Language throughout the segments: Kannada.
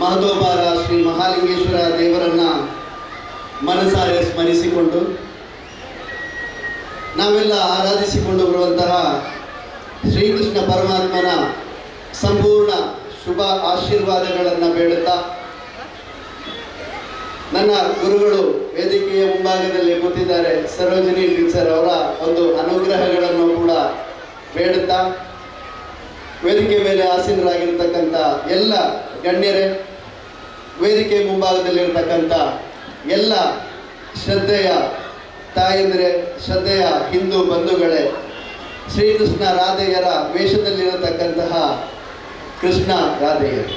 ಮಹದೋಬಾರ ಶ್ರೀ ಮಹಾಲಿಂಗೇಶ್ವರ ದೇವರನ್ನ ಮನಸಾರೆ ಸ್ಮರಿಸಿಕೊಂಡು ನಾವೆಲ್ಲ ಆರಾಧಿಸಿಕೊಂಡು ಬರುವಂತಹ ಶ್ರೀಕೃಷ್ಣ ಪರಮಾತ್ಮನ ಸಂಪೂರ್ಣ ಶುಭ ಆಶೀರ್ವಾದಗಳನ್ನು ಬೇಡುತ್ತಾ, ನನ್ನ ಗುರುಗಳು ವೇದಿಕೆಯ ಮುಂಭಾಗದಲ್ಲಿ ಕೂತಿದ್ದಾರೆ, ಸರೋಜಿನಿ ಟೀಚರ್ ಅವರ ಒಂದು ಅನುಗ್ರಹಗಳನ್ನು ಕೂಡ ಬೇಡುತ್ತಾ, ವೇದಿಕೆ ಮೇಲೆ ಆಸೀನರಾಗಿರ್ತಕ್ಕಂಥ ಎಲ್ಲ ಗಣ್ಯರೇ, ವೇದಿಕೆ ಮುಂಭಾಗದಲ್ಲಿರ್ತಕ್ಕಂಥ ಎಲ್ಲ ಶ್ರದ್ಧೆಯ ತಾಯಂದಿರೇ, ಶ್ರದ್ಧೆಯ ಹಿಂದೂ ಬಂಧುಗಳೇ, ಶ್ರೀಕೃಷ್ಣ ರಾಧೆಯರ ವೇಷದಲ್ಲಿರತಕ್ಕಂತಹ ಕೃಷ್ಣ ರಾಧೆಯರು.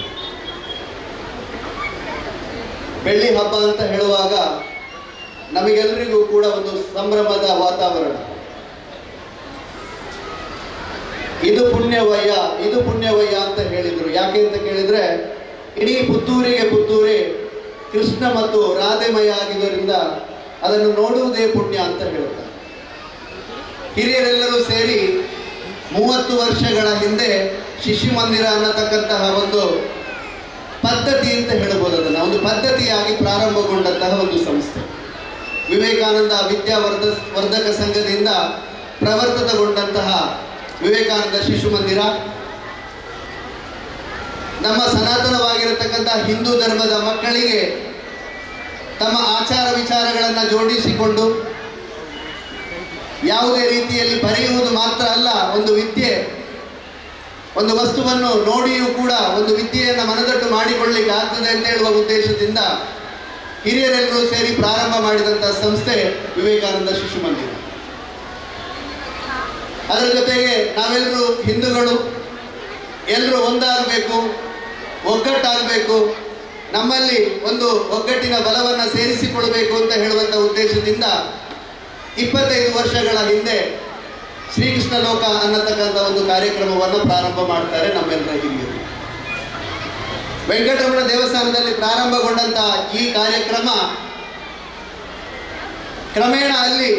ಬೆಳ್ಳಿ ಹಬ್ಬ ಅಂತ ಹೇಳುವಾಗ ನಮಗೆಲ್ಲರಿಗೂ ಕೂಡ ಒಂದು ಸಂಭ್ರಮದ ವಾತಾವರಣ. ಇದು ಪುಣ್ಯವಯ್ಯ ಅಂತ ಹೇಳಿದರು. ಯಾಕೆ ಅಂತ ಕೇಳಿದರೆ, ಇಡೀ ಪುತ್ತೂರೇ ಕೃಷ್ಣ ಮತ್ತು ರಾಧೆಮಯ ಆಗಿದ್ದರಿಂದ ಅದನ್ನು ನೋಡುವುದೇ ಪುಣ್ಯ ಅಂತ ಹೇಳ್ತಾರೆ. ಹಿರಿಯರೆಲ್ಲರೂ ಸೇರಿ 30 ವರ್ಷಗಳ ಹಿಂದೆ ಶಿಶು ಮಂದಿರ ಅನ್ನತಕ್ಕಂತಹ ಒಂದು ಪದ್ಧತಿ ಅಂತ ಹೇಳ್ಬೋದು, ಅದನ್ನು ಒಂದು ಪದ್ಧತಿಯಾಗಿ ಪ್ರಾರಂಭಗೊಂಡಂತಹ ಒಂದು ಸಂಸ್ಥೆ. ವಿವೇಕಾನಂದ ವಿದ್ಯಾವರ್ಧಕ ಸಂಘದಿಂದ ಪ್ರವರ್ತನಗೊಂಡಂತಹ ವಿವೇಕಾನಂದ ಶಿಶು ಮಂದಿರ ನಮ್ಮ ಸನಾತನವಾಗಿರತಕ್ಕಂಥ ಹಿಂದೂ ಧರ್ಮದ ಮಕ್ಕಳಿಗೆ ತಮ್ಮ ಆಚಾರ ವಿಚಾರಗಳನ್ನು ಜೋಡಿಸಿಕೊಂಡು ಯಾವುದೇ ರೀತಿಯಲ್ಲಿ ಬರೆಯುವುದು ಮಾತ್ರ ಅಲ್ಲ, ಒಂದು ವಿದ್ಯೆ, ಒಂದು ವಸ್ತುವನ್ನು ನೋಡಿಯೂ ಕೂಡ ಒಂದು ವಿದ್ಯೆಯನ್ನು ಮನದಟ್ಟು ಮಾಡಿಕೊಳ್ಳಲಿಕ್ಕೆ ಆಗ್ತದೆ ಅಂತ ಹೇಳುವ ಉದ್ದೇಶದಿಂದ ಹಿರಿಯರೆಲ್ಲರೂ ಸೇರಿ ಪ್ರಾರಂಭ ಮಾಡಿದಂಥ ಸಂಸ್ಥೆ ವಿವೇಕಾನಂದ ಶಿಶು ಮಂದಿರ. ಅದರ ಜೊತೆಗೆ ನಾವೆಲ್ಲರೂ ಹಿಂದೂಗಳು ಎಲ್ಲರೂ ಒಂದಾಗಬೇಕು, ಒಗ್ಗಟ್ಟಾಗಬೇಕು, ನಮ್ಮಲ್ಲಿ ಒಂದು ಒಗ್ಗಟ್ಟಿನ ಬಲವನ್ನು ಸೇರಿಸಿಕೊಳ್ಬೇಕು ಅಂತ ಹೇಳುವಂಥ ಉದ್ದೇಶದಿಂದ 25 ವರ್ಷಗಳ ಹಿಂದೆ ಶ್ರೀಕೃಷ್ಣ ಲೋಕ ಅನ್ನತಕ್ಕಂಥ ಒಂದು ಕಾರ್ಯಕ್ರಮವನ್ನು ಪ್ರಾರಂಭ ಮಾಡ್ತಾರೆ ನಮ್ಮೆಲ್ಲರ ಹಿರಿಯರು. ವೆಂಕಟರಮಣ ದೇವಸ್ಥಾನದಲ್ಲಿ ಪ್ರಾರಂಭಗೊಂಡಂಥ ಈ ಕಾರ್ಯಕ್ರಮ ಕ್ರಮೇಣ ಅಲ್ಲಿ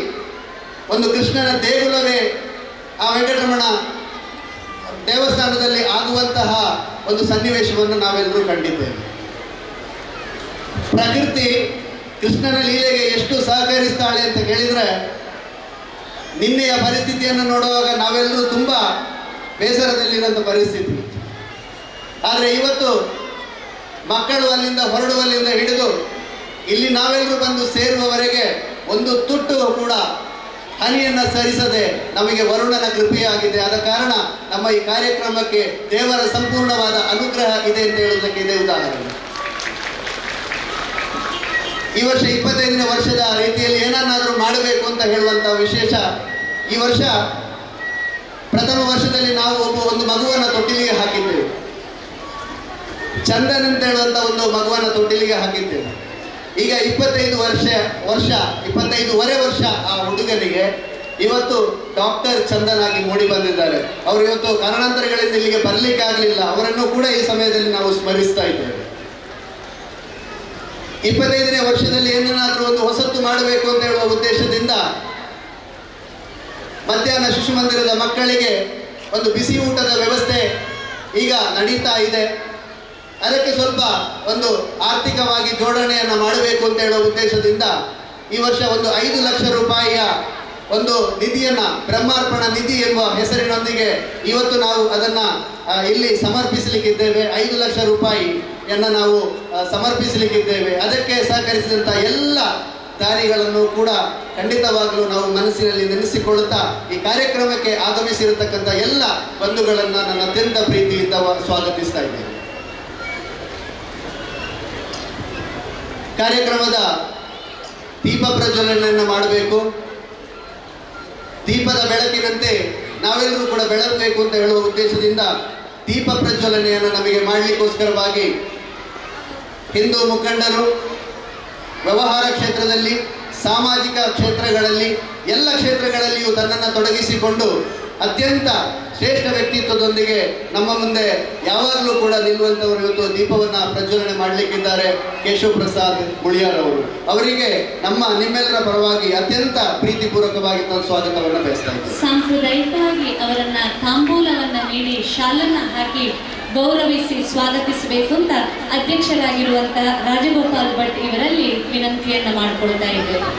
ಒಂದು ಕೃಷ್ಣನ ದೇಗುಲವೇ ಆ ವೆಂಕಟರಮಣ ದೇವಸ್ಥಾನದಲ್ಲಿ ಆಗುವಂತಹ ಒಂದು ಸನ್ನಿವೇಶವನ್ನು ನಾವೆಲ್ಲರೂ ಕಂಡಿದ್ದೇವೆ. ಪ್ರಕೃತಿ ಕೃಷ್ಣನ ಲೀಲೆಗೆ ಎಷ್ಟು ಸಹಕರಿಸ್ತಾಳೆ ಅಂತ ಕೇಳಿದರೆ, ನಿನ್ನೆಯ ಪರಿಸ್ಥಿತಿಯನ್ನು ನೋಡುವಾಗ ನಾವೆಲ್ಲರೂ ತುಂಬ ಬೇಸರದಲ್ಲಿರುವಂಥ ಪರಿಸ್ಥಿತಿ. ಆದರೆ ಇವತ್ತು ಮಕ್ಕಳು ಅಲ್ಲಿಂದ ಹೊರಡುವಲ್ಲಿಂದ ಹಿಡಿದು ಇಲ್ಲಿ ನಾವೆಲ್ಲರೂ ಬಂದು ಸೇರುವವರೆಗೆ ಒಂದು ತುಟ್ಟು ಕೂಡ ಹನಿಯನ್ನು ಸರಿಸದೆ ನಮಗೆ ವರುಣನ ಕೃಪೆಯಾಗಿದೆ. ಆದ ಕಾರಣ ನಮ್ಮ ಈ ಕಾರ್ಯಕ್ರಮಕ್ಕೆ ದೇವರ ಸಂಪೂರ್ಣವಾದ ಅನುಗ್ರಹ ಇದೆ ಅಂತ ಹೇಳುವುದಕ್ಕೆ ಇದೇ ಉದಾಹರಣೆ. ಈ ವರ್ಷ 25ನೇ ವರ್ಷದ ರೀತಿಯಲ್ಲಿ ಏನನ್ನಾದರೂ ಮಾಡಬೇಕು ಅಂತ ಹೇಳುವಂಥ ವಿಶೇಷ. ಈ ವರ್ಷ ಪ್ರಥಮ ವರ್ಷದಲ್ಲಿ ನಾವು ಒಂದು ಮಗುವನ್ನು ತೊಟ್ಟಿಲಿಗೆ ಹಾಕಿದ್ದೇವೆ. ಚಂದನ್ ಅಂತ ಹೇಳುವಂಥ ಒಂದು ಮಗುವನ್ನು ತೊಟ್ಟಿಲಿಗೆ ಹಾಕಿದ್ದೇವೆ. ಈಗ 25 ವರ್ಷ ಆ ಹುಡುಗನಿಗೆ ಇವತ್ತು ಡಾಕ್ಟರ್ ಚಂದನ್ ಆಗಿ ಮೂಡಿ ಬಂದಿದ್ದಾರೆ. ಅವರು ಇವತ್ತು ಕಾರಣಾಂತರಗಳಿಂದ ಇಲ್ಲಿಗೆ ಬರಲಿಕ್ಕೆ ಆಗಲಿಲ್ಲ, ಅವರನ್ನು ಕೂಡ ಈ ಸಮಯದಲ್ಲಿ ನಾವು ಸ್ಮರಿಸ್ತಾ ಇದ್ದೇವೆ. 25ನೇ ವರ್ಷದಲ್ಲಿ ಏನನ್ನಾದರೂ ಒಂದು ಹೊಸತು ಮಾಡಬೇಕು ಅಂತ ಹೇಳುವ ಉದ್ದೇಶದಿಂದ ಮಧ್ಯಾಹ್ನ ಶಿಶು ಮಂದಿರದ ಮಕ್ಕಳಿಗೆ ಒಂದು ಬಿಸಿ ಊಟದ ವ್ಯವಸ್ಥೆ ಈಗ ನಡೀತಾ ಇದೆ. ಅದಕ್ಕೆ ಸ್ವಲ್ಪ ಒಂದು ಆರ್ಥಿಕವಾಗಿ ಜೋಡಣೆಯನ್ನು ಮಾಡಬೇಕು ಅಂತ ಹೇಳುವ ಉದ್ದೇಶದಿಂದ ಈ ವರ್ಷ ಒಂದು 5 ಲಕ್ಷ ರೂಪಾಯಿಯ ಒಂದು ನಿಧಿಯನ್ನು, ಬ್ರಹ್ಮಾರ್ಪಣ ನಿಧಿ ಎಂಬ ಹೆಸರಿನೊಂದಿಗೆ ಇವತ್ತು ನಾವು ಅದನ್ನು ಇಲ್ಲಿ ಸಮರ್ಪಿಸಲಿಕ್ಕಿದ್ದೇವೆ. 5 ಲಕ್ಷ ರೂಪಾಯಿಯನ್ನು ನಾವು ಸಮರ್ಪಿಸಲಿಕ್ಕಿದ್ದೇವೆ. ಅದಕ್ಕೆ ಸಹಕರಿಸಿದಂಥ ಎಲ್ಲ ದಾನಿಗಳನ್ನು ಕೂಡ ಖಂಡಿತವಾಗಲೂ ನಾವು ಮನಸ್ಸಿನಲ್ಲಿ ನೆನೆಸಿಕೊಳ್ಳುತ್ತಾ ಈ ಕಾರ್ಯಕ್ರಮಕ್ಕೆ ಆಗಮಿಸಿರತಕ್ಕಂಥ ಎಲ್ಲ ಬಂಧುಗಳನ್ನು ನನ್ನ ಅತ್ಯಂತ ಪ್ರೀತಿಯಿಂದ ಸ್ವಾಗತಿಸ್ತಾ ಇದ್ದೇನೆ. ಕಾರ್ಯಕ್ರಮದ ದೀಪ ಪ್ರಜ್ವಲನೆಯನ್ನು ಮಾಡಬೇಕು. ದೀಪದ ಬೆಳಕಿನಂತೆ ನಾವೆಲ್ಲರೂ ಕೂಡ ಬೆಳಗಬೇಕು ಅಂತ ಹೇಳುವ ಉದ್ದೇಶದಿಂದ ದೀಪ ಪ್ರಜ್ವಲನೆಯನ್ನು ನಮಗೆ ಮಾಡಲಿಕ್ಕೋಸ್ಕರವಾಗಿ ಹಿಂದೂ ಮುಖಂಡರು ವ್ಯವಹಾರ ಕ್ಷೇತ್ರದಲ್ಲಿ, ಸಾಮಾಜಿಕ ಕ್ಷೇತ್ರಗಳಲ್ಲಿ, ಎಲ್ಲ ಕ್ಷೇತ್ರಗಳಲ್ಲಿಯೂ ತನ್ನನ್ನು ತೊಡಗಿಸಿಕೊಂಡು ಅತ್ಯಂತ ಶ್ರೇಷ್ಠ ವ್ಯಕ್ತಿತ್ವದೊಂದಿಗೆ ನಮ್ಮ ಮುಂದೆ ಯಾವಾಗಲೂ ಕೂಡ ನಿಲ್ಲುವಂಥವರು ಇವತ್ತು ದೀಪವನ್ನು ಪ್ರಜ್ವಲನೆ ಮಾಡಲಿಕ್ಕಿದ್ದಾರೆ. ಕೇಶವ್ ಪ್ರಸಾದ್ ಮುಳಿಯಾರ್ ಅವರು, ಅವರಿಗೆ ನಿಮ್ಮೆಲ್ಲರ ಪರವಾಗಿ ಅತ್ಯಂತ ಪ್ರೀತಿಪೂರ್ವಕವಾಗಿ ನಾನು ಸ್ವಾಗತವನ್ನು ಬಯಸ್ತಾ ಇದ್ದೇನೆ. ಸಾಂಪ್ರದಾಯಿಕವಾಗಿ ಅವರನ್ನ ತಾಂಬೂಲವನ್ನು ನೀಡಿ ಶಾಲನ್ನು ಹಾಕಿ ಗೌರವಿಸಿ ಸ್ವಾಗತಿಸಬೇಕು ಅಂತ ಅಧ್ಯಕ್ಷರಾಗಿರುವಂಥ ರಾಜಗೋಪಾಲ್ ಭಟ್ ಇವರಲ್ಲಿ ವಿನಂತಿಯನ್ನು ಮಾಡಿಕೊಳ್ತಾ ಇದ್ದೇವೆ.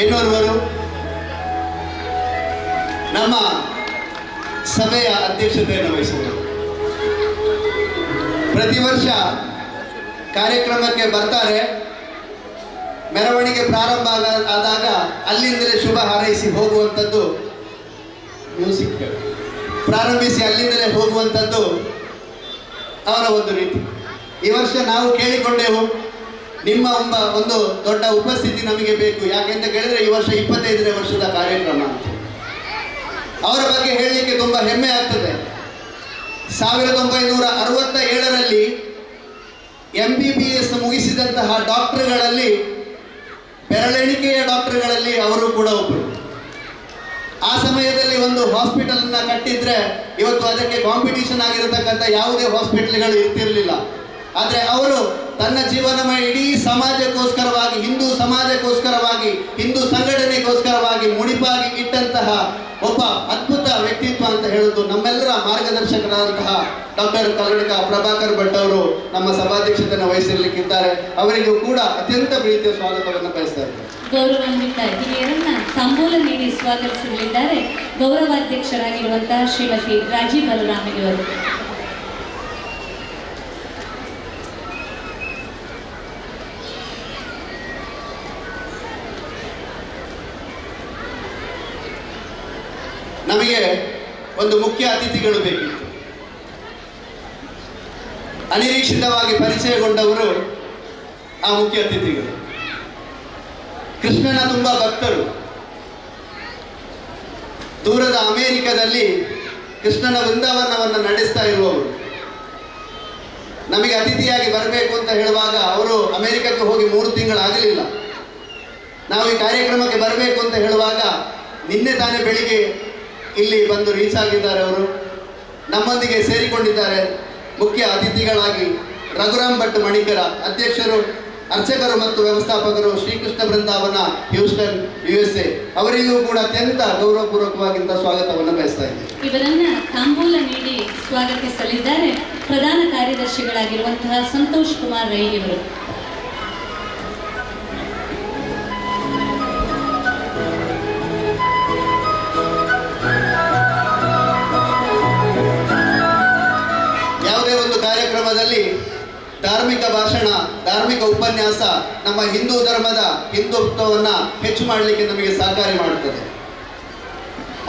ಇನ್ನೋರ್ವರು ನಮ್ಮ ಸಭೆಯ ಅಧ್ಯಕ್ಷತೆಯನ್ನು ವಹಿಸುವರು. ಪ್ರತಿ ವರ್ಷ ಕಾರ್ಯಕ್ರಮಕ್ಕೆ ಬರ್ತಾರೆ. ಮೆರವಣಿಗೆ ಪ್ರಾರಂಭ ಆದಾಗ ಅಲ್ಲಿಂದಲೇ ಶುಭ ಹಾರೈಸಿ ಹೋಗುವಂಥದ್ದು, ಮ್ಯೂಸಿಕ್ ಪ್ರಾರಂಭಿಸಿ ಅಲ್ಲಿಂದಲೇ ಹೋಗುವಂಥದ್ದು ಅವರ ಒಂದು ರೀತಿ. ಈ ವರ್ಷ ನಾವು ಕೇಳಿಕೊಂಡೆವು, ನಿಮ್ಮ ಒಂದು ದೊಡ್ಡ ಉಪಸ್ಥಿತಿ ನಮಗೆ ಬೇಕು. ಯಾಕೆಂತ ಕೇಳಿದ್ರೆ ಈ ವರ್ಷ 25ನೇ ವರ್ಷದ ಕಾರ್ಯಕ್ರಮ ಅಂತ. ಅವರ ಬಗ್ಗೆ ಹೇಳಲಿಕ್ಕೆ ತುಂಬ ಹೆಮ್ಮೆ ಆಗ್ತದೆ. 1967ರಲ್ಲಿ MBBS ಮುಗಿಸಿದಂತಹ ಡಾಕ್ಟರ್ಗಳಲ್ಲಿ, ಬೆರಳೆಣಿಕೆಯ ಡಾಕ್ಟರ್ಗಳಲ್ಲಿ ಅವರು ಕೂಡ ಒಬ್ಬರು. ಆ ಸಮಯದಲ್ಲಿ ಒಂದು ಹಾಸ್ಪಿಟಲನ್ನು ಕಟ್ಟಿದ್ರೆ ಇವತ್ತು ಅದಕ್ಕೆ ಕಾಂಪಿಟೀಷನ್ ಆಗಿರತಕ್ಕಂಥ ಯಾವುದೇ ಹಾಸ್ಪಿಟಲ್ಗಳು ಇರ್ತಿರಲಿಲ್ಲ. ಆದರೆ ಅವರು ತನ್ನ ಜೀವನಮಯ ಇಡೀ ಸಮಾಜಕ್ಕೋಸ್ಕರವಾಗಿ, ಹಿಂದೂ ಸಮಾಜಕ್ಕೋಸ್ಕರವಾಗಿ, ಹಿಂದೂ ಸಂಘಟನೆಗೋಸ್ಕರವಾಗಿ ಮುಡಿಪಾಗಿ ಇಟ್ಟಂತಹ ಒಬ್ಬ ಅದ್ಭುತ ವ್ಯಕ್ತಿತ್ವ ಅಂತ ಹೇಳೋದು ನಮ್ಮೆಲ್ಲರ ಮಾರ್ಗದರ್ಶಕರಾದಂತಹ ಡಾಕ್ಟರ್ ಕಲ್ಲಡ್ಕ ಪ್ರಭಾಕರ್ ಭಟ್ ಅವರು ನಮ್ಮ ಸಭಾಧ್ಯಕ್ಷತೆಯನ್ನು ವಹಿಸಿರಲಿಕ್ಕಿದ್ದಾರೆ. ಅವರಿಗೂ ಕೂಡ ಅತ್ಯಂತ ಪ್ರೀತಿಯ ಸ್ವಾಗತವನ್ನು ಬಯಸ್ತಾ ಇದ್ದಾರೆ. ಗೌರವಾನ್ವಿತ ಹಿರಿಯರನ್ನ ತಾಂಬೂಲ ನೀಡಿ ಸ್ವಾಗತಿಸಲಿದ್ದಾರೆ ಗೌರವಾಧ್ಯಕ್ಷರಾಗಿರುವಂತಹ ಶ್ರೀಮತಿ ರಾಜಿ ಬಲರಾಮಯ್ಯವರು. ನಮಗೆ ಒಂದು ಮುಖ್ಯ ಅತಿಥಿಗಳು ಬೇಕಿತ್ತು. ಅನಿರೀಕ್ಷಿತವಾಗಿ ಪರಿಚಯಗೊಂಡವರು ಆ ಮುಖ್ಯ ಅತಿಥಿಗಳು. ಕೃಷ್ಣನ ತುಂಬ ಭಕ್ತರು. ದೂರದ ಅಮೆರಿಕದಲ್ಲಿ ಕೃಷ್ಣನ ವೃಂದಾವನವನ್ನು ನಡೆಸ್ತಾ ಇರುವವರು. ನಮಗೆ ಅತಿಥಿಯಾಗಿ ಬರಬೇಕು ಅಂತ ಹೇಳುವಾಗ ಅವರು ಅಮೆರಿಕಕ್ಕೆ ಹೋಗಿ 3 ತಿಂಗಳಾಗಲಿಲ್ಲ. ನಾವು ಈ ಕಾರ್ಯಕ್ರಮಕ್ಕೆ ಬರಬೇಕು ಅಂತ ಹೇಳುವಾಗ ನಿನ್ನೆ ತಾನೇ ಬೆಳಿಗ್ಗೆ ಇಲ್ಲಿ ಬಂದು ರೀಚ್ ಆಗಿದ್ದಾರೆ. ಅವರು ನಮ್ಮೊಂದಿಗೆ ಸೇರಿಕೊಂಡಿದ್ದಾರೆ. ಮುಖ್ಯ ಅತಿಥಿಗಳಾಗಿ ರಘುರಾಮ್ ಭಟ್ ಮಣಿಕರ, ಅಧ್ಯಕ್ಷರು, ಅರ್ಚಕರು ಮತ್ತು ವ್ಯವಸ್ಥಾಪಕರು, ಶ್ರೀಕೃಷ್ಣ ಬೃಂದಾವನ, ಹ್ಯೂಸ್ಟನ್, USA. ಅವರಿಗೂ ಕೂಡ ಅತ್ಯಂತ ಗೌರವಪೂರ್ವಕವಾಗಿಂತ ಸ್ವಾಗತವನ್ನು ಬಯಸ್ತಾ ಇದ್ದೇವೆ. ಇವರನ್ನ ತಾಂಬೂಲ ನೀಡಿ ಸ್ವಾಗತಿಸಲಿದ್ದಾರೆ ಪ್ರಧಾನ ಕಾರ್ಯದರ್ಶಿಗಳಾಗಿರುವಂತಹ ಸಂತೋಷ್ ಕುಮಾರ್ ರೈ ಇವರು. ಕಾರ್ಯಕ್ರಮದಲ್ಲಿ ಧಾರ್ಮಿಕ ಭಾಷಣ, ಧಾರ್ಮಿಕ ಉಪನ್ಯಾಸ ನಮ್ಮ ಹಿಂದೂ ಧರ್ಮದ ಹಿಂದುತ್ವವನ್ನು ಹೆಚ್ಚು ಮಾಡಲಿಕ್ಕೆ ನಮಗೆ ಸಹಕಾರಿ ಮಾಡುತ್ತದೆ.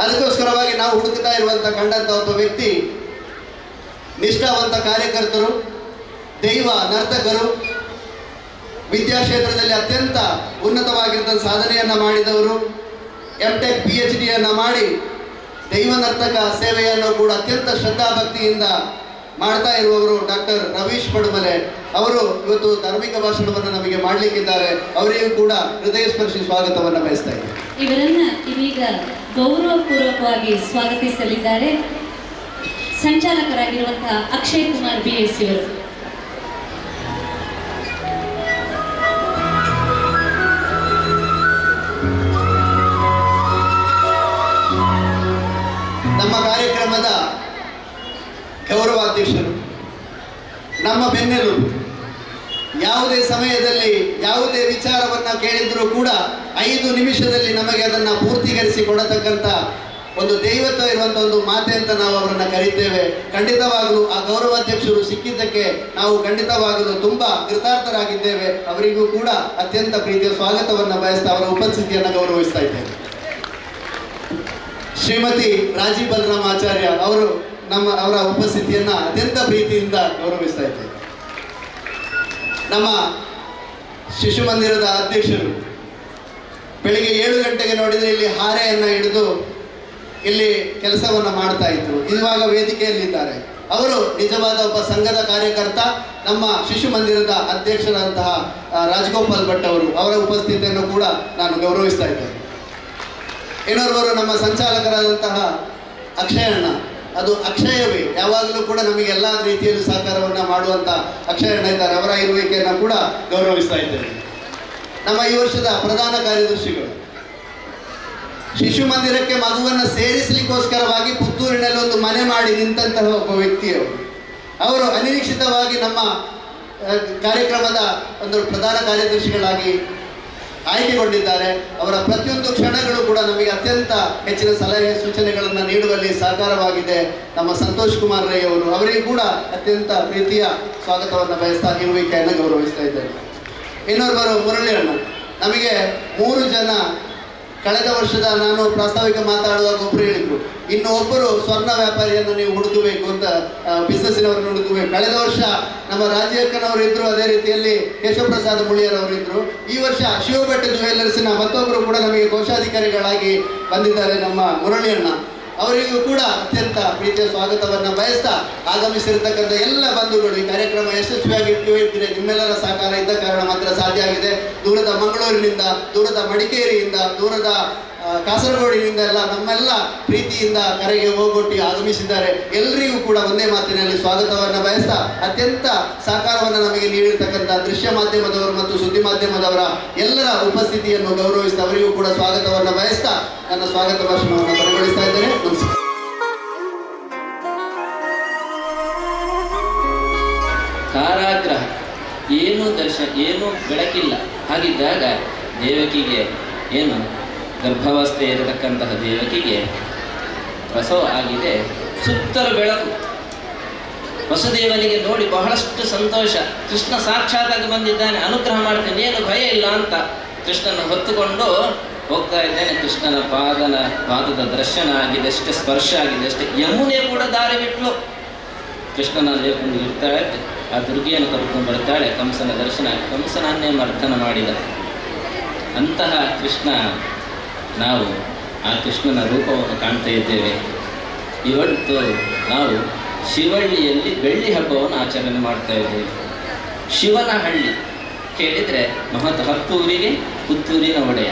ಅದಕ್ಕೋಸ್ಕರವಾಗಿ ನಾವು ಹುಡುಕ್ತಾ ಇರುವಂಥ ಕಂಡಂಥ ಒಬ್ಬ ವ್ಯಕ್ತಿ, ನಿಷ್ಠಾವಂತ ಕಾರ್ಯಕರ್ತರು, ದೈವ ನರ್ತಕರು, ವಿದ್ಯಾಕ್ಷೇತ್ರದಲ್ಲಿ ಅತ್ಯಂತ ಉನ್ನತವಾಗಿದ್ದ ಸಾಧನೆಯನ್ನು ಮಾಡಿದವರು, MTech PhDಯನ್ನು ಮಾಡಿ ದೈವ ನರ್ತಕ ಸೇವೆಯನ್ನು ಕೂಡ ಅತ್ಯಂತ ಶ್ರದ್ಧಾಭಕ್ತಿಯಿಂದ ಮಾಡ್ತಾ ಇರುವವರು ಡಾಕ್ಟರ್ ರವೀಶ್ ಪಡುಮಲೆ ಅವರು ಇವತ್ತು ಧಾರ್ಮಿಕ ಭಾಷಣವನ್ನು ನಮಗೆ ಮಾಡಲಿಕ್ಕಿದ್ದಾರೆ. ಅವರಿಗೂ ಕೂಡ ಹೃದಯ ಸ್ಪರ್ಶಿ ಸ್ವಾಗತವನ್ನು ಬಯಸ್ತಾ ಇದ್ದಾರೆ. ಇವರನ್ನ ಇದೀಗ ಗೌರವಪೂರ್ವಕವಾಗಿ ಸ್ವಾಗತಿಸಲಿದ್ದಾರೆ ಸಂಚಾಲಕರಾಗಿರುವಂತಹ ಅಕ್ಷಯ್ ಕುಮಾರ್ BS ಇವರು. ನಮ್ಮ ಕಾರ್ಯಕ್ರಮದ ಗೌರವಾಧ್ಯಕ್ಷರು, ನಮ್ಮ ಬೆನ್ನೆಲುಬು. ಯಾವುದೇ ಸಮಯದಲ್ಲಿ ಯಾವುದೇ ವಿಚಾರವನ್ನು ಕೇಳಿದರೂ ಕೂಡ 5 ನಿಮಿಷದಲ್ಲಿ ನಮಗೆ ಅದನ್ನು ಪೂರ್ತಿಗರಿಸಿ ಕೊಡತಕ್ಕಂಥ ಒಂದು ದೈವತ್ವ ಇರುವಂಥ ಒಂದು ಮಾತೆ ಅಂತ ನಾವು ಅವರನ್ನು ಕರೀತೇವೆ. ಖಂಡಿತವಾಗಲೂ ಆ ಗೌರವಾಧ್ಯಕ್ಷರು ಸಿಕ್ಕಿದ್ದಕ್ಕೆ ನಾವು ಖಂಡಿತವಾಗಲೂ ತುಂಬ ಕೃತಾರ್ಥರಾಗಿದ್ದೇವೆ. ಅವರಿಗೂ ಕೂಡ ಅತ್ಯಂತ ಪ್ರೀತಿಯ ಸ್ವಾಗತವನ್ನು ಬಯಸ್ತಾ ಅವರ ಉಪಸ್ಥಿತಿಯನ್ನು ಗೌರವಿಸ್ತಾ ಇದ್ದೇವೆ. ಶ್ರೀಮತಿ ರಾಜಿ ಬಲರಾಮ್ ಆಚಾರ್ಯ ಅವರು ಅವರ ಉಪಸ್ಥಿತಿಯನ್ನು ಅತ್ಯಂತ ಪ್ರೀತಿಯಿಂದ ಗೌರವಿಸ್ತಾ ಇದ್ದೇವೆ. ನಮ್ಮ ಶಿಶು ಮಂದಿರದ ಅಧ್ಯಕ್ಷರು ಬೆಳಿಗ್ಗೆ 7 ಗಂಟೆಗೆ ನೋಡಿದರೆ ಇಲ್ಲಿ ಹಾರೆಯನ್ನು ಹಿಡಿದು ಇಲ್ಲಿ ಕೆಲಸವನ್ನು ಮಾಡ್ತಾ ಇದ್ರು. ಇವಾಗ ವೇದಿಕೆಯಲ್ಲಿದ್ದಾರೆ. ಅವರು ನಿಜವಾದ ಒಬ್ಬ ಸಂಘದ ಕಾರ್ಯಕರ್ತ. ನಮ್ಮ ಶಿಶು ಮಂದಿರದ ಅಧ್ಯಕ್ಷರಾದಂತಹ ರಾಜಗೋಪಾಲ್ ಭಟ್ ಅವರು, ಅವರ ಉಪಸ್ಥಿತಿಯನ್ನು ಕೂಡ ನಾನು ಗೌರವಿಸ್ತಾ ಇದ್ದೇನೆ. ಇನ್ನೋರ್ವರು ನಮ್ಮ ಸಂಚಾಲಕರಾದಂತಹ ಅಕ್ಷಯಣ್ಣ, ಅದು ಅಕ್ಷಯವೇ ಯಾವಾಗಲೂ ಕೂಡ ನಮಗೆ ಎಲ್ಲ ರೀತಿಯಲ್ಲೂ ಸಹಕಾರವನ್ನು ಮಾಡುವಂಥ ಅಕ್ಷಯಣ್ಣ ಇದ್ದಾರೆ. ಅವರ ಇರುವಿಕೆಯನ್ನು ಕೂಡ ಗೌರವಿಸ್ತಾ ಇದ್ದೇನೆ. ನಮ್ಮ ಈ ವರ್ಷದ ಪ್ರಧಾನ ಕಾರ್ಯದರ್ಶಿಗಳು. ಶಿಶು ಮಂದಿರಕ್ಕೆ ಮಗುವನ್ನು ಸೇರಿಸಲಿಕ್ಕೋಸ್ಕರವಾಗಿ ಪುತ್ತೂರಿನಲ್ಲಿ ಒಂದು ಮನೆ ಮಾಡಿ ನಿಂತಹ ಒಬ್ಬ ವ್ಯಕ್ತಿಯವರು. ಅವರು ಅನಿರೀಕ್ಷಿತವಾಗಿ ನಮ್ಮ ಕಾರ್ಯಕ್ರಮದ ಒಂದು ಪ್ರಧಾನ ಕಾರ್ಯದರ್ಶಿಗಳಾಗಿ ಆಯ್ಕೆಗೊಂಡಿದ್ದಾರೆ. ಅವರ ಪ್ರತಿಯೊಂದು ಕ್ಷಣಗಳು ಕೂಡ ನಮಗೆ ಅತ್ಯಂತ ಹೆಚ್ಚಿನ ಸಲಹೆ ಸೂಚನೆಗಳನ್ನು ನೀಡುವಲ್ಲಿ ಸಹಕಾರವಾಗಿದೆ. ನಮ್ಮ ಸಂತೋಷ್ ಕುಮಾರ್ ರೈ ಅವರು, ಅವರಿಗೂ ಕೂಡ ಅತ್ಯಂತ ಪ್ರೀತಿಯ ಸ್ವಾಗತವನ್ನು ಬಯಸ್ತಾ ಇರುವಿಕೆಯನ್ನು ಗೌರವಿಸ್ತಾ ಇದ್ದೇನೆ. ಇನ್ನೊಬ್ಬರು ಮುರಳಿ ಅಣ್ಣ. ನಮಗೆ 3 ಜನ ಕಳೆದ ವರ್ಷದ ನಾನು ಪ್ರಾಸ್ತಾವಿಕ ಮಾತಾಡುವಾಗ ಒಬ್ಬರು ಹೇಳಿದ್ರು, ಇನ್ನು ಒಬ್ಬರು ಸ್ವರ್ಣ ವ್ಯಾಪಾರಿಯನ್ನು ನೀವು ಹುಡುಕಬೇಕು ಅಂತ, ಬಿಸ್ನೆಸ್ಸಿನವರನ್ನು ಹುಡುಕಬೇಕು. ಕಳೆದ ವರ್ಷ ನಮ್ಮ ರಾಜ್ಯಕ್ಕನವರು ಇದ್ರು, ಅದೇ ರೀತಿಯಲ್ಲಿ ಕೇಶವಪ್ರಸಾದ್ ಮುಳಿಯರ್ ಅವರು ಇದ್ರು. ಈ ವರ್ಷ ಶಿವಭಟ್ ಜುವೆಲ್ಲರ್ಸ್ನ ಮತ್ತೊಬ್ಬರು ಕೂಡ ನಮಗೆ ಕೋಶಾಧಿಕಾರಿಗಳಾಗಿ ಬಂದಿದ್ದಾರೆ, ನಮ್ಮ ಮುರಳಿ ಅಣ್ಣ. ಅವರಿಗೂ ಕೂಡ ಅತ್ಯಂತ ಪ್ರೀತಿಯ ಸ್ವಾಗತವನ್ನು ಬಯಸ್ತಾ ಆಗಮಿಸಿರ್ತಕ್ಕಂಥ ಎಲ್ಲ ಬಂಧುಗಳು, ಈ ಕಾರ್ಯಕ್ರಮ ಯಶಸ್ವಿಯಾಗಿ ಇಟ್ಟಿದ್ರೆ ನಿಮ್ಮೆಲ್ಲರ ಸಹಕಾರ ಇದ್ದ ಕಾರಣ ಮಾತ್ರ ಸಾಧ್ಯ ಆಗಿದೆ. ದೂರದ ಮಂಗಳೂರಿನಿಂದ, ದೂರದ ಮಡಿಕೇರಿಯಿಂದ, ದೂರದ ಕಾಸರಗೋಡಿನಿಂದ ಎಲ್ಲ ನಮ್ಮೆಲ್ಲ ಪ್ರೀತಿಯಿಂದ ಕರೆಗೆ ಹೋಗೊಟ್ಟಿ ಆಗಮಿಸಿದ್ದಾರೆ. ಎಲ್ಲರಿಗೂ ಕೂಡ ಒಂದೇ ಮಾತಿನಲ್ಲಿ ಸ್ವಾಗತವನ್ನು ಬಯಸ್ತಾ ಅತ್ಯಂತ ಸಹಕಾರವನ್ನು ನಮಗೆ ನೀಡಿರ್ತಕ್ಕಂಥ ದೃಶ್ಯ ಮಾಧ್ಯಮದವರು ಮತ್ತು ಸುದ್ದಿ ಮಾಧ್ಯಮದವರ ಎಲ್ಲರ ಉಪಸ್ಥಿತಿಯನ್ನು ಗೌರವಿಸ್ತಾ ಅವರಿಗೂ ಕೂಡ ಸ್ವಾಗತವನ್ನು ಬಯಸ್ತಾ ನನ್ನ ಸ್ವಾಗತ ಭಾಷಣವನ್ನು ಕೊನೆಗೊಳಿಸ್ತಾ ಇದ್ದೇನೆ. ನಮಸ್ಕಾರ. ಕಾರಾಗ್ರಹ, ಏನೂ ಬೆಳಕಿಲ್ಲ. ಹಾಗಿದ್ದಾಗ ದೇವಕಿಗೆ ಏನು ಗರ್ಭಾವಸ್ಥೆ ಇರತಕ್ಕಂತಹ ದೇವಕಿಗೆ ಪ್ರಸವ ಆಗಿದೆ. ಸುತ್ತಲೂ ಬೆಳಕು. ವಸುದೇವನಿಗೆ ನೋಡಿ ಬಹಳಷ್ಟು ಸಂತೋಷ. ಕೃಷ್ಣ ಸಾಕ್ಷಾತ್ತಾಗಿ ಬಂದಿದ್ದಾನೆ, ಅನುಗ್ರಹ ಮಾಡ್ತೇನೆ, ಏನು ಭಯ ಇಲ್ಲ ಅಂತ ಕೃಷ್ಣನ ಹೊತ್ತುಕೊಂಡು ಹೋಗ್ತಾ ಇದ್ದೇನೆ. ಕೃಷ್ಣನ ಪಾದದ ದರ್ಶನ ಆಗಿದೆ ಅಷ್ಟೇ, ಸ್ಪರ್ಶ ಆಗಿದೆ ಅಷ್ಟೇ. ಯಮುನೆ ಕೂಡ ದಾರಿ ಬಿಟ್ಲು. ಕೃಷ್ಣನ ಲೇಕೊಂಡು ಇರ್ತಾಳೆ, ಆ ದುರ್ಗೆಯನ್ನು ಕರ್ಕೊಂಡು ಬರ್ತಾಳೆ. ಕಂಸನ ದರ್ಶನ, ಕಂಸನನ್ನೇ ಮರ್ದನ ಮಾಡಿದ ಅಂತಹ ಕೃಷ್ಣ. ನಾವು ಆ ಕೃಷ್ಣನ ರೂಪವನ್ನು ಕಾಣ್ತಾ ಇದ್ದೇವೆ. ಇವತ್ತು ನಾವು ಶಿವಳ್ಳಿಯಲ್ಲಿ ಬೆಳ್ಳಿ ಹಬ್ಬವನ್ನು ಆಚರಣೆ ಮಾಡ್ತಾ ಇದ್ದೇವೆ. ಶಿವನ ಹಳ್ಳಿ ಕೇಳಿದರೆ ಹತ್ತೂರಿಗೆ ಪುತ್ತೂರಿನ ಒಡೆಯ.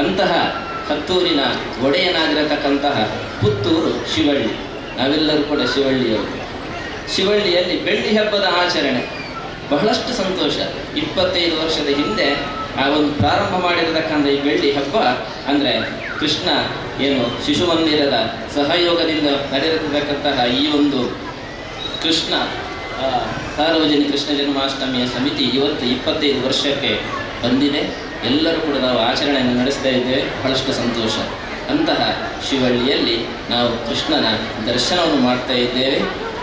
ಅಂತಹ ಹತ್ತೂರಿನ ಒಡೆಯನಾಗಿರತಕ್ಕಂತಹ ಪುತ್ತೂರು ಶಿವಳ್ಳಿ. ನಾವೆಲ್ಲರೂ ಕೂಡ ಶಿವಳ್ಳಿಯವರು. ಶಿವಳ್ಳಿಯಲ್ಲಿ ಬೆಳ್ಳಿ ಹಬ್ಬದ ಆಚರಣೆ ಬಹಳಷ್ಟು ಸಂತೋಷ. 25 ವರ್ಷದ ಹಿಂದೆ ಆ ಒಂದು ಪ್ರಾರಂಭ ಮಾಡಿರತಕ್ಕಂಥ ಈ ಬೆಳ್ಳಿ ಹಬ್ಬ ಅಂದರೆ ಕೃಷ್ಣ ಏನು ಶಿಶು ಮಂದಿರದ ಸಹಯೋಗದಿಂದ ನಡೆದಿರತಕ್ಕಂತಹ ಈ ಒಂದು ಕೃಷ್ಣ ಸಾರ್ವಜನಿಕ ಕೃಷ್ಣ ಜನ್ಮಾಷ್ಟಮಿಯ ಸಮಿತಿ ಇವತ್ತು 25 ವರ್ಷಕ್ಕೆ ಬಂದಿದೆ. ಎಲ್ಲರೂ ಕೂಡ ನಾವು ಆಚರಣೆಯನ್ನು ನಡೆಸ್ತಾ ಇದ್ದೇವೆ. ಬಹಳಷ್ಟು ಸಂತೋಷ. ಅಂತಹ ಶಿವಳ್ಳಿಯಲ್ಲಿ ನಾವು ಕೃಷ್ಣನ ದರ್ಶನವನ್ನು ಮಾಡ್ತಾ ಇದ್ದೇವೆ.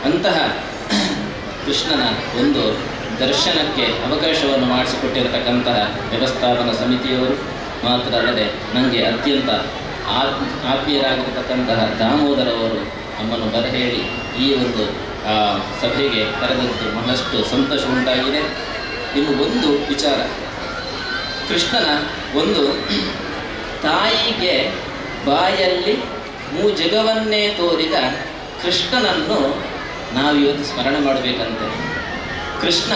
ಅಂತಹ ಕೃಷ್ಣನ ಒಂದು ದರ್ಶನಕ್ಕೆ ಅವಕಾಶವನ್ನು ಮಾಡಿಸಿಕೊಟ್ಟಿರತಕ್ಕಂತಹ ವ್ಯವಸ್ಥಾಪನಾ ಸಮಿತಿಯವರು ಮಾತ್ರ ಅಲ್ಲದೆ ನನಗೆ ಅತ್ಯಂತ ಆತ್ಮೀಯರಾಗಿರತಕ್ಕಂತಹ ದಾಮೋದರ ಅವರು ನಮ್ಮನ್ನು ಬರಹೇಳಿ ಈ ಒಂದು ಸಭೆಗೆ ಕರೆದದ್ದು ಬಹಳಷ್ಟು ಸಂತೋಷ ಉಂಟಾಗಿದೆ. ಇನ್ನು ಒಂದು ವಿಚಾರ, ಕೃಷ್ಣನ ಒಂದು ತಾಯಿಗೆ ಬಾಯಲ್ಲಿ ಜಗವನ್ನೇ ತೋರಿದ ಕೃಷ್ಣನನ್ನು ನಾವಿವತ್ತು ಸ್ಮರಣೆ ಮಾಡಬೇಕಂತೆ. ಕೃಷ್ಣ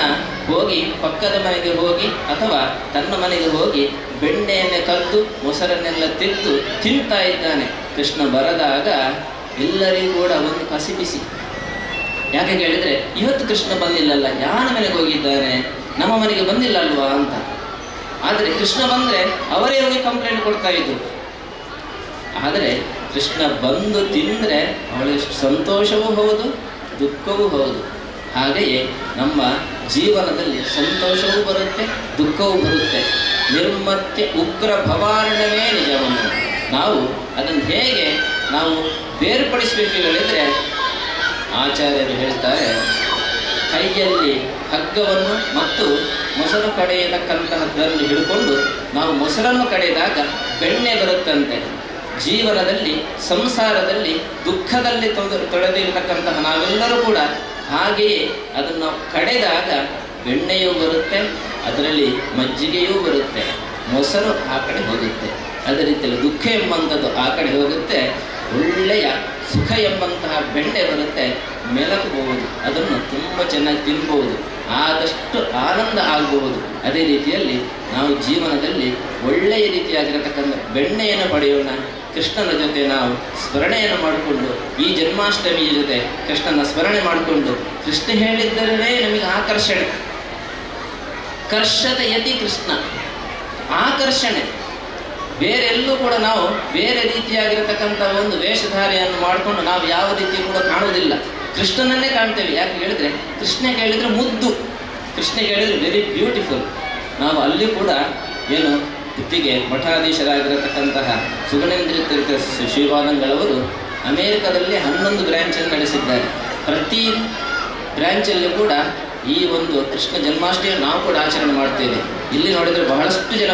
ಹೋಗಿ ಪಕ್ಕದ ಮನೆಗೆ ಹೋಗಿ ಅಥವಾ ತನ್ನ ಮನೆಗೆ ಹೋಗಿ ಬೆಣ್ಣೆಯನ್ನೇ ಕದ್ದು ಮೊಸರನ್ನೆಲ್ಲ ತೆಗೆದು ತಿಂತಾ ಇದ್ದಾನೆ. ಕೃಷ್ಣ ಬರದಾಗ ಎಲ್ಲರಿಗೂ ಕೂಡ ಒಂದು ಕಸಿಬಿಸಿ. ಯಾಕೆ ಕೇಳಿದರೆ ಇವತ್ತು ಕೃಷ್ಣ ಬಂದಿಲ್ಲಲ್ಲ, ಯಾರ ಮನೆಗೆ ಹೋಗಿದ್ದಾನೆ, ನಮ್ಮ ಮನೆಗೆ ಬಂದಿಲ್ಲ ಅಲ್ವಾ ಅಂತ. ಆದರೆ ಕೃಷ್ಣ ಬಂದರೆ ಅವರೇ ಹೋಗಿ ಕಂಪ್ಲೇಂಟ್ ಕೊಡ್ತಾ ಇದ್ರು. ಆದರೆ ಕೃಷ್ಣ ಬಂದು ತಿಂದರೆ ಅವಳಿಗೆ ಸಂತೋಷವೂ ಹೌದು, ದುಃಖವೂ ಹೌದು. ಹಾಗೆಯೇ ನಮ್ಮ ಜೀವನದಲ್ಲಿ ಸಂತೋಷವೂ ಬರುತ್ತೆ, ದುಃಖವೂ ಬರುತ್ತೆ. ನಿರ್ಮತ್ಯ ಉಗ್ರ ಭವಾರಣವೇ ನಿಜವನ್ನು ನಾವು ಅದನ್ನು ಹೇಗೆ ನಾವು ಬೇರ್ಪಡಿಸಬೇಕು ಹೇಳಿದರೆ ಆಚಾರ್ಯರು ಹೇಳ್ತಾರೆ, ಕೈಯಲ್ಲಿ ಹಗ್ಗವನ್ನು ಮತ್ತು ಮೊಸರು ಕಡೆಯತಕ್ಕಂತಹದ್ದನ್ನು ಹಿಡ್ಕೊಂಡು ನಾವು ಮೊಸರನ್ನು ಕಡೆದಾಗ ಬೆಣ್ಣೆ ಬರುತ್ತಂತೆ. ಜೀವನದಲ್ಲಿ ಸಂಸಾರದಲ್ಲಿ ದುಃಖದಲ್ಲಿ ತೊಡೆದಿರತಕ್ಕಂತಹ ನಾವೆಲ್ಲರೂ ಕೂಡ ಹಾಗೆಯೇ ಅದನ್ನು ಕಡೆದಾಗ ಬೆಣ್ಣೆಯೂ ಬರುತ್ತೆ, ಅದರಲ್ಲಿ ಮಜ್ಜಿಗೆಯೂ ಬರುತ್ತೆ, ಮೊಸರು ಆ ಕಡೆ ಹೋಗುತ್ತೆ. ಅದೇ ರೀತಿಯಲ್ಲಿ ದುಃಖ ಎಂಬಂಥದ್ದು ಆ ಕಡೆ ಹೋಗುತ್ತೆ, ಒಳ್ಳೆಯ ಸುಖ ಎಂಬಂತಹ ಬೆಣ್ಣೆ ಬರುತ್ತೆ, ಮೆಲಕಬಹುದು, ಅದನ್ನು ತುಂಬ ಚೆನ್ನಾಗಿ ತಿನ್ಬಹುದು, ಆದಷ್ಟು ಆನಂದ ಆಗಬಹುದು. ಅದೇ ರೀತಿಯಲ್ಲಿ ನಾವು ಜೀವನದಲ್ಲಿ ಒಳ್ಳೆಯ ರೀತಿಯಾಗಿರತಕ್ಕಂಥ ಬೆಣ್ಣೆಯನ್ನು ಪಡೆಯೋಣ. ಕೃಷ್ಣನ ಜೊತೆ ನಾವು ಸ್ಮರಣೆಯನ್ನು ಮಾಡಿಕೊಂಡು ಈ ಜನ್ಮಾಷ್ಟಮಿಯ ಜೊತೆ ಕೃಷ್ಣನ ಸ್ಮರಣೆ ಮಾಡಿಕೊಂಡು, ಕೃಷ್ಣ ಹೇಳಿದ್ದರೇ ನಮಗೆ ಆಕರ್ಷಣೆ. ಕರ್ಷದ ಯತಿ ಕೃಷ್ಣ, ಆಕರ್ಷಣೆ. ಬೇರೆ ಎಲ್ಲೂ ಕೂಡ ನಾವು ಬೇರೆ ರೀತಿಯಾಗಿರತಕ್ಕಂಥ ಒಂದು ವೇಷಧಾರಿಯನ್ನು ಮಾಡಿಕೊಂಡು ನಾವು ಯಾವ ರೀತಿ ಕೂಡ ಕಾಣುವುದಿಲ್ಲ. ಕೃಷ್ಣನನ್ನೇ ಕಾಣ್ತೇವೆ. ಯಾಕೆ ಹೇಳಿದರೆ ಕೃಷ್ಣ ಕೇಳಿದರೆ ಮುದ್ದು, ಕೃಷ್ಣ ಕೇಳಿದರೆ ವೆರಿ ಬ್ಯೂಟಿಫುಲ್. ನಾವು ಅಲ್ಲಿ ಕೂಡ ಏನು ಇತ್ತಿಗೆ ಮಠಾಧೀಶರಾಗಿರತಕ್ಕಂತಹ ಸುಗಣೇಂದ್ರ ತೀರ್ಥ ಶ್ರೀಪಾದಂಗಳವರು ಅಮೇರಿಕಾದಲ್ಲಿ 11 ಬ್ರ್ಯಾಂಚನ್ನು ನಡೆಸಿದ್ದಾರೆ. ಪ್ರತಿ ಬ್ರ್ಯಾಂಚಲ್ಲಿ ಕೂಡ ಈ ಒಂದು ಕೃಷ್ಣ ಜನ್ಮಾಷ್ಟಮಿಯನ್ನು ನಾವು ಕೂಡ ಆಚರಣೆ ಮಾಡ್ತೇವೆ. ಇಲ್ಲಿ ನೋಡಿದರೆ ಬಹಳಷ್ಟು ಜನ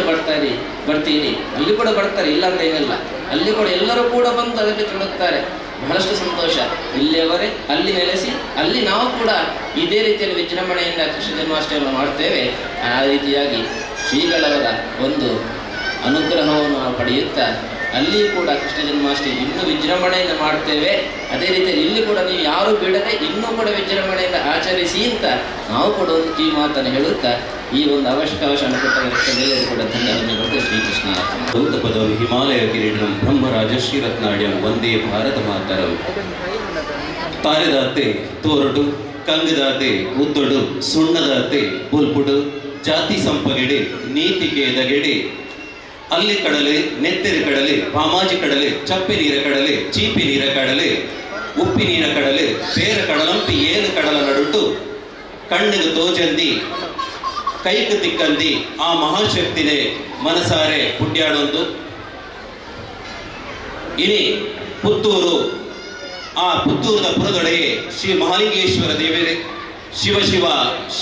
ಬರ್ತೀರಿ, ಅಲ್ಲಿ ಕೂಡ ಬರ್ತಾರೆ, ಇಲ್ಲ ಅಂತ ಏನಿಲ್ಲ. ಅಲ್ಲಿ ಕೂಡ ಎಲ್ಲರೂ ಕೂಡ ಬಂದು ಅದರಲ್ಲಿ ತೊಡಗುತ್ತಾರೆ. ಬಹಳಷ್ಟು ಸಂತೋಷ. ಇಲ್ಲಿಯವರೇ ಅಲ್ಲಿ ನೆಲೆಸಿ ಅಲ್ಲಿ ನಾವು ಕೂಡ ಇದೇ ರೀತಿಯಲ್ಲಿ ವಿಜೃಂಭಣೆಯಿಂದ ಕೃಷ್ಣ ಜನ್ಮಾಷ್ಟಮಿಯನ್ನು ಮಾಡ್ತೇವೆ. ಆ ರೀತಿಯಾಗಿ ಶ್ರೀಗಳವರ ಒಂದು ಅನುಗ್ರಹವನ್ನು ನಾವು ಪಡೆಯುತ್ತಾ ಅಲ್ಲಿಯೂ ಕೂಡ ಕೃಷ್ಣ ಜನ್ಮಾಷ್ಟಮಿ ಇನ್ನೂ ವಿಜೃಂಭಣೆಯಿಂದ ಮಾಡ್ತೇವೆ. ಅದೇ ರೀತಿಯಲ್ಲಿ ಇಲ್ಲಿ ಕೂಡ ನೀವು ಯಾರೂ ಬಿಡದೆ ಇನ್ನೂ ಕೂಡ ವಿಜೃಂಭಣೆಯಿಂದ ಆಚರಿಸಿ ಅಂತ ನಾವು ಕೂಡ ಒಂದು ಕಿವಿ ಮಾತನ್ನು ಹೇಳುತ್ತಾ ಈ ಒಂದು ಅವಕಾಶವನ್ನು ಕೊಟ್ಟವರೆಲ್ಲರೂ ಕೂಡ ಧನ್ಯವಾದಗಳು. ಶ್ರೀಕೃಷ್ಣ ಗೌತಪದಂ ಹಿಮಾಲಯ ಕಿರೀಟಂ ಬ್ರಹ್ಮರಾಜ ಶ್ರೀರತ್ನಾಡ್ಯಂ ವಂದೇ ಭಾರತ ಮಾತರಂ. ತಾರೆದಾತೆ ತೋರಡು ಕಂಗದಾತೆ ಉದ್ದೊಡು ಸುಣ್ಣದಾತೆ ಬುಲ್ಪುಡು ಜಾತಿ ಸಂಪಗೆಡೆ ನೀತಿಗೆ ಎದಗೆಡೆ ಅಲ್ಲಿ ಕಡಲೆ ನೆತ್ತೆರೆ ಕಡಲೆ ಪಾಮಾಜಿ ಕಡಲೆ ಚಪ್ಪೆ ನೀರ ಕಡಲೆ ಚೀಪಿ ನೀರ ಕಡಲೆ ಉಪ್ಪಿ ನೀರ ಕಡಲೆ ಬೇರ ಕಡಲಂಪಿ ಏನು ಕಡಲ ನಡುಟು ಕಣ್ಣಿಗೆ ತೋಜಂದಿ ಕೈಗೆ ತಿಕ್ಕಂದಿ ಆ ಮಹಾಶಕ್ತಿನೇ ಮನಸಾರೆ ಪುಟ್ಯಾಡೊಂದು. ಇನಿ ಪುತ್ತೂರು, ಆ ಪುತ್ತೂರದ ಪುರದೊಡೆಗೆ ಶ್ರೀ ಮಹಾಲಿಂಗೇಶ್ವರ ದೇವರೇ, ಶಿವ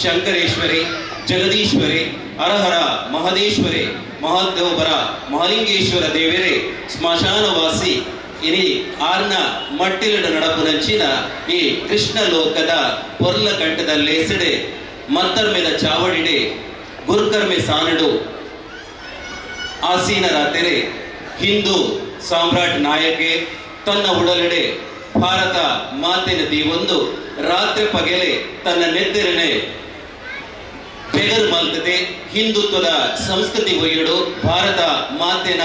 ಶಂಕರೇಶ್ವರಿ, ಜಗದೀಶ್ವರಿ, ಹರಹರ ಮಹದೇಶ್ವರಿ, ಮಹಾದೇವರ ಮಹಾಲಿಂಗೇಶ್ವರ ದೇವರೇ, ಸ್ಮಶಾನವಾಸಿ ಇನಿ ಆರ್ನ ಮಟ್ಟಿಲಡ ನಡಪುನಂಚಿನ ಈ ಕೃಷ್ಣ ಲೋಕದ ಪೊರ್ಲ ಕಂಠದಲ್ಲೇಸಡೆ ಮತ್ತರ್ಮೆದ ಚಾವಡಿಡೆ ಗುರುಕರ್ಮೆ ಸಾನಡು ಆಸೀನರ ತೆರೆ ಹಿಂದೂ ಸಾಮ್ರಾಟ್ ನಾಯಕೆ ತನ್ನ ಉಡಲೆಡೆ ಭಾರತ ಮಾತೆನ ದೀವೊಂದು ರಾತ್ರಿ ಪಗೆಲೆ ತನ್ನ ನೆತ್ತೆರೆನೆ ಬೆಗರು ಮಲ್ತದೆ ಹಿಂದುತ್ವದ ಸಂಸ್ಕೃತಿ ಒಯ್ಯಡು ಭಾರತ ಮಾತೆನ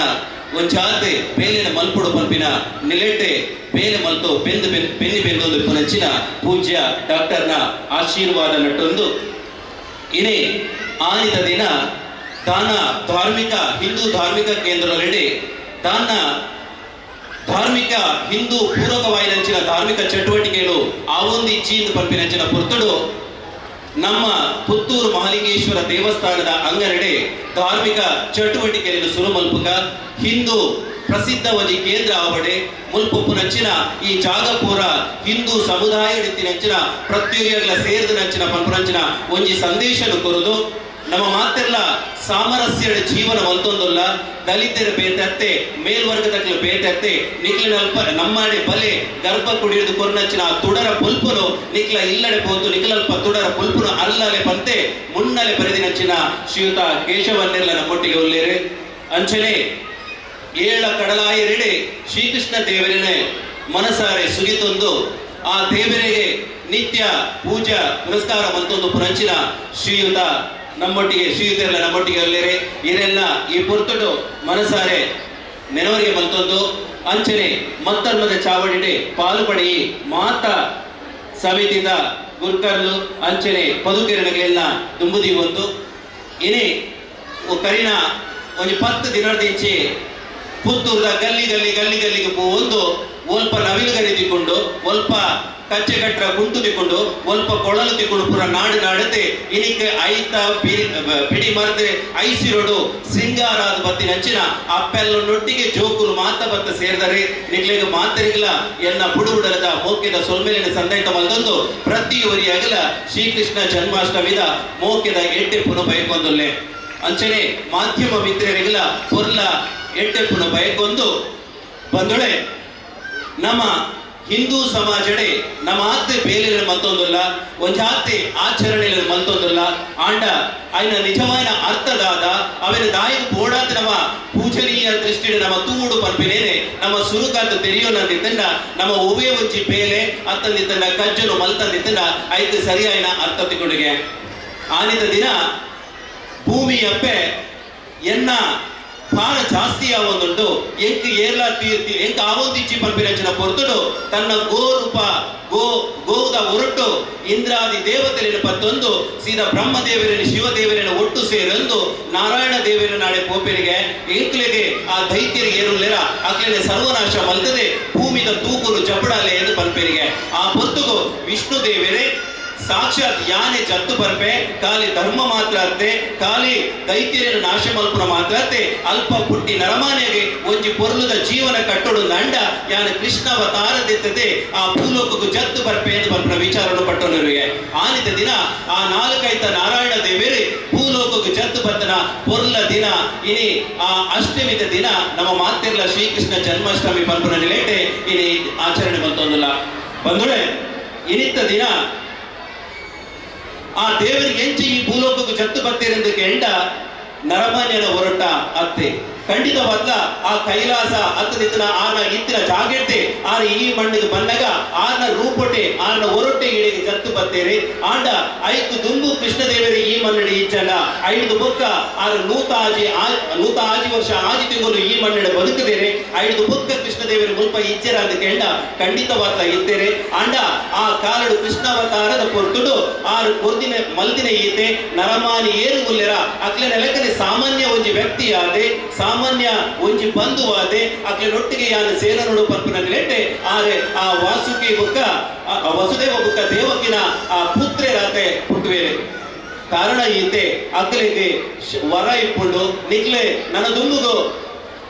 ಒಂಜಾತೆ ಬೇಲಿನ ಮಲ್ಪುಡು ಪಂಪಿನ ನಿಲೆಟ್ಟೆ ಬೇಲೆ ಮಲ್ತು ಬೆನ್ನಿ ಬೆಂದೊಂದು ಪುನಂಚಿನ ಪೂಜ್ಯ ಡಾಕ್ಟರ್ನ ಆಶೀರ್ವಾದ ನಟ್ಟೊಂದು ಇನೇ ಆನಿದ ದಿನ ದಾನ ಧಾರ್ಮಿಕ ಹಿಂದೂ ಧಾರ್ಮಿಕ ಕೇಂದ್ರದೆಡೆ ದಾನ ಧಾರ್ಮಿಕ ಹಿಂದೂ ಪೂರಕವಾಯಿನಂಚಿನ ಧಾರ್ಮಿಕ ಚಟುವಟಿಕೆಗಳು ಆವೊಂದಿ ಚೀಂದ ಪಂಪಿನಂಚಿನ ಪುರ್ತುಡು ನಮ್ಮ ಪುತ್ತೂರು ಮಹಾಲಿಂಗೇಶ್ವರ ದೇವಸ್ಥಾನದ ಅಂಗನಡೆ ಧಾರ್ಮಿಕ ಚಟುವಟಿಕೆಯನ್ನು ಸುರುಮಲ್ಪುಗ ಹಿಂದೂ ಪ್ರಸಿದ್ಧ ಒಂಜಿ ಕೇಂದ್ರ ಆವಡೆ ಮುಲ್ಪುನಂಚಿನ ಈ ಜಾಗಪೂರ ಹಿಂದೂ ಸಮುದಾಯ ರೀತಿನಂಚಿನ ಪ್ರತ್ಯೇಕಗಳ ಸೇರಿದನಂಚಿನ ಪಂಪುನಂಚಿನ ಒಂಜಿ ಸಂದೇಶನು ಕೊರುದು ನಮ್ಮ ಮಾತೆಲ್ಲ ಸಾಮರಸ್ಯ ಜೀವನ ಮಲ್ತೊಂದಲ್ಲ ದಲಿತರ ಬೇತತ್ತೆ ಮೇಲ್ವರ್ಗದಕ್ಲು ಬೇತತ್ತೆ ನಿಕ್ಲಿನ ಅಲ್ಪ ನಮ್ಮಡೆ ಬಲೆ ಗರ್ಭ ಕುಡಿಯೋದು ಕೊರ್ನಂಚಿನ ತುಡರ ಪುಲ್ಪುನು ನಿಕ್ಲ ಇಲ್ಲಡೆ ಪೋತು ನಿಕ್ಲಲ್ಪ ತುಡರ ಪುಲ್ಪುನು ಅಲ್ಲಲೆ ಪಂತೆ ಮುನ್ನಲೆ ಬರೆದಿನಂಚಿನ ಶ್ರೀಯುತ ಕೇಶವನ್ನೆಲ್ಲ ನಮ್ಮೊಟ್ಟಿಗೆ ಉಲ್ಲೇರೆ ಅಂಚನೆ ಏಳ ಕಡಲಾಯರೆಡೆ ಶ್ರೀಕೃಷ್ಣ ದೇವರನ್ನೇ ಮನಸಾರೆ ಸುಗಿತೊಂದು ಆ ದೇವರಿಗೆ ನಿತ್ಯ ಪೂಜಾ ಪುರಸ್ಕಾರ ಮಂತೊಂದು ಪುರಂಚಿನ ಶ್ರೀಯುತ ನಮ್ಮೊಟ್ಟಿಗೆ ಶ್ರೀಯುತೆಲ್ಲ ನಮ್ಮೊಟ್ಟಿಗೆ ಅಲ್ಲೇರೆ ಇವರೆಲ್ಲ ಈ ಪುರ್ತುಡು ಮನಸಾರೆ ನೆನವರಿಗೆ ಮಂತೊಂದು ಅಂಚನೆ ಮತ್ತರ್ಮದ ಚಾವಡಿಡೆ ಪಾಲು ಪಡೆಯಿ ಮಾತ ಸಮಿತಿದ ಗುರ್ಕರ್ಲು ಅಂಚನೆ ಪದುಕೆರಣಿಗೆಲ್ಲ ತುಂಬುದಿ ಒಂದು ಇನಿ ಕರಿನ ಒಂದು 10 ದಿನದಿಂಚೆ ಪುತ್ತೂರದ ಗಲ್ಲಿಗೆ ಒಂದು ಒಲ್ಪ ನವಿಲು ಗರಿದಿಕೊಂಡು ಒಲ್ಪ ಕಚ್ಚೆ ಕಟ್ಟರ ಕುಂಟು ತಿಕ್ಕೊಂಡು ಒಲ್ಪ ಕೊಳಲು ತಿಕ್ಕೊಂಡು ಪೂರ ನಾಡತೆ ಇನಿಕ್ಕೆ ಐತ ಪಿಡಿ ಮರದೆ ಐಸಿರೋಡು ಸಿಂಗಾರಾದ ಬತ್ತಿ ನಂಚಿನ ಅಪ್ಪೆಲ್ಲೊಟ್ಟಿಗೆ ಜೋಕುಲು ಮಾತ ಬತ್ತ ಸೇರಿದರೆ ನಿಗ್ಲಿಗೆ ಮಾತರಿಗಿಲ್ಲ ಎನ್ನ ಬುಡುಬುಡಲದ ಮೋಕ್ಯದ ಸೊಲ್ಮೇಲಿನ ಸಂದೈತ ಮಲ್ದೊಂದು ಪ್ರತಿ ಒರಿಯಾಗಲ ಶ್ರೀಕೃಷ್ಣ ಜನ್ಮಾಷ್ಟಮಿದ ಮೋಕ್ಯದ ಎಟ್ಟೆ ಪುನಃ ಬಯಕೊಂದೊಲ್ಲೆ ಅಂಚನೆ ಮಾಧ್ಯಮ ಮಿತ್ರರಿಗಿಲ್ಲ ಪೊರ್ಲ ಎಟ್ಟೆ ಪುನಃ ಬಯಕೊಂದು ಬಂದೊಳೆ ನಮ್ಮ ಹಿಂದೂ ಸಮಾಜಡೆ ನಮ್ಮ ಆತ್ತೆ ಬೇಲಿನ ಮಲ್ತೊಂದಿಲ್ಲ ಒಂಜಾತೆ ಆಚರಣೆಯಲ್ಲಿ ಮಲ್ತೊಂದಿಲ್ಲ ಆಂಡ ಅಯ್ನ ನಿಜವಾದ ಅರ್ಥದಾದ ಅವನ ದಾಯಿಗೆ ಬೋಡಾದ ನಮ್ಮ ಪೂಜನೀಯ ದೃಷ್ಟಿಯ ನಮ್ಮ ತೂಡು ಪಂಪಿನೇನೆ ನಮ್ಮ ಸುರುಗಾತ ತೆರೆಯೋನಂದಿದ್ದಂಡ ನಮ್ಮ ಉವೆ ಒಂಜಿ ಬೇಲೆ ಅತ್ತಂದಿದ್ದಂಡ ಕಜ್ಜನು ಮಲ್ತಂದಿದ್ದಂಡ ಐದು ಸರಿಯಾಯಿನ ಅರ್ಥ ತಿಕೊಂಡಿಗೆ ಆನಿದ ದಿನ ಭೂಮಿ ಅಪ್ಪೆ ಎನ್ನ ಭಾರ ಜಾಸ್ತಿ ಆವೊಂದುಂಡು ಎಂಕ್ ಏರ್ಲ ತೀರ್ತಿ ಎಂಕ್ ಆವೊಂದಿಚ್ಚಿ ಪನ್ಪಿನಂಚಿನ ಪೊರ್ತುಡು ತನ್ನ ಗೋರೂಪ ಗೋದ ಹೊರಟು ಇಂದ್ರಾದಿ ದೇವತೆಲಿನ ಪತ್ತೊಂದು ಸೀದಾ ಬ್ರಹ್ಮದೇವರಿನ ಶಿವದೇವರಿನ ಒಟ್ಟು ಸೇರೊಂದು ನಾರಾಯಣ ದೇವರ ನಾಳೆ ಪೋಪೆರಿಗೆ ಎಂಕ್ಲೆಗೆ ಆ ದೈತ್ಯರಿಗೆ ಏರುಲ್ಲೆರ ಅಕ್ಲೆನೆ ಸರ್ವನಾಶ ಮಲ್ತದೆ ಭೂಮಿದ ತೂಕುಲು ಜಪಡಾಲೆ ಎಂದು ಪನ್ಪೆರಿಗೆ ಆ ಪೊರ್ತುಗು ವಿಷ್ಣು ದೇವರೇ ಸಾಕ್ಷಾತ್ ಯಾನೆ ಜತ್ತು ಬರ್ಪೆ ಖಾಲಿ ಧರ್ಮ ಮಾತ್ರ ಅತ್ತೆ ಖಾಲಿ ದೈತ್ಯರನ್ನು ನಾಶ ಮಲ್ಪುನ ಮಾತ್ರ ಅತ್ತೆ ಅಲ್ಪ ಪುಟ್ಟಿ ನರಮಾನೆಗೆ ಒಂಜಿ ಪೊರ್ಲುದ ಜೀವನ ಕಟ್ಟೊಡು ನಂಡ ಯಾನ ಕೃಷ್ಣ ಅವತಾರದೆತ್ತದೆ ಆ ಭೂಲೋಕಕ್ಕೂ ಜತ್ತು ಬರ್ಪೆ ಎಂದು ಬರ್ಪುನ ವಿಚಾರವನ್ನು ಪಟ್ಟೊನರಿಗೆ ಆನಿತ ದಿನ ಆ ನಾಲ್ಕೈತ ನಾರಾಯಣ ದೇವರೇ ಭೂಲೋಕಕ್ಕೂ ಜತ್ತು ಬರ್ತನ ಪೊರ್ಲ ದಿನ ಇನಿ ಆ ಅಷ್ಟಮಿದ ದಿನ ನಮ್ಮ ಮಾತೆರ್ಲ ಶ್ರೀಕೃಷ್ಣ ಜನ್ಮಾಷ್ಟಮಿ ಪಂಪುನ ನಿಲೇಟೆ ಇನಿ ಆಚರಣೆ ಬಂತೊಂದುಲ್ಲ ಬಂದುಳೆ ಇನಿತ್ತ ದಿನ ಆ ದೇವರಿಗೆ ಎಂಚ ಈ ಭೂಲೋಕಕ್ಕೂ ಜತ್ತು ಬತ್ತೇರೆಂದು ಕೆಂಡ ನರಮಾನ್ಯನ ಹೊರಟ ಅತ್ತೆ ಖಂಡಿತವಾದ ಆ ಕೈಲಾಸ ಅತ್ತನಿತ್ತಿನ ಆನ ಇತ್ತಿನ ಜಾಗೆಡ್ತೆ ಆನ ಈ ಮಣ್ಣಿಗೆ ಬಂದಾಗ ಆನ ರೂಪೊಟೆ ಆನ ಹೊರಟೆ ಇಡೆಗೆ ಜತ್ತು ಬತ್ತೇರೆ ಆಂಡ ಐದು ದುಂಬು ಕೃಷ್ಣದೇವರೇ ಈ ಮಣ್ಣಡಿ ಇಚ್ಚಂಡ ಐದು ಬುಕ್ಕ ಆರು ನೂತ ಆಜಿ ವರ್ಷ ಆಜಿ ತಿಂಗಳು ಈ ಮಣ್ಣಡೆ ಬದುಕದೇರೆ ಐದು ಬುಕ್ಕ ಕೃಷ್ಣದೇವರ ಮುಲ್ಪ ಇಚ್ಚರ ಅಂತ ಕೆಂಡ ಖಂಡಿತವಾದ ಇತ್ತೇರೆ ಆಂಡ ಆ ಕಾಲಡು ಕೃಷ್ಣಾವತಾರದ ಪೊರ್ತುಡು ಆರು ಕೊರ್ದಿನ ಮಲ್ದಿನ ಈತೆ ನರಮಾನಿ ಏರು ಮುಲ್ಲೆರ ಅಕ್ಲೆ ನೆಲಕನೆ ಸಾಮಾನ್ಯ ಒಂಜಿ ವ್ಯಕ್ತಿ ಆದೆ ಸಾಮಾನ್ಯ ಒಂಜಿ ಬಂಧುವಾದೆ ಅಕ್ಲೆನೊಟ್ಟಿಗೆ ಯಾನ ಸೇನನೋಡು ಪಂಪಿನ ಲೇಟೆ ಆರೆ ಆ ವಾಸುಕಿ ಬುಕ್ಕ ವಸುದೇವ ಬುಕ್ಕ ದೇವಕಿನ ಆ ಪುತ್ರೆರಾತೆ ಪುಟ್ಟುವೇರೆ ಕಾರಣ ಈತೆ ಅಕ್ಲೆಗೆ ವರ ಇಪ್ಪುಂಡು ನಿಕ್ಲೆ ನನ್ನ ದುಂಬುಗು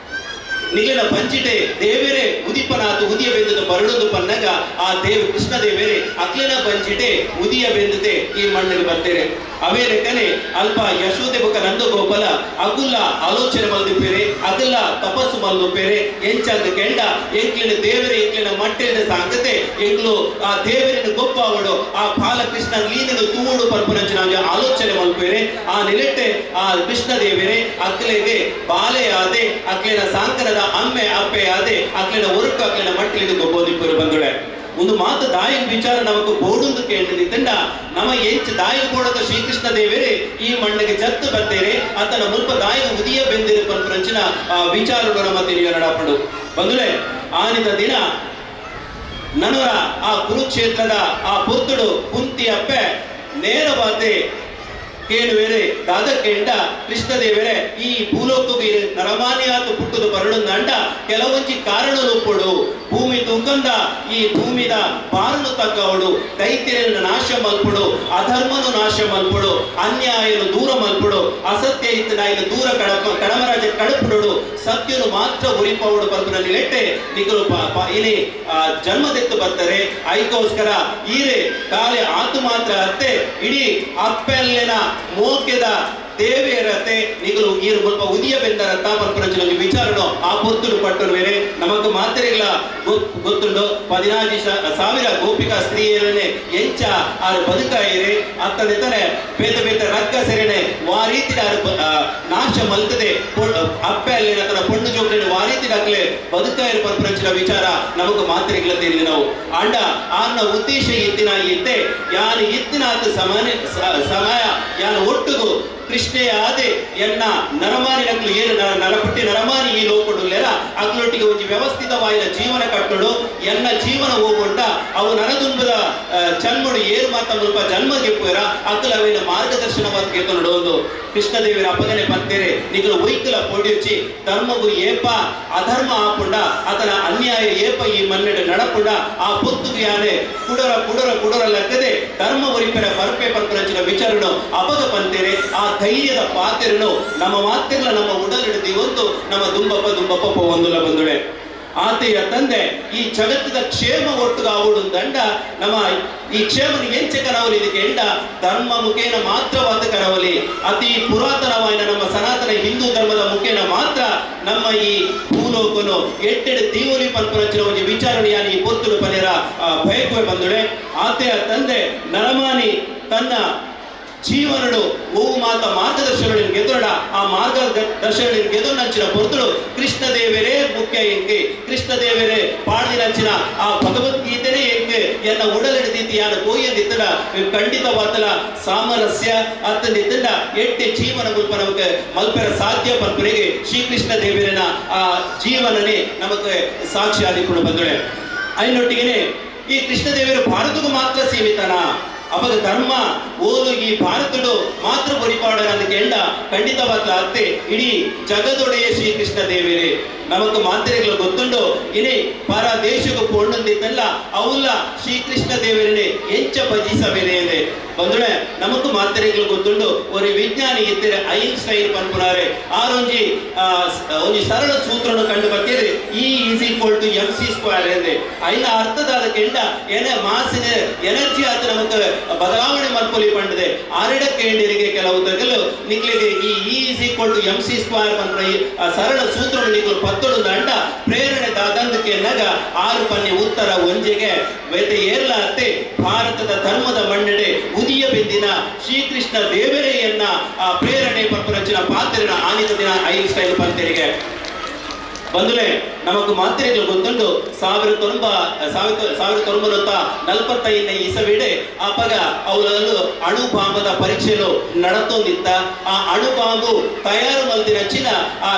ನಿಲಿನ ಪಂಚಿಟೆ ದೇವರೇ ಉದಿಪನಾತು ಉದಿಯ ಬೆಂದದ ಬರಡೊಂದು ಪನ್ನಗ ಆ ಕೃಷ್ಣ ದೇವರೇ ಅಕ್ಲೆನ ಪಂಚಿಟೆ ಉದಿಯ ಬೆಂದತೆ ಈ ಮಣ್ಣಿಗೆ ಬರ್ತೇನೆ ಅವೇ ಲೆಕ್ಕನೆ ಅಲ್ಪ ಯಶೋದೆ ಬುಕ್ಕ ನಂದು ಗೋಪಾಲ ಅಗುಲ್ಲ ಆಲೋಚನೆ ಮಲ್ದಿಪ್ಪೇರೆ ಅಗಲ್ಲ ತಪಸ್ಸು ಮಲ್ದಿಪ್ಪೇರೆ ಎಂಚಂದ ಕೆಂಡ ಎಂಕ್ಲಿನ ದೇವರೇ ಎಂಕ್ಲಿನ ಮಟ್ಟೆನ ಸಾಂಗತೆ ಎಂಕ್ಲು ಆ ದೇವರಿನ ಗೊಪ್ಪ ಅವಡು ಆ ಬಾಲಕೃಷ್ಣ ಲೀನನು ತೂಡು ಪರ್ಪನಂಚಿನ ಆಲೋಚನೆ ಮಲ್ಪೇರೆ ಆ ನಿಲೆಟ್ಟೆ ಆ ಕೃಷ್ಣ ದೇವರೇ ಅಕ್ಲೆಗೆ ಬಾಲೆ ಆದೆ ಅಕ್ಲಿನ ಸಾಂಕನದ ಅಮ್ಮೆ ಅಪ್ಪೆ ಆದೆ ಅಕ್ಲಿನ ಒರುಕು ಅಕ್ಲಿನ ಮಟ್ಟಲಿಗೆ ಗೊಬ್ಬೋದಿಪ್ಪರು ಬಂದುಳೆ ಒಂದು ಮಾತು ದಾಯಿಗೆ ವಿಚಾರ ನಮకు ಬೋಡುಂದು ಕೇಳಿದಂಡ ನಮ ಎಂಚ ದಾಯಿಗೆ ಬೋಡದ ಶ್ರೀಕೃಷ್ಣ ದೇವರೇ ಈ ಮಣ್ಣಿಗೆ ಜತ್ತು ಬರ್ತೇನೆ ಆತನ ಮುಲ್ಪ ದಾಯಿಗೆ ಉದಿಯ ಬೆಂದಿರು ಪಂಪರಂಚಿನ ವಿಚಾರಗಳು ನಮ್ಮ ತಿಳಿಯಲಾಪಡು ಬಂದುಳೆ ಆನಿದ ದಿನ ನನರ ಆ ಕುರುಕ್ಷೇತ್ರದ ಆ ಪುತ್ತುಡು ಕುಂತಿ ಅಪ್ಪೆ ನೇರವಾದೆ ಕೇಳುವೇರೆ ದಾದಕ್ಕೆಂಡ ಕೃಷ್ಣದೇವರೇ ಈ ಭೂಲೋಕಕ್ಕೆ ನರಮಾನಿಯಾತು ಪುಟ್ಟದು ಬರಳುಂದಂಡ ಕೆಲವೊಂಜಿ ಕಾರಣ ರೂಪುಡು ಭೂಮಿ ತುಕಂದ ಈ ಭೂಮಿದ ಬಾರನು ತಕ್ಕವಡು ದೈತ್ಯರನ್ನು ನಾಶ ಮಲ್ಪುಡು ಅಧರ್ಮನು ನಾಶ ಮಲ್ಪುಡು ಅನ್ಯಾಯನು ದೂರ ಮಲ್ಪುಡು ಅಸತ್ಯ ಇತ್ತನ ಇದು ದೂರ ಕಡಮರಾಜ ಕಡಪುಡು ಸತ್ಯನು ಮಾತ್ರ ಉರಿಪವಡು ಪಂಪನಲ್ಲಿ ಲೆಟ್ಟೆ ನಿಗಲು ಇಲ್ಲಿ ಜನ್ಮದೆತ್ತು ಬರ್ತಾರೆ ಐಕೋಸ್ಕರ ಈರೆ ಕಾಲೆ ಆತು ಮಾತ್ರ ಅತ್ತೆ ಇಡೀ ಅಪ್ಪೆಲ್ಲಿನ ಮೋಕ್ಯದ ದೇವಿಯರತೆ ನಿಗಲು ಈರು ಸ್ವಲ್ಪ ಉದಿಯ ಬೆಂದರತ್ತ ಪಂಪರಂಚಿನ ವಿಚಾರನು ಆ ಪೊತ್ತುಡು ಪಟ್ಟರು ಬೇರೆ ನಮಗ ಮಾತ್ರೆಗಳ ಗೊತ್ತುಂಡು 14,000 ಗೋಪಿಕಾ ಸ್ತ್ರೀಯರನ್ನೇ ಎಂಚ ಆರು ಬದುಕಾಯಿರೆ ಅತ್ತನೆತ್ತನೆ ಬೇತ ಬೇತ ರಕ್ಕ ಸೆರೆನೆ ವಾ ರೀತಿ ನಾಶ ಮಲ್ತದೆ ಅಪ್ಪೆ ಅಲ್ಲಿ ತನ್ನ ಪೊಣ್ಣು ಜೋಕ್ರೆ ವಾ ರೀತಿ ದಾಖಲೆ ಬದುಕಾಯಿರು ಪಂಪರಂಚಿನ ವಿಚಾರ ನಮಗ ಮಾತ್ರೆಗಳ ತಿಳಿದು ನಾವು ಆಂಡ ಆನ್ನ ಉದ್ದೇಶ ಇತ್ತಿನ ಇತ್ತೆ ಯಾನು ಇತ್ತಿನಾತ ಸಮಯ ಯಾನು ಒಟ್ಟುಗು ಕೃಷ್ಣೇ ಆದೆ ಎನ್ನ ನರಮಾನಿ ನಕ್ಲು ಏನು ನರಪುಟ್ಟಿ ನರಮಾನಿ ಈ ಲೋಕಡುಲ್ಲೆರ ಅಕ್ಲೊಟ್ಟಿಗೆ ಒಂದು ವ್ಯವಸ್ಥಿತವಾದ ಜೀವನ ಕಟ್ಟಡು ಎನ್ನ ಜೀವನ ಹೋಗೊಂಡ ಅವು ನನದುಂಬದ ಜನ್ಮಡು ಏರು ಮಾತ ಮುಲ್ಪ ಜನ್ಮಗೆ ಪೋರ ಅಕ್ಕಲ ಅವಿನ ಮಾರ್ಗದರ್ಶನವಾದ ಕೇತನಡು ಒಂದು ಕೃಷ್ಣದೇವರ ಅಪಗನೆ ಪಂತೇರೆ ನಿಗಲು ಒಯ್ಕಲ ಪೊಡಿಯುಚ್ಚಿ ಧರ್ಮಗು ಏಪ ಅಧರ್ಮ ಆಪುಂಡ ಆತನ ಅನ್ಯಾಯ ಏಪ ಈ ಮನ್ನೆಡೆ ನಡಪುಂಡ ಆ ಪೊತ್ತುಗು ಯಾನೆ ಕುಡರ ಲಕ್ಕದೆ ಧರ್ಮ ಒರಿಪೆರ ಬರ್ಪೆ ಪಂಪರಂಚಿನ ವಿಚಾರನು ಅಪಗ ಪಂತೇರೆ ಆ ಧೈರ್ಯದ ಪಾತ್ರೆನು ನಮ್ಮ ಮಾತೆಲ್ಲ ನಮ್ಮ ಉಡಲಿಡದಿ ಒಂದು ನಮ್ಮ ದುಂಬಪ್ಪ ಒಂದುಲ ಬಂದುಳೆ ಆತೆಯ ತಂದೆ ಈ ಜಗತ್ತಿನ ಕ್ಷೇಮ ಒಟ್ಟುಗ ಅವಡು ದಂಡ ನಮ್ಮ ಈ ಕ್ಷೇಮನ ಎಂಚ ಕನವಲಿ ಇದಕ್ಕೆ ಎಂಡ ಧರ್ಮ ಮುಖೇನ ಮಾತ್ರವಾದ ಕನವಲಿ ಅತಿ ಪುರಾತನವಾದ ನಮ್ಮ ಸನಾತನ ಹಿಂದೂ ಧರ್ಮದ ಮುಖೇನ ಮಾತ್ರ ನಮ್ಮ ಈ ಭೂಲೋಕನು ಎಟ್ಟೆಡೆ ದೀವಲಿ ಪಂಪರಂಚಿನ ಒಂದು ವಿಚಾರಣೆಯಾನ ಈ ಪೊತ್ತುಡು ಪನೆರ ಭಯಕ್ಕೆ ಬಂದುಳೆ ಆತೆಯ ತಂದೆ ನರಮಾನಿ ತನ್ನ ಜೀವನಡು ಓವು ಮಾತ ಮಾರ್ಗದರ್ಶನ ಗೆದೋಣ ಆ ಮಾರ್ಗದರ್ಶನ ಗೆದೊಂಡಂಚಿನ ಪೊರ್ತುಡು ಕೃಷ್ಣದೇವರೇ ಮುಖ್ಯ ಎಂಕೆ ಕೃಷ್ಣದೇವರೇ ಪಾಡಿನಂಚಿನ ಆ ಭಗವದ್ಗೀತೆನೇ ಎಂಕೆ ಎನ್ನ ಉಡಲಿಡಿದೀತಿ ಯಾನ ಕೋಯಂದಿತ್ತಡ ಖಂಡಿತವಾತಲ ಸಾಮರಸ್ಯ ಅತ್ತಂದಿತ್ತಂಡ ಎಟ್ಟೆ ಜೀವನ ಮುಲ್ಪ ನಮಗೆ ಮಲ್ಪೆರ ಸಾಧ್ಯ ಪಲ್ಪರಿಗೆ ಶ್ರೀಕೃಷ್ಣ ದೇವರನ ಆ ಜೀವನನೇ ನಮಗೆ ಸಾಕ್ಷಿ ಆದಿಕೊಂಡು ಬಂದಳೆ. ಅದನ್ನೊಟ್ಟಿಗೆ ಈ ಕೃಷ್ಣ ದೇವರು ಭಾರತಕ್ಕೂ ಮಾತ್ರ ಸೀಮಿತನ ಅವಾಗ ಧರ್ಮ ಓದು ಈ ಭಾರತಡು ಮಾತ್ರ ಪರಿಪಾಡನ ಅಂತ ಕೇಳ ಖಂಡಿತವಾಗ್ಲ ಅತ್ತೆ ಇಡೀ ಜಗದೊಡೆಯ ಶ್ರೀಕೃಷ್ಣ ದೇವರೇ ನಮக்கு ಮಾತ್ರೆಗಳು ಗೊತ್ತುಂಡು ಇನಿ ಪರ ದೇಶಕ್ಕೂ ಪೋಂಡಿದ್ದಲ್ಲ ಅವುಲ್ಲ ಶ್ರೀಕೃಷ್ಣ ದೇವರನ್ನೇ ಎಂಚ ಭಜಿಸಬೇರೆ ಇದೆ ಬಂದ್ರೆ ನಮಗೂ ಮಾತ್ರೆಗಳು ಗೊತ್ತುಂಡು ಒಂದು ವಿಜ್ಞಾನಿ ಇದ್ದರೆ ಐನ್ಸ್ಟೈನ್ ಪನ್ಪುನಾರೆ ಆರೊಂಜಿ ಒಂಜಿ ಸರಳ ಸೂತ್ರವನ್ನು ಕಂಡು ಬರ್ತೀರಿ E=mc² ಎಂದೆ ಐನ ಅರ್ಥದಾದ ಕೆಂಡ ಏನ ಮಾಸಿನ ಎನರ್ಜಿ ಆತ ನಮಕ್ ಬದಲಾವಣೆ ಮಲ್ಪೊಲಿ ಪಂಡದೆ ಆರಡಕ್ಕೆ ಎಂಡಿರಿಗೆ ಕೆಲವು ತಗಲು ನಿಕ್ಲಿಗೆ ಈ E=mc² ಪನ್ಪ ಸರಳ ಸೂತ್ರವನ್ನು ನಿಕ್ಲು ಪತ್ತೊಡು ದಂಡ ಪ್ರೇರಣೆ ದಾದಂದಕ್ಕೆ ನಗ 6 ಪನ್ನೆ ಉತ್ತರ ಒಂಜೆಗೆ ವೇತೆ ಏರ್ಲ ಅತ್ತೆ ಭಾರತದ ಧರ್ಮದ ಮಣ್ಣೆಡೆ ಉದಿಯ ಬೆಂದಿನ ಶ್ರೀಕೃಷ್ಣ ದೇವರೆಯನ್ನ ಆ ಪ್ರೇರಣೆ ಪಂಪರಚಿನ ಪಾತ್ರೆನ ಆನಿತ ದಿನ ಐನ್ಸ್ಟೈನ್ ಪಂತರಿಗೆ ಬಂದುಲೆ ನಮకు ಮಾತ್ರೆಗಳು ಗೊತ್ತುಂಟು 1945 ಇಸವಿಡೆ ಅಪಗ ಅವಳನ್ನು ಅಣು ಬಾಂಬದ ಪರೀಕ್ಷೆಲು ನಡತೊಂದಿತ್ತ ಆ ಅಣು ಬಾಂಬು ತಯಾರು ಮಲ್ದಿನಚ್ಚಿನ ಆ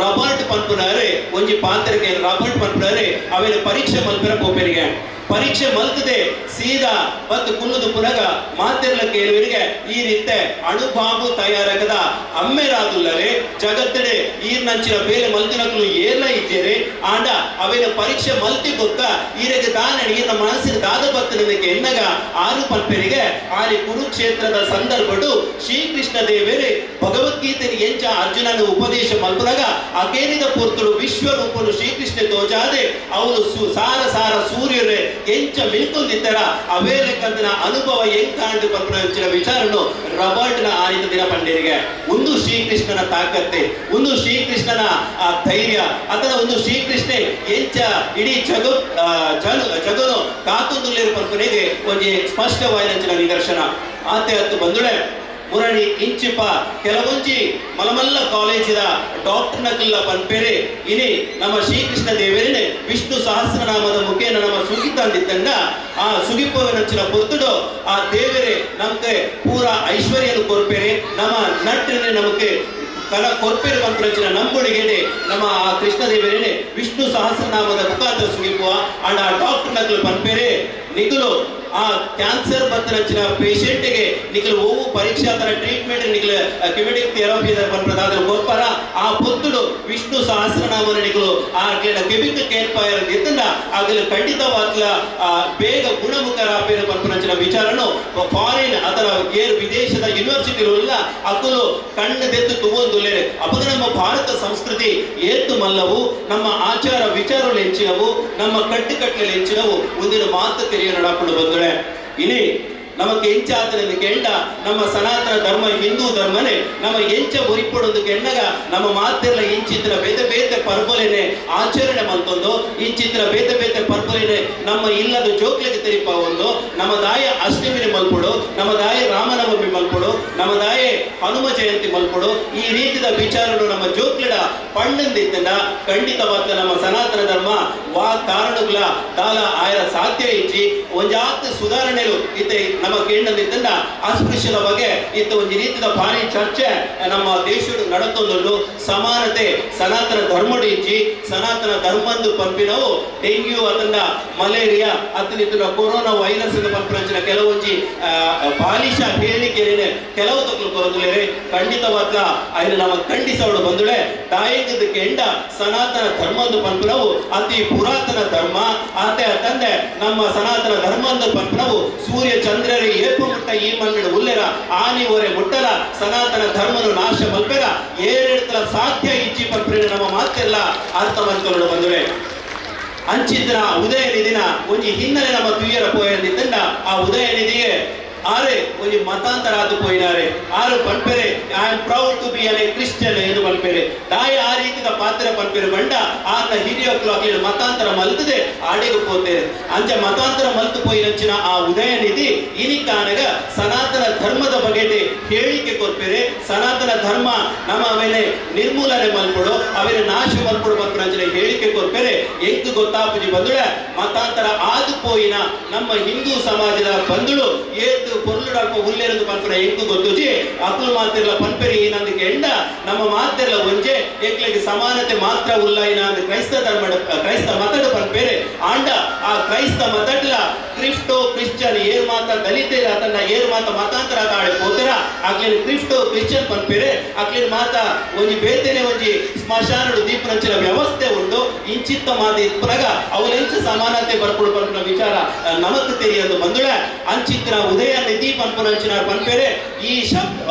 ರಾಬರ್ಟ್ ಪನ್ಪುನರೆ ಒಂಜಿ ಪಾತ್ರೆಗೆ ರಾಬರ್ಟ್ ಪನ್ಪುನರೆ ಅವೇನು ಪರೀಕ್ಷೆ ಮಲ್ಪರ ಗೋಪೆರಿಗೆ ಪರೀಕ್ಷೆ ಮಲ್ತದೆ ಸೀದಾ ಬತ್ತು ಕುಲ್ಲುದು ಪುನಗ ಮಾತೆರ್ಲ ಕೇಳುವರಿಗೆ ಈ ರೀತಿ ಅಣು ಬಾಂಬು ತಯಾರಾಗದ ಅಮ್ಮೆರಾದುಲ್ಲರೆ ಜಗತ್ತಡೆ ಈರ್ನಂಚಿನ ಬೇರೆ ಮಲ್ತಿನಕ್ಲು ಏರ್ಲ ಇದ್ದೇರೆ ಆಂಡ ಅವೇನ ಪರೀಕ್ಷೆ ಮಲ್ತಿ ಗೊತ್ತ ಈರೆಗೆ ದಾನ ಈರ್ನ ಮನಸ್ಸಿನ ದಾದ ಬತ್ತನಕ್ಕೆ ಎನ್ನಗ 6 ಪನ್ಪೆರಿಗೆ ಆರಿ ಕುರುಕ್ಷೇತ್ರದ ಸಂದರ್ಭಡು ಶ್ರೀಕೃಷ್ಣ ದೇವರೇ ಭಗವದ್ಗೀತೆ ಎಂಚ ಅರ್ಜುನನ ಉಪದೇಶ ಮಲ್ಪನಾಗ ಅಕೇರಿದ ಪೂರ್ತರು ವಿಶ್ವರೂಪನು ಶ್ರೀಕೃಷ್ಣ ತೋಜಾದೆ ಅವನು ಸಾರ ಸಾರ ಸೂರ್ಯರೇ ಎಂಚ ಮಿಲ್ಕೊಂದಿದ್ದರ ಅವೇ ಲೆಕ್ಕಂದಿನ ಅನುಭವ ಎಂಕಾಂಡು ಪಂಪಿನ ವಿಚಾರನು ರಾಬರ್ಟ್ನ ಆನಿತ ದಿನ ಪಂಡಿರಿಗೆ ಒಂದು ಶ್ರೀಕೃಷ್ಣನ ತಾಕತ್ತೆ ಒಂದು ಶ್ರೀಕೃಷ್ಣನ ಆ ಧೈರ್ಯ ಅಥವಾ ಒಂದು ಶ್ರೀಕೃಷ್ಣ ಎಂಚ ಇಡೀ ಜಗನು ಕಾತುಂದುಲ್ಲೇರು ಪಂಪನಿಗೆ ಒಂದು ಸ್ಪಷ್ಟವಾದ ನಿದರ್ಶನ ಆತೆ ಹತ್ತು ಬಂದುಳೆ ಮುರಣಿ ಇಂಚಿಪ ಕೆಲವೊಂಜಿ ಮಲಮಲ್ಲ ಕಾಲೇಜಿದ ಡಾಕ್ಟರ್ ನಕಲ್ಲ ಪನ್ಪೇರೆ ಇನಿ ನಮ್ಮ ಶ್ರೀಕೃಷ್ಣ ದೇವರೇ ವಿಷ್ಣು ಸಹಸ್ರನಾಮದ ಮುಖೇನ ನಮ್ಮ ಸುಗಿತಂದಿದ್ದಂಗ ಆ ಸುಗಿಪವನಚ್ಚಿನ ಪೊತ್ತುಡು ಆ ದೇವರೇ ನಮ್ಗೆ ಪೂರ ಐಶ್ವರ್ಯನು ಕೊರ್ಪೇರೆ ನಮ್ಮ ನಟ್ಟನೆ ನಮಗೆ ಕಲ ಕೊರ್ಪೇರು ಪಂಪರಚಿನ ನಂಬುಡಿಗೆಡೆ ನಮ್ಮ ಆ ಕೃಷ್ಣ ದೇವರೇನೆ ವಿಷ್ಣು ಸಹಸ್ರನಾಮದ ಮುಖಾಂತರ ಸುಗಿಪುವ ಅಂಡ್ ಆ ಡಾಕ್ಟರ್ ನಕಲು ಪನ್ಪೇರೆ ನಿಗುಲು ಆ ಕ್ಯಾನ್ಸರ್ ಬತ್ತನಚ್ಚಿನ ಪೇಷಂಟ್ಗೆ ನಿಖಲು ಓವು ಪರೀಕ್ಷಾ ತರ ಟ್ರೀಟ್ಮೆಂಟ್ ನಿಖಲು ಕಿಮೆಟಿಕ್ ಥೆರಪಿ ಪನ್ಪದಾದ ಕೊರ್ಪರ ಆ ಪೊತ್ತುಡು ವಿಷ್ಣು ಸಹಸ್ರನಾಮನ ನಿಖಲು ಆ ಕೆಮಿಕ್ ಕೇರ್ಪಾಯರ್ ಎತ್ತಂಡ ಆಗಲು ಖಂಡಿತವಾಗ್ಲ ಬೇಗ ಗುಣಮುಖರಾಪೇರ ಪನ್ಪನಚ್ಚಿನ ವಿಚಾರನು ಫಾರಿನ್ ಅಥವಾ ಏರ್ ವಿದೇಶದ ಯೂನಿವರ್ಸಿಟಿಗಳೆಲ್ಲ ಅಕ್ಕಲು ಕಣ್ಣು ದೆತ್ತು ತುವೊಂದುಲ್ಲೆ ಅಪಗ ನಮ್ಮ ಭಾರತ ಸಂಸ್ಕೃತಿ ಏತ್ತು ಮಲ್ಲವು ನಮ್ಮ ಆಚಾರ ವಿಚಾರಗಳು ಹೆಚ್ಚಿನವು ನಮ್ಮ ಕಟ್ಟುಕಟ್ಟಲೆ ಹೆಚ್ಚಿನವು ಮುಂದಿನ ಮಾತು ತೆರೆಯ ನಡಾಕೊಂಡು ಬಂದರೆ ಇನಿ ನಮಗೆ ಎಂಚ ಆತನ ಕೆಂಡ ನಮ್ಮ ಸನಾತನ ಧರ್ಮ ಹಿಂದೂ ಧರ್ಮನೆ ನಮ್ಮ ಎಂಚ ಒರಿಪಡೋದು ಕೆನ್ನಗ ನಮ್ಮ ಮಾತೆಲ್ಲ ಇಂಚಿತ್ರ ಬೇತೆ ಬೇತೆ ಪರ್ಬಲೇನೆ ಆಚರಣೆ ಮಲ್ತೊಂದು ಇಂಚಿತ್ರ ಬೇತೆ ಬೇತೆ ಪರ್ಬಲೇನೆ ನಮ್ಮ ಇಲ್ಲದ ಜೋಕ್ಲಿಗೆ ತೆರಿಪ ಒಂದು ನಮ್ಮ ದಾಯ ಅಷ್ಟಮಿನಿ ಮಲ್ಪಡು ನಮ್ಮ ದಾಯ ರಾಮನವಮಿ ಮಲ್ಪಡು ನಮ್ಮ ದಾಯ ಹನುಮ ಜಯಂತಿ ಮಲ್ಪಡು ಈ ರೀತಿಯ ವಿಚಾರಗಳು ನಮ್ಮ ಜೋಕ್ಲಿಡ ಪಣ್ಣಂದಿದ್ದ ಖಂಡಿತವಾದ ನಮ್ಮ ಸನಾತನ ಧರ್ಮ ವಾ ಕಾರಣಗಳ ದಾಲ ಆಯರ ಸಾಧ್ಯ ಇಚ್ಚಿ ಒಂಜಾತ್ ಸುಧಾರಣೆಗಳು ಇತ್ತೆ ನಮ್ಮ ಕೇಂದ್ರದಿಂದ ಅಸ್ಪೃಶ್ಯದ ಬಗ್ಗೆ ಇತ್ತು ಒಂದು ರೀತಿಯ ಭಾರಿ ಚರ್ಚೆ ನಮ್ಮ ದೇಶದ ನಡತೊಂದು ಸಮಾನತೆ ಸನಾತನ ಧರ್ಮಡು ಇಚ್ಚಿ ಸನಾತನ ಧರ್ಮಂದು ಪಂಪಿನವು ಡೆಂಗ್ಯೂ ಅದನ್ನ ಮಲೇರಿಯಾ ಅತನಿತ್ತಿನ ಕೊರೋನಾ ವೈರಸ್ ಪಂಪಿನ ಕೆಲವೊಂಜಿ ಬಾಲಿಶ ಹೇಳಿಕೆ ಕೆಲವು ತಕ್ಕಲು ಕೊರದುಲೇರೆ ಖಂಡಿತವಾದ ಅದನ್ನು ನಮ್ಮ ಖಂಡಿಸೋಡು ಬಂದುಳೆ ತಾಯಿದ ಕೆಂಡ ಸನಾತನ ಧರ್ಮಂದು ಪಂಪಿನವು ಅತಿ ಪುರಾತನ ಧರ್ಮ ಆತೆ ತಂದೆ ನಮ್ಮ ಸನಾತನ ಧರ್ಮಂದು ಪಂಪಿನವು ಸೂರ್ಯ ಚಂದ್ರ ಏಪು ಮುಟ್ಟ ಈ ಮಣ್ಣಿನ ಉಲ್ಲೆರ ಆನಿ ಓರೆ ಮುಟ್ಟಲ ಸನಾತನ ಧರ್ಮನು ನಾಶ ಮಲ್ಪೆರ ಏರೆಡ್ತಲ ಸಾಧ್ಯ ಇಚ್ಚಿ ಪಂಪ್ರೇನ ನಮ್ಮ ಮಾತೆಲ್ಲ ಅರ್ಥ ಮಾಡ್ಕೊಂಡು ಬಂದುವೆ ಅಂಚಿದ್ರ ಉದಯ ನಿಧಿನ ಒಂಜಿ ಹಿನ್ನೆಲೆ ನಮ್ಮ ತುಯ್ಯರ ಪೋಯಂದಿದ್ದಂಡ ಆ ಉದಯ ನಿಧಿಗೆ ಆರೆ ಒಂಜಿ ಮತಾಂತರ ಆದು ಪೋಯಿನಾರೆ ಆರು ಪನ್ಪೆರೆ I am proud to be an Christian ಎಂದು ಪನ್ಪೆರೆ ದಾಯ ಆ ರೀತಿದ ಪಾತ್ರ ಪನ್ಪೆರೆ ಬಂಡ ಆರ್ನ ಹಿರಿಯಕ್ಕಲು ಅಕ್ಲಿನ ಮತಾಂತರ ಮಲ್ತದೆ ಆಡೆಗೆ ಪೋತೇರೆ ಅಂಚ ಮತಾಂತರ ಮಲ್ತು ಪೋಯಿನಂಚಿನ ಆ ಉದಯನಿಧಿ ಇನಿಕಾನಗ ಸನಾತನ ಧರ್ಮದ ಬಗೆದೆ ಹೇಳಿಕೆ ಕೊರ್ಪೆರೆ ಸನಾತನ ಧರ್ಮ ನಮ್ಮ ಅವೇನೆ ನಿರ್ಮೂಲನೆ ಮಲ್ಪಡು ಅವೇನೆ ನಾಶ ಮಲ್ಪಡು ಬಂದ್ರೆ ಹೇಳಿಕೆ ಕೊರ್ಪೆರೆ ಎಂಕು ಗೊತ್ತಾಪುಜಿ ಬಂದುಳ ಮತಾಂತರ ಆದು ಪೋಯಿನ ನಮ್ಮ ಹಿಂದೂ ಸಮಾಜದ ಬಂದುಳು ಏತು ಪೊರ್ಲುಡಲ್ಪ ಉಲ್ಲೇರದು ಪನ್ಪುರ ಎಂಕು ಗೊತ್ತುಜಿ ಅಕ್ಲು ಮಾತಿರ್ಲ ಪನ್ಪೆರಿ ಏನಂದಕ್ಕೆ ಎಂಡ ನಮ್ಮ ಮಾತಿರ್ಲ ಒಂಜೆ ಏಕ್ಲೆಗೆ ಸಮಾನತೆ ಮಾತ್ರ ಉಲ್ಲಾಯಿನ ಅಂದ್ ಕ್ರೈಸ್ತ ಮತಡು ಪನ್ಪೇರೆ ಆಂಡ ಆ ಕ್ರೈಸ್ತ ಮತಡ್ಲ ಕ್ರಿಸ್ಟೋ ಕ್ರಿಶ್ಚಿಯನ್ ಏರ್ ಮಾತ ದಲಿತ ತನ್ನ ಏರ್ ಮಾತ ಮತಾಂತರ ಆಡೆ ಪೋತರ ಅಕ್ಲಿನ ಕ್ರಿಸ್ಟೋ ಕ್ರಿಶ್ಚಿಯನ್ ಪನ್ಪೇರೆ ಅಕ್ಲಿನ ಮಾತ ಒಂಜಿ ಬೇತೆನೆ ಒಂಜಿ ಸ್ಮಶಾನಡು ದೀಪನಂಚಿನ ವ್ಯವಸ್ಥೆ ಉಂಡು ಇಂಚಿತ್ತ ಮಾತ ಇಪ್ಪನಾಗ ಅವಲೆಂಚ ಸಮಾನತೆ ಬರ್ಪುಡು ಪನ್ಪುನ ವಿಚಾರ ನಮಕ್ ತೆರಿಯದು ಬಂದುಳ ಅಂಚಿತ್ತಿನ ಉದಯ ನಿಧಿ ಪನ್ಪುನಂಚಿನ ಪನ್ಪೇರೆ ಈ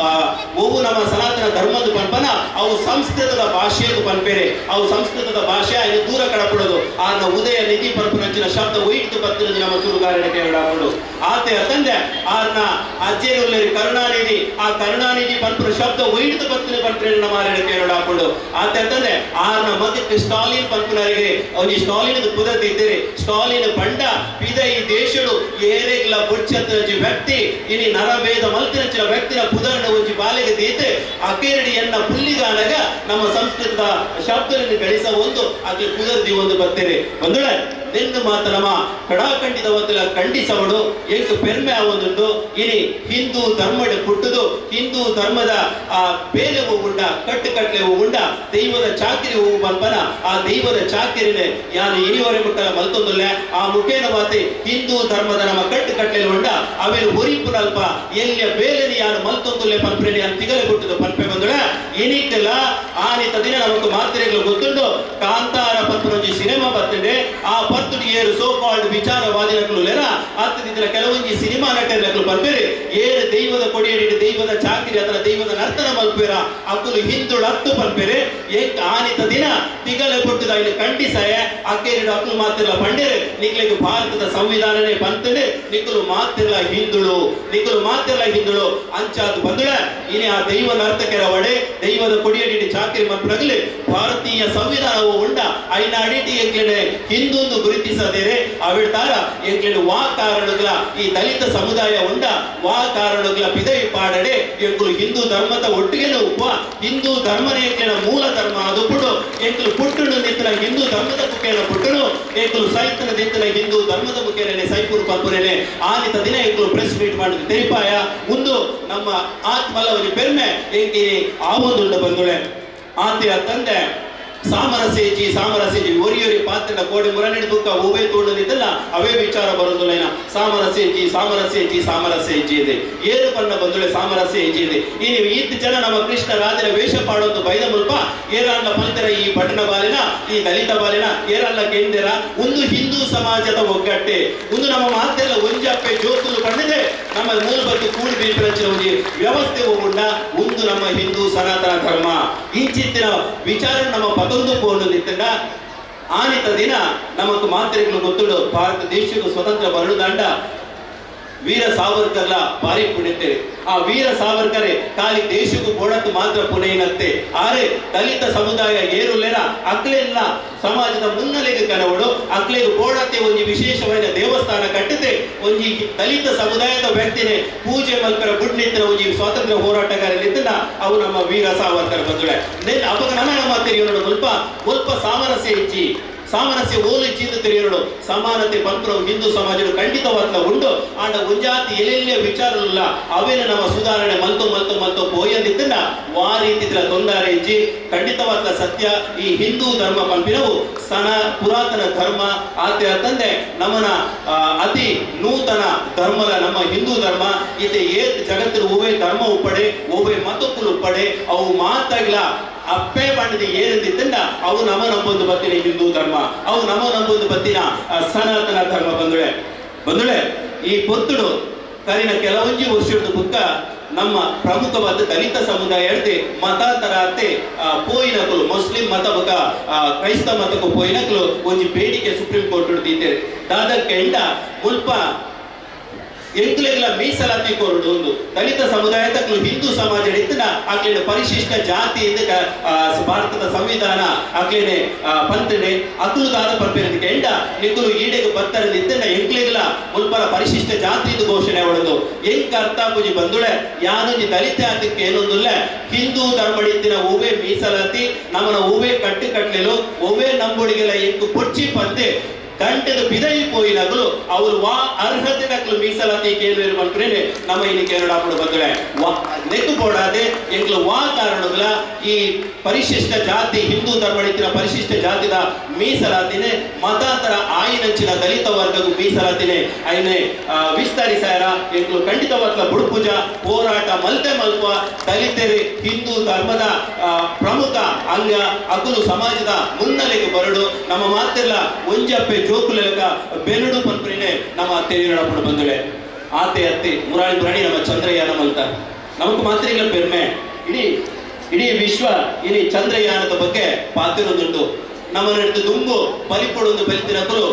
ಒವು ನಮ್ಮ ಸನಾತನ ಧರ್ಮದ ಪನ್ಪನ ಅವು ಸಂಸ್ಕೃತದ ಭಾಷೆಯದು ಪನ್ಪೇರೆ ಅವು ಸಂಸ್ಕೃತದ ಭಾಷೆ ಇದು ದೂರ ಕಡಪಡೋದು ಆನ ಉದಯ ನಿಧಿ ಪನ್ಪುನಂಚಿನ ಶಬ್ದ ಒಯ್ತು ಬತ್ತಿನ ನಮ್ಮ ಸುರುಗಾರಣ ಕೇಳಾಪಡು ಆತೆ ಅತಂದೆ ಆನ ಅಜ್ಜೇರಿ ಉಲ್ಲೇರಿ ಕರುಣಾನಿಧಿ ಆ ಕರುಣಾನಿಧಿ ಪನ್ಪುನ ಶಬ್ದ ಒಯ್ತು ಬತ್ತಿನ ಪನ್ಪೇರೆ ನಮ್ಮ ಆರಣ ಕೇಳಾಪಡು ಆತೆ ಅತಂದೆ ಆನ ಮತ್ತೆ ಸ್ಟಾಲಿನ್ ಪನ್ಪುನರಿಗೆ ಅವನಿ ಸ್ಟಾಲಿನ್ ಪುದತಿ ಇದ್ದೇನೆ ಸ್ಟಾಲಿನ್ ಬಂಡ ಪಿದ ಈ ದೇಶಡು ಏರೆಗ್ಲ ಬುಡ್ಚಂತಿ ವ್ಯಕ್ತಿ ಇನಿ ನರಭೇದ ಮಲ್ತಿನಂಚಿನ ವ್ಯಕ್ತಿನ ಪುದರನ ಒಂಜಿ ಬಾಲೆಗೆ ದೀತೆ ಅಕೇರಡಿಯನ್ನ ಪುಲ್ಲಿಗಾನಗ ನಮ್ಮ ಸಂಸ್ಕೃತದ ಶಬ್ದವನ್ನು ಗಳಿಸ ಒಂದು ಆಕೆ ಕುದರ್ದಿ ಒಂದು ಬರ್ತೇನೆ ಒಂದೊಳೆ ನಿಂದು ಮಾತ ನಮ್ಮ ಕಡಾಖಂಡಿತ ಒಂದಲ ಖಂಡಿಸವಡು ಎಂಟು ಪೆರ್ಮೆ ಆವೊಂದುಂಡು ಇನಿ ಹಿಂದೂ ಧರ್ಮದ ಪುಟ್ಟುದು ಹಿಂದೂ ಧರ್ಮದ ಆ ಬೇಲೆವು ಉಂಡ ಕಟ್ಟುಕಟ್ಲೆವು ಉಂಡ ದೈವದ ಚಾಕಿರಿ ಹೂವು ಬಲ್ಪನ ಆ ದೈವದ ಚಾಕಿರಿನೆ ಯಾನು ಇನಿವರೆ ಮುಟ್ಟಲ ಮಲ್ತೊಂದುಲ್ಲೆ ಆ ಮುಖೇನ ಮಾತೆ ಹಿಂದೂ ಧರ್ಮದ ನಮ್ಮ ಕಟ್ಟುಕಟ್ಲೆ ಉಂಡ ಅವೇನು ಹೊರಿಪುನಲ್ಪ ಎಲ್ಲಿಯ ಬೇಲೆನಿ ಯಾನು ಮಲ್ತೊಂದುಲ್ಲೆ ಪನ್ಪ್ರೇಣಿ ಅಂತ ತಿಗಲೆ ಕೊಟ್ಟದು ಪನ್ಪೆ ಬಂದೊಳೆ ಇನಿಕ್ಕೆಲ್ಲ ಆನಿತ ದಿನ ನಮಕ್ ಮಾತ್ರೆಗಳು ಗೊತ್ತುಂಡು ಕಾಂತಾರ ಪನ್ಪುನೊಂಜಿ ಸಿನಿಮಾ ಬರ್ತದೆ ಆ ಪತ್ತುಡಿ ಏರು ಸೋ ಕಾಲ್ಡ್ ವಿಚಾರವಾದಿನಗಳು ಲೆರ ಅತ್ತಿನ ಕೆಲವೊಂಜಿ ಸಿನಿಮಾ ನಟನಗಳು ಬರ್ಬೇರೆ ಏರು ದೈವದ ಕೊಡಿಯಡಿ ದೈವದ ಚಾಕಿರಿ ಅಥವಾ ದೈವದ ನರ್ತನ ಮಲ್ಪೇರ ಅಕ್ಕಲು ಹಿಂದುಳು ಹತ್ತು ಪನ್ಪೇರೆ ಏಕ್ ಆನಿತ ದಿನ ತಿಗಲೆ ಕೊಟ್ಟದ ಇಲ್ಲಿ ಖಂಡಿಸಾಯ ಅಕ್ಕೇರಿಡ ಅಕ್ಕಲು ಮಾತಿರ್ಲ ಪಂಡೇರೆ ನಿಕ್ಲೆಗೆ ಭಾರತದ ಸಂವಿಧಾನನೇ ಬಂತಡೆ ನಿಕ್ಕಲು ಮಾತಿರ್ಲ ಹಿಂದುಳು ಅಂಚಾದು ಬಂದುಳ ಇನಿ ಆ ದೈವ ನರ್ತಕರ ಒಡೆ ದೈವದ ಕೊಡಿಯಡಿ ಚಾಕಿರಿ ಮಲ್ಪಡಗಲಿ ಭಾರತೀಯ ಸಂವಿಧಾನವು ಉಂಡ ಐನ ಅಡಿಟಿ ಎಂಕ್ಲೆನೆ ಹಿಂದೊಂದು ಗುರುತಿಸದೇರೆ ಅವಿಡ್ತಾರ ಎಂಕ್ಲೆನೆ ವಾ ಕಾರಣಗಳ ಈ ದಲಿತ ಸಮುದಾಯ ಉಂಡ ವಾ ಕಾರಣಗಳ ಪಿದವಿ ಪಾಡಡೆ ಎಂಕುಲು ಹಿಂದೂ ಧರ್ಮದ ಒಟ್ಟಿಗೆನೆ ಉಪ್ಪ ಹಿಂದೂ ಧರ್ಮನೇ ಎಂಕ್ಲೆನ ಮೂಲ ಧರ್ಮ ಅದು ಪುಡು ಎಂಕುಲು ಪುಟ್ಟುಡು ನಿಂತನ ಹಿಂದೂ ಧರ್ಮದ ಮುಖೇನ ಪುಟ್ಟನು ಎಂಕುಲು ಸೈತನ ನಿಂತನ ಹಿಂದೂ ಧರ್ಮದ ಮುಖೇನೆ ಸೈಪುರು ಪಂಪುರೇನೆ ಆನಿತ ದಿನ ಎಂಕುಲು ಪ್ರೆಸ್ ಮೀಟ್ ಮಾಡಿದ ತೆರಿಪಾಯ ಒಂದು ನಮ್ಮ ಆತ್ಮಲ ಒಂದು ಪೆರ್ಮೆ ಎಂಕಿ ಆವೊಂದುಂಡ ಬಂದುಳೆ ಆತೆಯ ತಂದೆ ಸಾಮರಸ್ಯಜಿ ಒರಿಯೊರಿ ಪಾತ್ರ ಕೋಡಿ ಮುರಣಿಡ್ ಬುಕ್ಕ ಹೂವೇ ತೋಡಲಿದ್ದಲ್ಲ ಅವೇ ವಿಚಾರ ಬರೋದಿಲ್ಲ ಸಾಮರಸ್ಯ ಇದೆ ಏರು ಬಣ್ಣ ಬಂದುಳೆ ಸಾಮರಸ್ಯ ಇದೆ ಈ ನೀವು ಇತ್ತು ಜನ ನಮ್ಮ ಕೃಷ್ಣ ರಾಜನ ವೇಷ ಪಾಡೋದು ಬೈದ ಮುಲ್ಪ ಏರಲ್ಲ ಫಲಿತರ ಈ ಪಟ್ಟಣ ಬಾಲಿನ ಈ ದಲಿತ ಬಾಲಿನ ಏರಲ್ಲ ಕೆಂದಿರ ಒಂದು ಹಿಂದೂ ಸಮಾಜದ ಒಗ್ಗಟ್ಟೆ ಒಂದು ನಮ್ಮ ಮಾತೆಲ್ಲ ಒಂಜಪ್ಪೆ ಜೋಕುಲು ಕಂಡಿದೆ ನಮ್ಮ ಮೂಲಭೂತ ಕೂಡಿ ಬೀಳ್ಪಂಚಿನ ಒಂದು ವ್ಯವಸ್ಥೆ ಹೋಗುಂಡ ಒಂದು ನಮ್ಮ ಹಿಂದೂ ಸನಾತನ ಧರ್ಮ ಇಂಚಿತ್ತಿನ ವಿಚಾರ ನಮ್ಮ ಪದೊಂದು ಪೋಂಡು ನಿಂತಂಡ ಆನಿತ ದಿನ ನಮಕ್ ಮಾತ್ರೆಗಳು ಗೊತ್ತುಂಡು ಭಾರತ ದೇಶಕ್ಕೂ ಸ್ವತಂತ್ರ ಬರಡುದಂಡ ವೀರ ಸಾವರ್ಕರ್ಲ ಬಾರಿ ಪುಣ್ಯತೆ ಆ ವೀರ ಸಾವರ್ಕರೆ ಖಾಲಿ ದೇಶಕ್ಕೂ ಬೋಡತ್ತು ಮಾತ್ರ ಪುನೈನತ್ತೆ ಆರೆ ದಲಿತ ಸಮುದಾಯ ಏರುಲೆನ ಅಕ್ಲೆಲ್ಲ ಸಮಾಜದ ಮುನ್ನಲೆಗೆ ಕನವಡು ಅಕ್ಲೆಗೆ ಬೋಡತ್ತೆ ಒಂಜಿ ವಿಶೇಷವಾದ ದೇವಸ್ಥಾನ ಕಟ್ಟಿದೆ ಒಂಜಿ ದಲಿತ ಸಮುದಾಯದ ವ್ಯಕ್ತಿನೇ ಪೂಜೆ ಮಲ್ಪರ ಗುಡ್ನಿತ್ತಿನ ಒಂಜಿ ಸ್ವಾತಂತ್ರ್ಯ ಹೋರಾಟಗಾರಲಿದ್ದನ ಅವು ನಮ್ಮ ವೀರ ಸಾವರ್ಕರ್ ಬಂದುಳೆ ಅವಾಗ ನಮ್ಮ ತೆರೆಯೋಣ ಸ್ವಲ್ಪ ಸಾಮರಸ್ಯ ಓಲು ಚೀತು ತೆರೆಯೋಡು ಸಮಾನತೆ ಪಂಪುರವು ಹಿಂದೂ ಸಮಾಜದ ಖಂಡಿತವಾದ ಉಂಡು ಆಂಡ ಒಂಜಾತಿ ಎಲ್ಲೆಲ್ಲೇ ವಿಚಾರಲ್ಲ ಅವೇನ ನಮ್ಮ ಸುಧಾರಣೆ ಮಲ್ತು ಪೋಯದಿದ್ದನ್ನ ವಾ ರೀತಿ ತೊಂದರೆ ಇಜ್ಜಿ ಖಂಡಿತವಾದ ಸತ್ಯ ಈ ಹಿಂದೂ ಧರ್ಮ ಪಂಪಿನವು ಪುರಾತನ ಧರ್ಮ ಆತೆ ತಂದೆ ನಮ್ಮನ ಅತಿ ನೂತನ ಧರ್ಮದ ನಮ್ಮ ಹಿಂದೂ ಧರ್ಮ ಇದೆ ಏತ್ ಜಗತ್ತಿನ ಓವೇ ಧರ್ಮ ಉಪ್ಪಡೆ ಓವೇ ಮತಕ್ಕುಲು ಉಪ್ಪಡೆ ಅವು ಮಾತಾಗ್ಲ ಅಪ್ಪೆ ಬಣ್ಣದ ಏನಿದ್ದಂಡ ಅವು ನಮ್ಮ ನಂಬೊಂದು ಬತ್ತಿನ ಹಿಂದೂ ಧರ್ಮ ಅವು ನಮ್ಮ ನಂಬೊಂದು ಬತ್ತಿನ ಸನಾತನ ಧರ್ಮ ಬಂದುಳೆ ಈ ಪೊತ್ತುಡು ಕರಿನ ಕೆಲವೊಂಜಿ ವರ್ಷದ ಬುಕ್ಕ ನಮ್ಮ ಪ್ರಮುಖವಾದ ದಲಿತ ಸಮುದಾಯ ಹೇಳ್ತೆ ಮತಾಂತರ ಅತ್ತೆ ಪೋಯಿನಕಲು ಮುಸ್ಲಿಂ ಮತ ಬುಕ್ಕ ಕ್ರೈಸ್ತ ಮತಕ್ಕೂ ಪೋಯಿನಕಲು ಒಂಜಿ ಬೇಡಿಕೆ ಸುಪ್ರೀಂ ಕೋರ್ಟ್ ದೀತೆ ದಾದಕ್ಕೆ ಎಂಡ ಮುಲ್ಪ ಎಂಕ್ಲೆಗ್ಲ ಮೀಸಲಾತಿ ಕೊರಡು ಒಂದು ದಲಿತ ಸಮುದಾಯದ ಹಿಂದೂ ಸಮಾಜ ಇತ್ತಿನ ಆಕ್ಲೇನೆ ಪರಿಶಿಷ್ಟ ಜಾತಿ ಭಾರತದ ಸಂವಿಧಾನ ಆಕ್ಲೇನೆ ಪಂತನೆ ಅಕುಲು ದಾದ ಪರ್ಪೇರದಕ್ಕೆ ಎಂಡ ನಿಕುಲು ಈಡೆಗೆ ಬರ್ತಾರೆ ಇತ್ತಿನ ಎಂಕ್ಲೆಗ್ಲ ಮುಲ್ಪರ ಪರಿಶಿಷ್ಟ ಜಾತಿ ಘೋಷಣೆ ಹೊಡೆದು ಎಂಕ್ ಅರ್ಥ ಪೂಜಿ ಬಂದುಳೆ ಯಾನೊಂಜಿ ದಲಿತ ಆತಕ್ಕೆ ಏನೊಂದುಲ್ಲ ಹಿಂದೂ ಧರ್ಮಡಿತ್ತಿನ ಒವ್ವೇ ಮೀಸಲಾತಿ ನಮ್ಮನ ಒವ್ವೇ ಕಟ್ಟಲೆಲು ಒವ್ವೇ ನಂಬುಡಿಗೆಲ್ಲ ಎಂಕು ಕೊಚ್ಚಿ ಪಂದೆ ಗಂಟೆದ ಬಿದೈ ಪೋಯಿನಗಳು ಅವರು ವಾ ಅರ್ಹತೆ ನಕಲು ಮೀಸಲಾತಿ ಕೇಳುವರು ಮಲ್ಪರೇನೆ ನಮ್ಮ ಇನ್ನು ಕೇರಳಾಪುಡು ಬಂದುಳೆ ನೆಕ್ಕು ಪೋಡಾದೆ ಎಂಕ್ಲು ವಾ ಕಾರಣಗಳ ಈ ಪರಿಶಿಷ್ಟ ಜಾತಿ ಹಿಂದೂ ಧರ್ಮಡಿತ್ತಿನ ಪರಿಶಿಷ್ಟ ಜಾತಿದ ಮೀಸಲಾತಿನೇ ಮತಾಂತರ ಆಯಿನಂಚಿನ ದಲಿತ ವರ್ಗಗೂ ಮೀಸಲಾತಿನೇ ಐನೆ ವಿಸ್ತರಿಸಾರ ಎಂಕ್ಲು ಖಂಡಿತವಾಗ್ಲ ಬುಡುಪೂಜ ಹೋರಾಟ ಮಲ್ತೆ ಮಲ್ಪ ದಲಿತರೇ ಹಿಂದೂ ಧರ್ಮದ ಪ್ರಮುಖ ಅಂಗ ಅಕುಲು ಸಮಾಜದ ಮುನ್ನೆಲೆಗೆ ಬರಡು ನಮ್ಮ ಮಾತೆಲ್ಲ ಒಂಜಪ್ಪೆ ಜೋಕುಲೆಲಕ ಬೆನುಡು ಪನ್ಪರಿನೇ ನಮ್ಮ ತೆರಿಯಡಪಡು ಬಂದುಳೆ ಆತೆ ಅತ್ತೆ ಮುರಾಳಿ ನಮ್ಮ ಚಂದ್ರಯಾನ ಮಲ್ತ ನಮಕ್ ಮಾತ್ರ ಇಲ್ಲ ಪೆರ್ಮೆ ಇಡೀ ವಿಶ್ವ ಇಡೀ ಚಂದ್ರಯಾನದ ಬಗ್ಗೆ ಪಾತಿರೋದುಂಟು ನಮ್ಮ ನಡೆದು ದುಂಬು ಬಲಿಪೊಡೊಂದು ಬಲಿತಿನಕಲು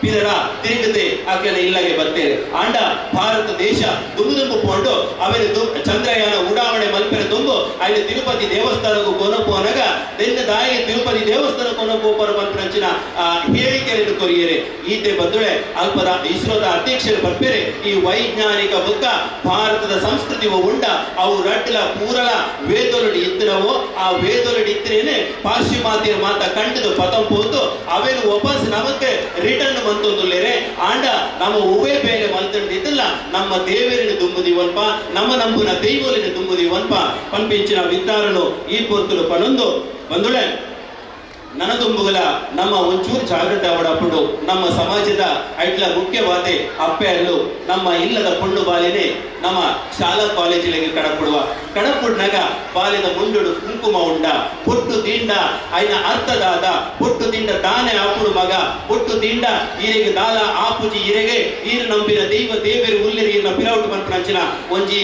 ಪಿದರ ತಿರುಗತೆ ಆಕೆನ ಇಲ್ಲಗೆ ಬರ್ತೇವೆ ಆಂಡ ಭಾರತ ದೇಶ ದುಂಬು ಪೋಂಡು ಅವನು ಚಂದ್ರಯಾನ ಉಡಾವಣೆ ಮಲ್ಪೆರೆ ತುಂಬು ಅಲ್ಲಿ ತಿರುಪತಿ ದೇವಸ್ಥಾನಕ್ಕೂ ಕೊನಪು ಅನಗ ನಿನ್ನ ದಾಯಿಗೆ ತಿರುಪತಿ ದೇವಸ್ಥಾನ ಕೊನಪು ಪರಮಂತ್ರಂಚಿನ ಹೇಳಿಕೆಯನ್ನು ಕೊರಿಯರೆ ಈತೆ ಬಂದುಳೆ ಅಲ್ಪದ ಇಸ್ರೋದ ಅಧ್ಯಕ್ಷರು ಬರ್ಪೇರೆ ಈ ವೈಜ್ಞಾನಿಕ ಬುಕ್ಕ ಭಾರತದ ಸಂಸ್ಕೃತಿ ಉಂಡ ಅವು ರಡ್ಲ ಪೂರಲ ವೇದೊಲಡಿ ಇತ್ತಿನವು ಆ ವೇದೊಲಡಿ ಇತ್ತರೇನೆ ಪಾಶ್ಚಿಮಾತ್ಯರ ಮಾತ ಕಂಡಿದ್ದು ಪತಂ ಪೋತು ಅವೇನು ವಾಪಸ್ ನಮಕ್ಕೆ ರಿಟರ್ನ್ ಮಂತೊಂದುಲ್ಲೇರೆ ಆಂಡ ನಮ್ಮ ಉವೇ ಬೇಲೆ ಮಂತಂಡಿದ್ದಲ್ಲ ನಮ್ಮ ದೇವರಿನ ದುಂಬುದಿವನ್ಪ ನಮ್ಮ ನಂಬುನ ದೈವಲಿನ ದುಂಬುದಿವನ್ಪ ಪಂಪಿಂಚಿನ ವಿತ್ತಾರನು ಈ ಪೊರ್ತುಲು ಪನೊಂದು ಬಂದುಳೆ ನನದುಂಬುಗಳ ನಮ್ಮ ಒಂಚೂರು ಜಾಗೃತಿ ಅವಡಪುಡು ನಮ್ಮ ಸಮಾಜದ ಐಟ್ಲ ಮುಖ್ಯವಾದ ಅಪ್ಪೆಯಲ್ಲೂ ನಮ್ಮ ಇಲ್ಲದ ಪುಂಡು ಬಾಲಿನೇ ನಮ್ಮ ಶಾಲಾ ಕಾಲೇಜಿಗೆ ಕಡಪುಡ್ನಾಗ ಬಾಲಿನ ಮುಂಡುಡು ಕುಂಕುಮ ಉಂಡ ಪುಟ್ಟು ದಿಂಡ ಐನ ಅರ್ಥದಾದ ಪುಟ್ಟು ದಿಂಡ ದಾನೆ ಆಪುಡು ಮಗ ಪುಟ್ಟು ದಿಂಡ ಈರೆಗೆ ದಾಲ ಆಪುಜಿ ಇರೆಗೆ ಈರು ನಂಬಿನ ದೇವರು ಉಲ್ಲಿರಿನ ಪಿರೌಟ್ ಪಂಪಂಚಿನ ಒಂಜಿ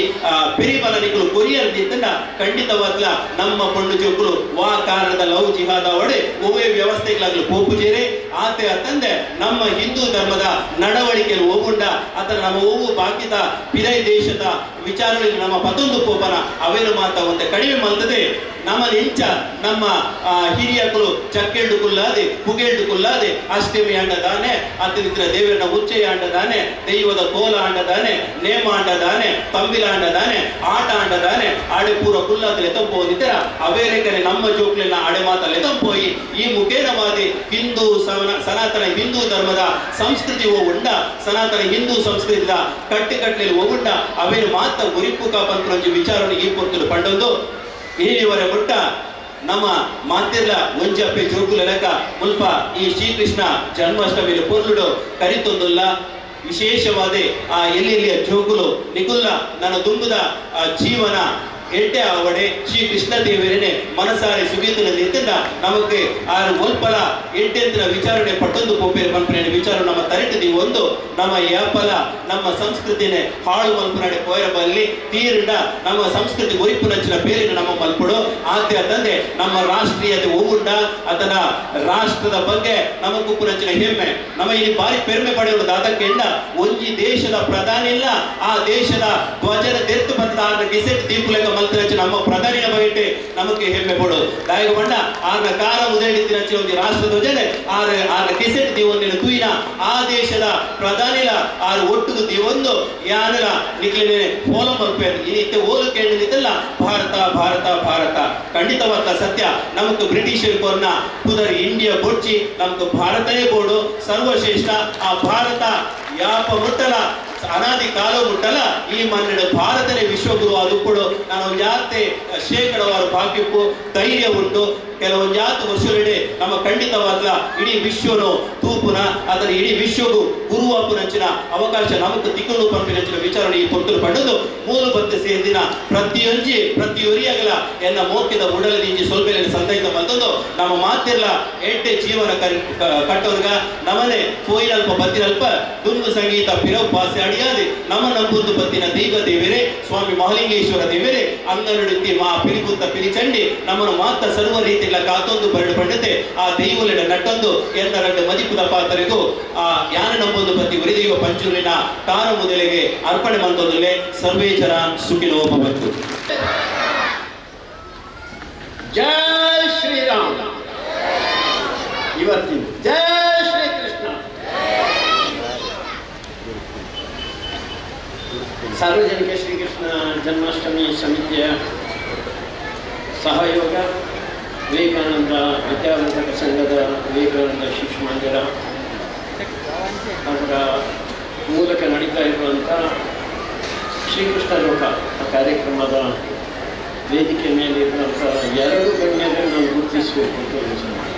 ಪೆರಿಬಲನಿಗಳು ಕೊರಿಯರ್ ದಿತ್ತಂಡ ಖಂಡಿತವಾಗ್ಲ ನಮ್ಮ ಪೊಂಡು ಜೋಕುಲು ವಾ ಕಾರಣದ ಲವ್ ಜಿಹಾದ ಒಡೆ ಒವ್ವೇ ವ್ಯವಸ್ಥೆಗಳಾಗ್ಲು ಪೋಪುಜೇರೆ ಆತೆ ಅತ್ತಂದೆ ನಮ್ಮ ಹಿಂದೂ ಧರ್ಮದ ನಡವಳಿಕೆಯಲ್ಲಿ ಹೋಗುಂಡ ಅತರ ನಮ್ಮ ಹೂವು ಬಾಕಿದ ಪಿರೈ ದೇಶದ ವಿಚಾರಗಳಿಗೆ ನಮ್ಮ ಪತೊಂದು ಪೋಪನ ಅವೇನು ಮಾತ ಒಂದೆ ಕಡಿಮೆ ಮಲ್ತದೆ ನಮ್ಮ ಇಂಚ ನಮ್ಮ ಹಿರಿಯಕಲು ಚಕ್ಕೆಂಡು ಕುಲ್ಲಾದೆ ಪುಗೆಂಡು ಕುಲ್ಲಾದೆ ಅಷ್ಟಮಿ ಅಂಡದಾನೆ ಅತಿರಿತ್ರ ದೇವರನ್ನ ಉಚ್ಚಯ ಅಂಡದಾನೆ ದೈವದ ಕೋಲ ಅಂಡದಾನೆ ನೇಮ ಅಂಡದಾನೆ ತಂಬಿಲ ಅಂಡದಾನೆ ಆಟ ಅಂಡದಾನೆ ಆಡೆ ಪೂರ ಕುಲ್ಲಾದಲ್ಲಿ ತಂಪೋದಿದ್ದರ ಅವೇರೆಕನೆ ನಮ್ಮ ಜೋಕ್ಲಿನ ಆಡೆ ಮಾತಲ್ಲಿ ತಂಪೋಯಿ ಈ ಮುಖೇನವಾದಿ ಹಿಂದೂ ಸನಾತನ ಹಿಂದೂ ಧರ್ಮದ ಸಂಸ್ಕೃತಿ ಉಂಡ ಸನಾತನ ಹಿಂದೂ ಸಂಸ್ಕೃತಿದ ಕಟ್ಟೆಕಟ್ಟಲೆಯಲ್ಲಿ ಹೋಗುಂಡ ಅವೇನು ಮಾತ ಗುರಿಪು ಕಾಪಂತ್ರ ವಿಚಾರವನ್ನು ಈ ಪೊರ್ತಲು ಪಂಡೊಂದು ಇಲ್ಲಿವರೆ ಮುಟ್ಟ ನಮ್ಮ ಮಾತಿರ್ಲ ಒಂಜಪ್ಪೆ ಜೋಗುಲೆಲಕ ಮುಲ್ಪ ಈ ಶ್ರೀಕೃಷ್ಣ ಜನ್ಮಾಷ್ಟಮಿಲಿ ಪೊರ್ಲುಡು ಕರಿತೊಂದುಲ್ಲ ವಿಶೇಷವಾದ ಆ ಎಲ್ಲಿಯ ಜೋಗುಲು ನಿಗುಲ್ಲ ನನ್ನ ದುಂಬುದ ಜೀವನ ಎಡ್ಡೆ ಅವಡೆ ಶ್ರೀ ಕೃಷ್ಣ ದೇವರೇನೆ ಮನಸಾರೆ ಸುಗೀತನ ನಿಂತಿಂದ ನಮಗೆ ಆರು ಒಲ್ಪಲ ಎಂಟೆಂತಿನ ವಿಚಾರಣೆ ಪಟ್ಟೊಂದು ಪೋಪೇರು ಮಲ್ಪನೆ ವಿಚಾರ ನಮ್ಮ ತರೆಟಿದಿ ಒಂದು ನಮ್ಮ ಯಾಪಲ ನಮ್ಮ ಸಂಸ್ಕೃತಿನೇ ಹಾಳು ಮಲ್ಪನಾಡೆ ಪೋಯರಬಲ್ಲಿ ತೀರಿನ ನಮ್ಮ ಸಂಸ್ಕೃತಿ ಒರಿಪು ನಂಚಿನ ಬೇರಿನ ನಮ್ಮ ಮಲ್ಪಡು ಆದ್ಯ ತಂದೆ ನಮ್ಮ ರಾಷ್ಟ್ರೀಯತೆ ಹೋಗುಂಡ ಅದನ್ನ ರಾಷ್ಟ್ರದ ಬಗ್ಗೆ ನಮ್ಮ ಕುಪ್ಪು ನಂಚಿನ ಹೆಮ್ಮೆ ನಮ್ಮ ಇಲ್ಲಿ ಬಾರಿ ಪೆರ್ಮೆ ಪಡೆಯುವುದು ಅದಕ್ಕೆ ಎಂಡ ಒಂಜಿ ದೇಶದ ಪ್ರಧಾನಿ ಇಲ್ಲ ಆ ದೇಶದ ಧ್ವಜದ ತೆತ್ತು ಬಂದ ಡಿಸೆಟ್ ದೀಪುಲೆಗ ಮಲ್ತಿನಚ್ಚ ನಮ್ಮ ಪ್ರಧಾನಿಯ ಬಯಟೆ ನಮಗೆ ಹೆಮ್ಮೆ ಪಡು ದಾಯಕ ಬಣ್ಣ ಆರ್ನ ಕಾರ ಉದಯಡಿತ್ತಿನಚ್ಚ ಒಂದು ರಾಷ್ಟ್ರ ಧ್ವಜನೆ ಆರ್ನ ಡಿಸೆಟ್ ದೀವೊಂದಿನ ತುಯಿನ ಆ ದೇಶದ ಪ್ರಧಾನಿಲ ಆರು ಒಟ್ಟುದು ದೀವೊಂದು ಯಾನಲ ನಿಕ್ಲಿನೆ ಫೋಲ ಮಲ್ಪೆ ಇನಿತ್ತೆ ಓಲು ಕೇಳಿದಿದ್ದಲ್ಲ ಭಾರತ ಭಾರತ ಭಾರತ ಖಂಡಿತವಾದ ಸತ್ಯ ನಮಗೆ ಬ್ರಿಟಿಷರ್ ಕೊರ್ನ ಕುದರಿ ಇಂಡಿಯಾ ಬೊಡ್ಚಿ ನಮ್ಗೆ ಭಾರತನೇ ಬೋಡು ಸರ್ವಶ್ರೇಷ್ಠ ಆ ಭಾರತ ಯಾಪ ಮುಟ್ಟಲ ಅನಾದಿ ಕಾಲ ಮುಟ್ಟಲ ಈ ಮನ್ನಡ ಭಾರತನೇ ವಿಶ್ವಗುರು ಅದುಪ್ಪಡು ನಾನು ಜಾತೆ ಶೇಕಡವಾರು ಭಾಗ್ಯಕ್ಕೂ ಧೈರ್ಯ ಉಂಟು ಕೆಲವೊಂದು ಜಾತು ವರ್ಷಲೆಡೆ ನಮ್ಮ ಖಂಡಿತವಾಗ್ಲ ಇಡೀ ವಿಶ್ವನು ತೂಪುನ ಅದರ ಇಡೀ ವಿಶ್ವಗೂ ಗುರುವಾಪುನಂಚಿನ ಅವಕಾಶ ನಮಗೆ ತಿಕ್ಕಲು ಪಂಪಿನಂಚಿನ ವಿಚಾರಣೆ ಈ ಪೊರ್ತಲು ಪಡೆದು ಮೂಲ ಬತ್ತೆ ಸೇರಿದಿನ ಪ್ರತಿಯೊರಿಯಾಗಲ ಎನ್ನ ಮೋಕ್ಯದ ಉಡಲದಿಂಜಿ ಸೊಲ್ಪೆಲೆ ಸಂತೈತ ಬಂದದ್ದು ನಮ್ಮ ಮಾತಿರ್ಲ ಎಡ್ಡೆ ಜೀವನ ಕಟ್ಟೋರ್ಗ ನಮ್ಮನೆ ಪೋಯಿನಲ್ಪ ಬತ್ತಿನಲ್ಪ ದುಂಬು ಸಂಗೀತ ಪಿರವ್ ಪಾಸೆ ಅಡಿಯಾದೆ ನಮ್ಮ ನಂಬುದು ಬತ್ತಿನ ದೈವ ದೇವರೇ ಸ್ವಾಮಿ ಮಹಾಲಿಂಗೇಶ್ವರ ದೇವರೇ ಅಂಗನುಡಿತಿ ಮಾ ಪಿರಿಕುತ್ತ ಪಿರಿಚಂಡಿ ನಮ್ಮನ್ನು ಮಾತ ಸರ್ವ ರೀತಿಯ ಕಾತೊಂದು ಬರಡು ಪಂಡತೆ ಆ ದೈವಲೆಡ ನಟ್ಟೊಂದು ಎರಡರಡ್ಡು ಮದಿಪುದ ಪಾತರಿಗೂ ಆ ಯಾನ ನಂಬುದು ಬತ್ತಿ ಉರಿದೈವ ಪಂಚೂರಿನ ತಾರ ಮೊದಲಿಗೆ ಅರ್ಪಣೆ ಮಂತೊಂದುಲೆ ಸರ್ವೇ ಜನ ಸುಖಿನೋ ಭವಂತು. ಜೈ ಶ್ರೀರಾಮ್. ಇವತ್ತಿನ ಜೈ ಶ್ರೀಕೃಷ್ಣ. ಸಾರ್ವಜನಿಕ ಶ್ರೀಕೃಷ್ಣ ಜನ್ಮಾಷ್ಟಮಿ ಸಮಿತಿಯ ಸಹಯೋಗ ವಿವೇಕಾನಂದ ವಿದ್ಯಾವರ್ಧಕ ಸಂಘದ ವಿವೇಕಾನಂದ ಶಿಶು ಮಂದಿರ ಅದರ ಮೂಲಕ ನಡೀತಾ ಇರುವಂಥ ಶ್ರೀಕೃಷ್ಣ ಲೋಕ ಕಾರ್ಯಕ್ರಮದ ವೇದಿಕೆ ಮೇಲೆ ಇರುವಂಥ ಎರಡು ಗಣ್ಯರನ್ನು ನಾವು ಗುರುತಿಸಬೇಕು ಅಂತ ಯೋಚನೆ ಮಾಡಿ.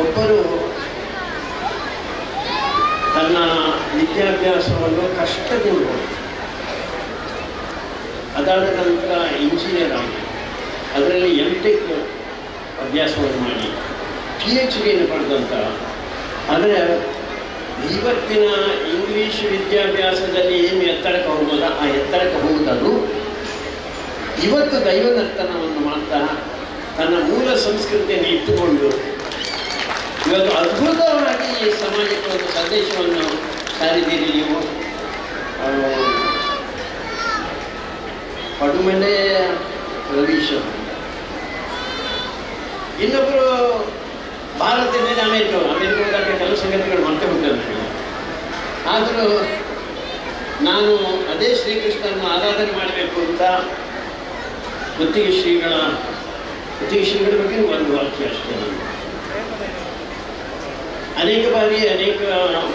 ಒಬ್ಬರು ತನ್ನ ವಿದ್ಯಾಭ್ಯಾಸವನ್ನು ಕಷ್ಟದಿಂದ ಅದಾದ ನಂತರ ಇಂಜಿನಿಯರ್ ಆಗಿ ಅದರಲ್ಲಿ MTech ಅಭ್ಯಾಸವನ್ನು ಮಾಡಿ PhD ಪಡೆದಂಥ, ಆದರೆ ಇವತ್ತಿನ ಇಂಗ್ಲೀಷ್ ವಿದ್ಯಾಭ್ಯಾಸದಲ್ಲಿ ಏನು ಎತ್ತರಕ್ಕೆ ಹೋಗೋದ ಆ ಎತ್ತರಕ್ಕೆ ಹೋಗುವುದನ್ನು ಇವತ್ತು ದೈವನರ್ತನವನ್ನು ಮಾಡ್ತಾ ತನ್ನ ಮೂಲ ಸಂಸ್ಕೃತಿಯನ್ನು ಇಟ್ಟುಕೊಂಡು ಇವತ್ತು ಅದ್ಭುತವಾಗಿ ಸಮಾಜಕ್ಕೆ ಒಂದು ಸಂದೇಶವನ್ನು ಸಾರಿದ್ದೀರಿ ನೀವು. ಪಡುಮನೆ ರವೀಶ್, ಇನ್ನೊಬ್ಬರು ಭಾರತದಿಂದ ಅಮೆರಿಕಕ್ಕೆ ಕೆಲವು ಸಂಗತಿಗಳು ಮತ್ತೆ ಹೋಗ್ತೇನೆ ನನಗೆ. ಆದರೂ ನಾನು ಅದೇ ಶ್ರೀಕೃಷ್ಣನನ್ನು ಆರಾಧನೆ ಮಾಡಬೇಕು ಅಂತ ಗುತ್ತಿಗೆ ಶ್ರೀಗಳ ಬಗ್ಗೆ ಒಂದು ವಾಕ್ಯ ಅಷ್ಟೇ. ನಾನು ಅನೇಕ ಬಾರಿ ಅನೇಕ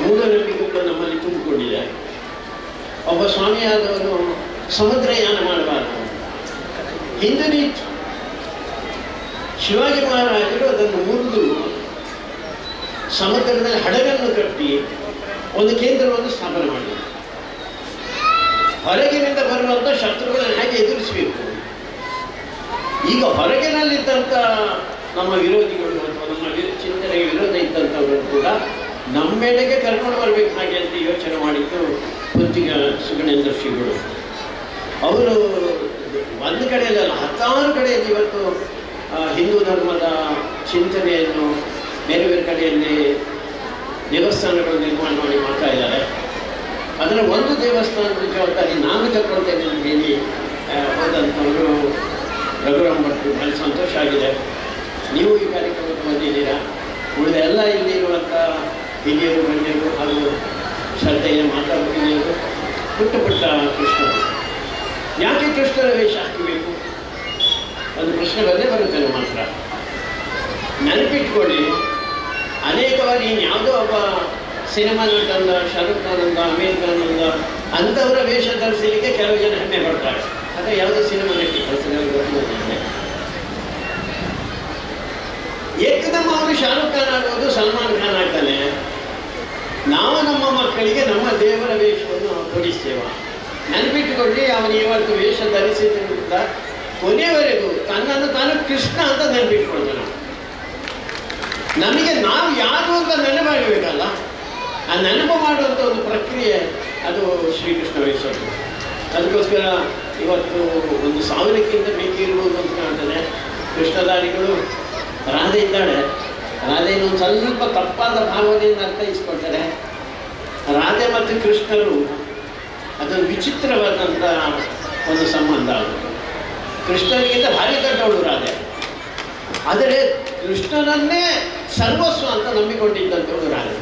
ಮೂಢನಂಬಿಕೆಗಳು ನಮ್ಮಲ್ಲಿ ತುಂಬಿಕೊಂಡಿದೆ. ಒಬ್ಬ ಸ್ವಾಮಿಯಾದವರು ಸಮುದ್ರಯಾನ ಮಾಡಬಾರದು, ಹಿಂದಿನಿತ್ತು ಶಿವಾಜಿ ಮಹಾರಾಜರು ಅದನ್ನು ಮುರಿದು ಸಮುದ್ರದಲ್ಲಿ ಹಡಗನ್ನು ಕಟ್ಟಿ ಒಂದು ಕೇಂದ್ರವನ್ನು ಸ್ಥಾಪನೆ ಮಾಡಿದರು. ಹೊರಗಿನಿಂದ ಬರುವಂಥ ಶತ್ರುಗಳನ್ನು ಹೇಗೆ ಎದುರಿಸಬೇಕು. ಈಗ ಹೊರಗಿನಲ್ಲಿದ್ದಂಥ ನಮ್ಮ ವಿರೋಧಿಗಳು ಅಥವಾ ನಮ್ಮ ಚಿಂತನೆಗೆ ವಿರೋಧ ಇದ್ದಂಥವರು ಕೂಡ ನಮ್ಮೆಡೆಗೆ ಕರ್ಕೊಂಡು ಬರಬೇಕು ಹಾಗೆ ಅಂತ ಯೋಚನೆ ಮಾಡಿದ್ದು ಪುತ್ತಿಗ ಸುಗಣೇಂದ್ರ ಶ್ರೀಗಳು. ಅವರು ಒಂದು ಕಡೆಯಲ್ಲ 10 ಕಡೆಯಲ್ಲಿ ಇವತ್ತು ಹಿಂದೂ ಧರ್ಮದ ಚಿಂತನೆಯನ್ನು ಬೇರೆ ಬೇರೆ ಕಡೆಯಲ್ಲಿ ದೇವಸ್ಥಾನಗಳು ನಿರ್ಮಾಣ ಮಾಡಿ ಮಾಡ್ತಾ ಇದ್ದಾರೆ. ಅದರ ಒಂದು ದೇವಸ್ಥಾನದ ಜವಾಬ್ದಾರಿ ನಾನು ತಗೊಳ್ತೇನೆ ಅಂತ ಹೇಳಿ ಹೋದಂಥವರು ರಘುರಾಮ್ ಭಟ್ರು. ಭಾಳ ಸಂತೋಷ ಆಗಿದೆ ನೀವು ಈ ಕಾರ್ಯಕ್ರಮಕ್ಕೆ ಬಂದಿದ್ದೀರಾ. ಉಳಿದ ಎಲ್ಲ ಇಲ್ಲಿರುವಂಥ ಹಿರಿಯರು ಗಣ್ಯರು ಹಾಗೂ ಶ್ರದ್ಧೆಯ ಮಾತಾಡುತ್ತಿದ್ದರು. ಪುಟ್ಟ ಕೃಷ್ಣರು ಯಾಕೆ ಕೃಷ್ಣರ ವೇಷ ಹಾಕಬೇಕು ಒಂದು ಪ್ರಶ್ನೆ ಬಂದೇ ಬರುತ್ತೆ ನಮ್ಮ ಹತ್ರ. ನೆನಪಿಟ್ಕೊಳ್ಳಿ, ಅನೇಕ ಬಾರಿ ಇನ್ಯಾವುದೋ ಒಬ್ಬ ಸಿನಿಮಾ ನಟಂದ, ಶಾರುಖ್ ಖಾನ್ ಅಂದ, ಅಮೀರ್ ಖಾನ್ ಅಂದ ಅಂಥವರ ವೇಷ ಧರಿಸಲಿಕ್ಕೆ ಕೆಲವು ಜನ ಹೆಮ್ಮೆ ಪಡ್ತಾರೆ. ಆದರೆ ಯಾವುದೋ ಸಿನಿಮಾ ನಟಿ ಗೊತ್ತಿದೆ ಏಕದಮ್ ಅವರು ಶಾರುಖ್ ಖಾನ್ ಆಗೋದು, ಸಲ್ಮಾನ್ ಖಾನ್ ಆಗ್ತಾನೆ. ನಾವು ನಮ್ಮ ಮಕ್ಕಳಿಗೆ ನಮ್ಮ ದೇವರ ವೇಷವನ್ನು ಕೊಡಿಸ್ತೇವೆ. ನೆನಪಿಟ್ಟುಕೊಳ್ಳಿ, ಅವನು ಇವತ್ತು ವೇಷ ಧರಿಸಿದ್ರಿಂದ ಕೊನೆಯವರೆಗೂ ತನ್ನನ್ನು ತಾನು ಕೃಷ್ಣ ಅಂತ ನೆನಪಿಟ್ಕೊಳ್ತಾನೆ. ನಮಗೆ ನಾವು ಯಾರು ಅಂತ ನೆನಪಾಗಬೇಕಲ್ಲ, ಆ ನೆನಪು ಮಾಡುವಂಥ ಒಂದು ಪ್ರಕ್ರಿಯೆ ಅದು ಶ್ರೀಕೃಷ್ಣ ವೇಷದ್ದು. ಅದಕ್ಕೋಸ್ಕರ ಇವತ್ತು 1000ಕ್ಕಿಂತ ಬೇಕಿರುವುದು ಅಂತ ಕಾಣ್ತದೆ. ಕೃಷ್ಣಧಾರಿಗಳು ರಾಧೆ ಇದ್ದಾಳೆ, ರಾಧೆಯನ್ನು ಒಂದು ಸ್ವಲ್ಪ ತಪ್ಪಾದ ಭಾವನೆಯಿಂದ ಅರ್ಥೈಸ್ಕೊಳ್ತಾರೆ. ರಾಧೆ ಮತ್ತು ಕೃಷ್ಣರು ಅದೊಂದು ವಿಚಿತ್ರವಾದಂಥ ಒಂದು ಸಂಬಂಧ. ಕೃಷ್ಣನಿಗಿಂತ ಭಾರಿ ದೊಡ್ಡವಳು ರಾಧೆ, ಆದರೆ ಕೃಷ್ಣನನ್ನೇ ಸರ್ವಸ್ವ ಅಂತ ನಂಬಿಕೊಂಡಿದ್ದಂಥವಳು ರಾಧೆ.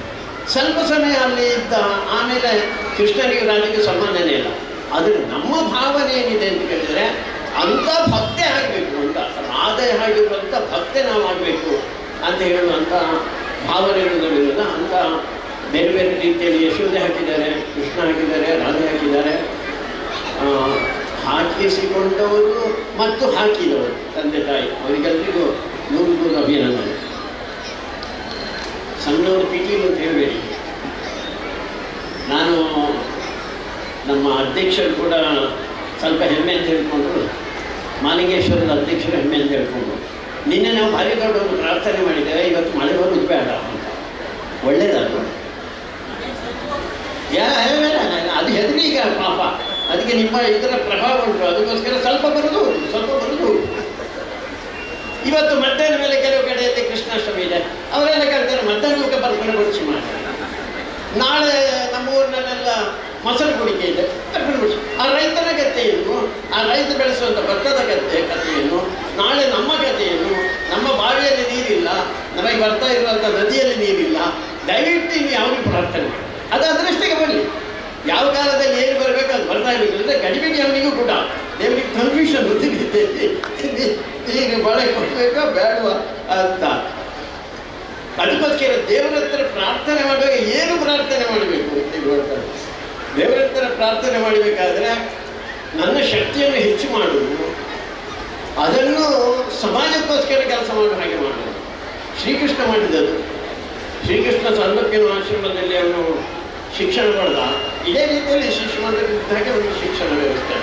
ಸ್ವಲ್ಪ ಸಮಯ ಅಲ್ಲಿ ಇದ್ದ ಆಮೇಲೆ ಕೃಷ್ಣನಿಗೆ ರಾಧೆಗೆ ಸಂಬಂಧನೇ ಇಲ್ಲ. ಆದರೆ ನಮ್ಮ ಭಾವನೆ ಏನಿದೆ ಅಂತ ಕೇಳಿದರೆ ಅಂಥ ಭಕ್ತೆ ಆಗಬೇಕು ಅಂತ, ರಾಧೆ ಆಗಿರುವಂಥ ಭಕ್ತೆ ನಾವು ಆಗಬೇಕು ಅಂತ ಹೇಳುವಂಥ ಭಾವನೆಗಳು ವಿರೋಧ ಅಂತ ಬೇರೆ ಬೇರೆ ರೀತಿಯಲ್ಲಿ ಯಶೋದೆ ಹಾಕಿದ್ದಾರೆ, ಕೃಷ್ಣ ಹಾಕಿದ್ದಾರೆ, ರಾಧೆ ಹಾಕಿದ್ದಾರೆ. ಹಾಕಿಸಿಕೊಂಡವರು ಮತ್ತು ಹಾಕಿದವರು ತಂದೆ ತಾಯಿ ಅವರಿಗೆಲ್ಲರಿಗೂ 100 ಅಭಿನಂದನೆ. ಸಣ್ಣವರು ಪಿಟೀಲು ಅಂತ ಹೇಳಬೇಡಿ. ನಾನು ನಮ್ಮ ಅಧ್ಯಕ್ಷರು ಕೂಡ ಸ್ವಲ್ಪ ಹೆಮ್ಮೆ ಅಂತ ಹೇಳ್ಕೊಂಡ್ರು, ಮಾಲಿಂಗೇಶ್ವರದ ಅಧ್ಯಕ್ಷರು ಹೆಮ್ಮೆ ಅಂತ ಹೇಳ್ಕೊಂಡ್ರು. ನಿನ್ನೆ ನಾವು ಭಾರಿ ದೊಡ್ಡ ಒಂದು ಪ್ರಾರ್ಥನೆ ಮಾಡಿದ್ದೇವೆ, ಇವತ್ತು ಮಳೆ ಬರೋದು ಬೇಡ ಅಂತ. ಒಳ್ಳೆಯದಲ್ಲ, ಈಗ ಪಾಪ, ಅದಕ್ಕೆ ನಿಮ್ಮ ಇದರ ಪ್ರಭಾವ ಉಂಟು, ಅದಕ್ಕೋಸ್ಕರ ಸ್ವಲ್ಪ ಬರೋದು ಸ್ವಲ್ಪ ಬರೋದು. ಇವತ್ತು ಮಧ್ಯಾಹ್ನ ಮೇಲೆ ಕೆಲವು ಕಡೆಯಲ್ಲಿ ಕೃಷ್ಣಾಷ್ಟಮಿ ಇದೆ, ಅವರೆಲ್ಲ ಕೇಳ್ತಾರೆ ಮಧ್ಯಾಹ್ನಕ್ಕೆ ಬರ್ಕೊಂಡು ಬಡಿಸಿ ಮಾಡಿ. ನಾಳೆ ನಮ್ಮ ಊರಿನಲ್ಲೆಲ್ಲ ಮೊಸರು ಕುಡಿಕೆ ಇದೆ, ಕರ್ಕೊಂಡು ಬಡಿಸಿ. ಆ ರೈತನ ಕಥೆಯನ್ನು, ಆ ರೈತ ಬೆಳೆಸುವಂಥ ಭತ್ತದ ಕಥೆಯನ್ನು, ನಾಳೆ ನಮ್ಮ ಕಥೆಯನ್ನು, ನಮ್ಮ ಬಾವಿಯಲ್ಲಿ ನೀರಿಲ್ಲ, ನಮಗೆ ಬರ್ತಾ ಇರುವಂಥ ನದಿಯಲ್ಲಿ ನೀರಿಲ್ಲ, ದಯವಿಟ್ಟು ಇನ್ನು ಯಾವುದು ಪ್ರಾರ್ಥನೆ ಮಾಡಿ. ಅದು ಅದರಷ್ಟಕ್ಕೆ ಬರಲಿ. ಯಾವ ಕಾಲದಲ್ಲಿ ಏನು ಬರಬೇಕು ಅದು ಬರ್ತಾ ಇರಲಿಲ್ಲ. ಗಡಿಬಿಡಿ ಅವನಿಗೂ ಕೂಡ ದೇವರಿಗೆ ಕನ್ಫ್ಯೂಷನ್ ಗೊತ್ತಿದ್ದೇನೆ, ಈಗ ಬಾಳೆ ಕೊಡಬೇಕಾ ಬೇಡವಾ ಅಂತ. ಅದಕ್ಕೋಸ್ಕರ ದೇವರ ಹತ್ರ ಪ್ರಾರ್ಥನೆ ಮಾಡುವಾಗ ಏನು ಪ್ರಾರ್ಥನೆ ಮಾಡಬೇಕು ಅಂತ ಹೇಳ್ತಾರೆ. ದೇವರ ಹತ್ರ ಪ್ರಾರ್ಥನೆ ಮಾಡಬೇಕಾದ್ರೆ ನನ್ನ ಶಕ್ತಿಯನ್ನು ಹೆಚ್ಚು ಮಾಡುವುದು, ಅದನ್ನು ಸಮಾಜಕ್ಕೋಸ್ಕರ ಕೆಲಸ ಮಾಡುವ ಹಾಗೆ ಮಾಡುವುದು. ಶ್ರೀಕೃಷ್ಣ ಮಾಡಿದದು. ಶ್ರೀಕೃಷ್ಣ ಸಾಂದರ್ಭಿಕ ಆಶ್ರಮದಲ್ಲಿ ಅವನು ಶಿಕ್ಷಣ ಪಡೆದ. ಇದೇ ರೀತಿಯಲ್ಲಿ ಶಿಶುಮಂದಿರದ ಹಾಗೆ ಅವನಿಗೆ ಶಿಕ್ಷಣ ವ್ಯವಸ್ಥೆ.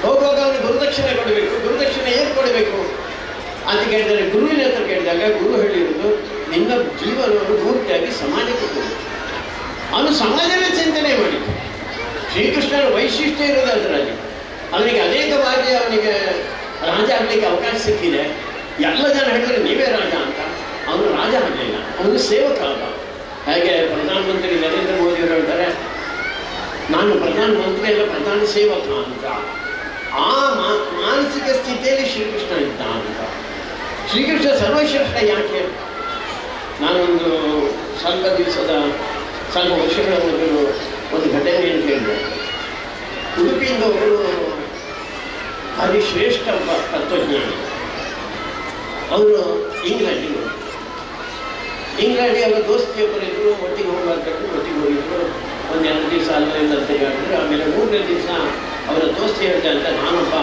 ಹೋಗುವಾಗ ಅವನು ಗುರುದಕ್ಷಿಣೆ ಕೊಡಬೇಕು. ಗುರುದಕ್ಷಿಣೆ ಏನು ಕೊಡಬೇಕು ಅಂತ ಕೇಳಿದರೆ, ಗುರುವಿನ ಹತ್ರ ಕೇಳಿದಾಗ ಗುರು ಹೇಳಿರುವುದು ನಿನ್ನ ಜೀವನವನ್ನು ಪೂರ್ತಿಯಾಗಿ ಸಮಾಜಕ್ಕೆ ಕೊಡಬೇಕು. ಅವನು ಸಮಾಜವೇ ಚಿಂತನೆ ಮಾಡಿದ್ದು. ಶ್ರೀಕೃಷ್ಣನ ವೈಶಿಷ್ಟ್ಯ ಇರೋದು ಅದರಲ್ಲಿ. ಅವನಿಗೆ ಅನೇಕವಾಗಿ ಅವನಿಗೆ ರಾಜ ಆಗಲಿಕ್ಕೆ ಅವಕಾಶ ಸಿಕ್ಕಿದೆ. ಎಲ್ಲ ಜನ ಹೇಳಿದರೆ ನೀವೇ ರಾಜ ಅಂತ. ಅವನು ರಾಜ ಆಗಲಿಲ್ಲ, ಅವನು ಸೇವಕ ಆದ. ಹಾಗೆ ಪ್ರಧಾನಮಂತ್ರಿ ನರೇಂದ್ರ ಮೋದಿಯವರು ಹೇಳ್ತಾರೆ, ನಾನು ಪ್ರಧಾನಮಂತ್ರಿ ಅಲ್ಲ, ಪ್ರಧಾನ ಸೇವಕ ಅಂತ. ಆ ಮಾನಸಿಕ ಸ್ಥಿತಿಯಲ್ಲಿ ಶ್ರೀಕೃಷ್ಣ ಇದ್ದ ಅಂತ. ಶ್ರೀಕೃಷ್ಣ ಸರ್ವಶ್ರೇಷ್ಠ ಯಾಕೆ? ನಾನೊಂದು ಸ್ವಲ್ಪ ವರ್ಷಗಳ ಮೊದಲು ಒಂದು ಘಟನೆಯನ್ನು ಕೇಳಿದೆ. ಉಡುಪಿಯಿಂದ ಒಬ್ಬರು ಭಾರಿ ಶ್ರೇಷ್ಠ ಒಬ್ಬ ತತ್ವಜ್ಞಾನಿ, ಅವರು ಇಂಗ್ಲೆಂಡಿಗೆ ಅವರ ದೋಸ್ತಿಯೊಬ್ಬರಿದ್ದರು. ಒಟ್ಟಿಗೆ ಹೋಗಬಾರ್ದು, ಒಟ್ಟಿಗೆ ಹೋಗಿದ್ರು. ಒಂದು 2 ದಿವಸ ಅಲ್ಲಿಂದ ತೆಗೆದ್ರು. ಆಮೇಲೆ 3ನೇ ದಿವಸ ಅವರ ದೋಸ್ತಿ ಹೇಳ್ತಾ ಅಂತ, ನಾನೊಬ್ಬ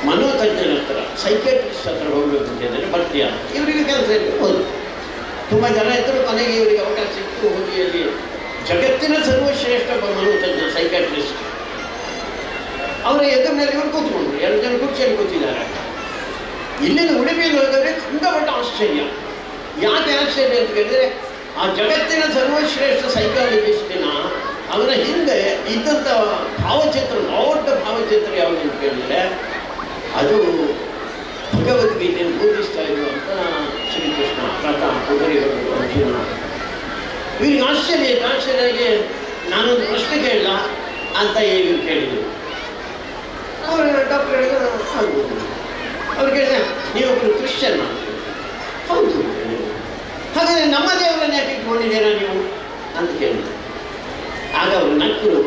ಮನೋತಜ್ಞನ ಹತ್ರ, ಸೈಕ್ಯಾಟ್ರಿಸ್ಟ್ ಹತ್ರ ಹೋಗಬೇಕು ಅಂತ ಹೇಳಿದ್ರೆ ಬರ್ತೀಯ? ಇವರಿಗೆ ಕೆಲಸ ಇತ್ತು, ಹೋದ್ರು. ತುಂಬ ಜನ ಇದ್ದರು. ಕೊನೆಗೆ ಇವರಿಗೆ ಅವಕಾಶ ಸಿಕ್ತು. ಹೋಗಿಯಲ್ಲಿ ಜಗತ್ತಿನ ಸರ್ವಶ್ರೇಷ್ಠ ಒಬ್ಬ ಮನೋತಜ್ಞ ಸೈಕ್ಯಾಟ್ರಿಸ್ಟ್ ಅವರ ಎದುರಿನಲ್ಲಿ ಇವರು ಕೂತ್ಕೊಂಡ್ರು. 2 ಜನ ಕುರ್ಚಿಯಲ್ಲಿ ಕೂತಿದ್ದಾರೆ. ಇಲ್ಲಿಂದ ಉಡುಪಿಯಲ್ಲಿ ಹೋದರೆ ಕಂಡಪಟ್ಟ ಆಶ್ಚರ್ಯ. ಯಾಕೆ ಆಶ್ಚರ್ಯ ಅಂತ ಕೇಳಿದರೆ, ಆ ಜಗತ್ತಿನ ಸರ್ವಶ್ರೇಷ್ಠ ಸೈಕಾಲಜಿಸ್ಟಿನ ಅವರ ಹಿಂದೆ ಇದ್ದಂಥ ಭಾವಚಿತ್ರ, ದೊಡ್ಡ ಭಾವಚಿತ್ರ ಯಾವುದು ಅಂತ ಕೇಳಿದರೆ ಅದು ಭಗವದ್ಗೀತೆಯನ್ನು ಬೋಧಿಸ್ತಾ ಇರುವಂಥ ಶ್ರೀಕೃಷ್ಣ, ರಥ, ಕುದುರೆಗಳು, ಅರ್ಜುನ. ಇವರಿಗೆ ಆಶ್ಚರ್ಯಕ್ಕೆ ನಾನೊಂದು ಪ್ರಶ್ನೆ ಕೇಳಲ್ಲ ಅಂತ ಇವರು ಕೇಳಿದರು. ಅವರು ಡಾಕ್ಟರ್ ಹೇಳಿದ್ರು ಆಗ್ಬೋದು. ಅವ್ರು ಕೇಳಿದೆ, ನೀವೊಬ್ಬರು ಕ್ರಿಶ್ಚಿಯನ್ ಮಾಡ್ತೀವಿ? ಹೌದು. ಹಾಗಾದರೆ ನಮ್ಮ ದೇವರನ್ನ ಯಾಕೆ ಇಟ್ಕೊಂಡಿದ್ದೀರಾ ನೀವು ಅಂತ ಕೇಳಿದ್ರು. ಆಗ ಅವರು ನಕ್ಕರು.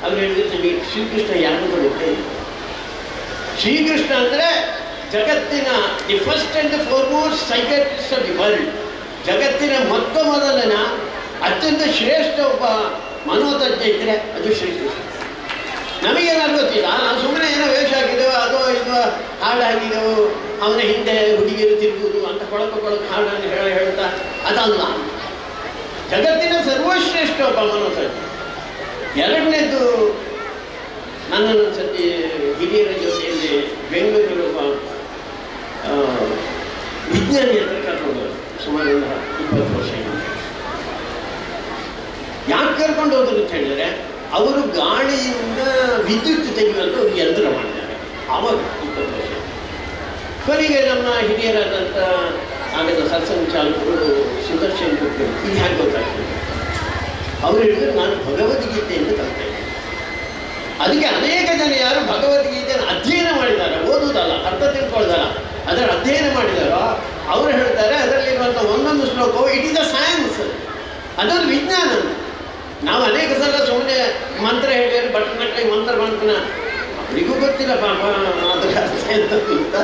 ಅವ್ರು ಹೇಳಿದ್ರು, ನಿಮಗೆ ಶ್ರೀಕೃಷ್ಣ ಯಾರು ಗೊತ್ತೇ? ಶ್ರೀಕೃಷ್ಣ ಅಂದರೆ ಜಗತ್ತಿನ the first and the foremost psychiatrist of the world. ಜಗತ್ತಿನ ಮೊದಲನ ಅತ್ಯಂತ ಶ್ರೇಷ್ಠ ಒಬ್ಬ ಮನೋತಜ್ಞ ಇದ್ದರೆ ಅದು ಶ್ರೀಕೃಷ್ಣ. ನಮಗೇನಾದ್ರು ಗೊತ್ತಿಲ್ಲ, ನಾವು ಸುಮ್ಮನೆ ಏನೋ ವೇಷ ಹಾಕಿದೆವು, ಅದೋ ಇದು ಹಾಡು ಹಾಕಿದೆವು, ಅವನ ಹಿಂದೆ ಹುಡುಗಿಯರು ತಿರುಗುವುದು ಅಂತ ಕೊಳಕು ಹಾಡನ್ನು ಹೇಳ್ತಾ ಅದಲ್ಲ. ಜಗತ್ತಿನ ಸರ್ವಶ್ರೇಷ್ಠ ಒಬ್ಬ ಮನೋತಜ್ಞ. ಎರಡನೇದು, ನನ್ನನ್ನು ಸತಿ ಹಿರಿಯರ ಜೊತೆಯಲ್ಲಿ ಬೆಂಗಳೂರು ಒಬ್ಬ ವಿಜ್ಞಾನಿ ಹತ್ರ ಕರ್ಕೊಂಡು ಹೋದ್ರು. ಸುಮಾರು 20 ವರ್ಷ. ಯಾಕೆ ಕರ್ಕೊಂಡು ಹೋದ್ರು ಅಂತ ಹೇಳಿದರೆ, ಅವರು ಗಾಳಿಯಿಂದ ವಿದ್ಯುತ್ ತೆಗೆಯುವಂಥ ಒಂದು ಯಂತ್ರ ಮಾಡಿದ್ದಾರೆ. ಆವಾಗ 20 ವರ್ಷ. ಕೊನೆಗೆ ನಮ್ಮ ಹಿರಿಯರಾದಂಥ ಆಗದ ಸತ್ಸಂಗ ಚಾಲಕರು ಸುದರ್ಶನ್ ಗುರು, ಇದು ಹೇಗೆ ಗೊತ್ತಾಗ್ತದೆ? ಅವರು ಹೇಳಿದ್ರು, ನಾನು ಭಗವದ್ಗೀತೆಯನ್ನು ಕಲಿತೆ. ಅದಕ್ಕೆ ಅನೇಕ ಜನ ಯಾರು ಭಗವದ್ಗೀತೆಯನ್ನು ಅಧ್ಯಯನ ಮಾಡಿದ್ದಾರೆ, ಓದುವುದಲ್ಲ, ಅರ್ಥ ತಿಳ್ಕೊಳ್ಳೋದಲ್ಲ, ಅದರ ಅಧ್ಯಯನ ಮಾಡಿದಾರೋ ಅವರು ಹೇಳ್ತಾರೆ ಅದರಲ್ಲಿರುವಂಥ ಒಂದೊಂದು ಶ್ಲೋಕವು ಇಟ್ ಈಸ್ ಅ ಸೈನ್ಸ್, ಅದೊಂದು ವಿಜ್ಞಾನ. ನಾವು ಅನೇಕ ಸಲ ಸುಮ್ಮನೆ ಮಂತ್ರ ಹೇಳಿದ್ರೆ ಬಟ್ಟನಕ್ಕಳಿಗೆ ಮಂತ್ರ ಮಾಡ್ತಾನೆ, ಅವರಿಗೂ ಗೊತ್ತಿಲ್ಲ ಪಾಪ ಅದರ ಅರ್ಥ ಎಂಥದ್ದು ಅಂತ,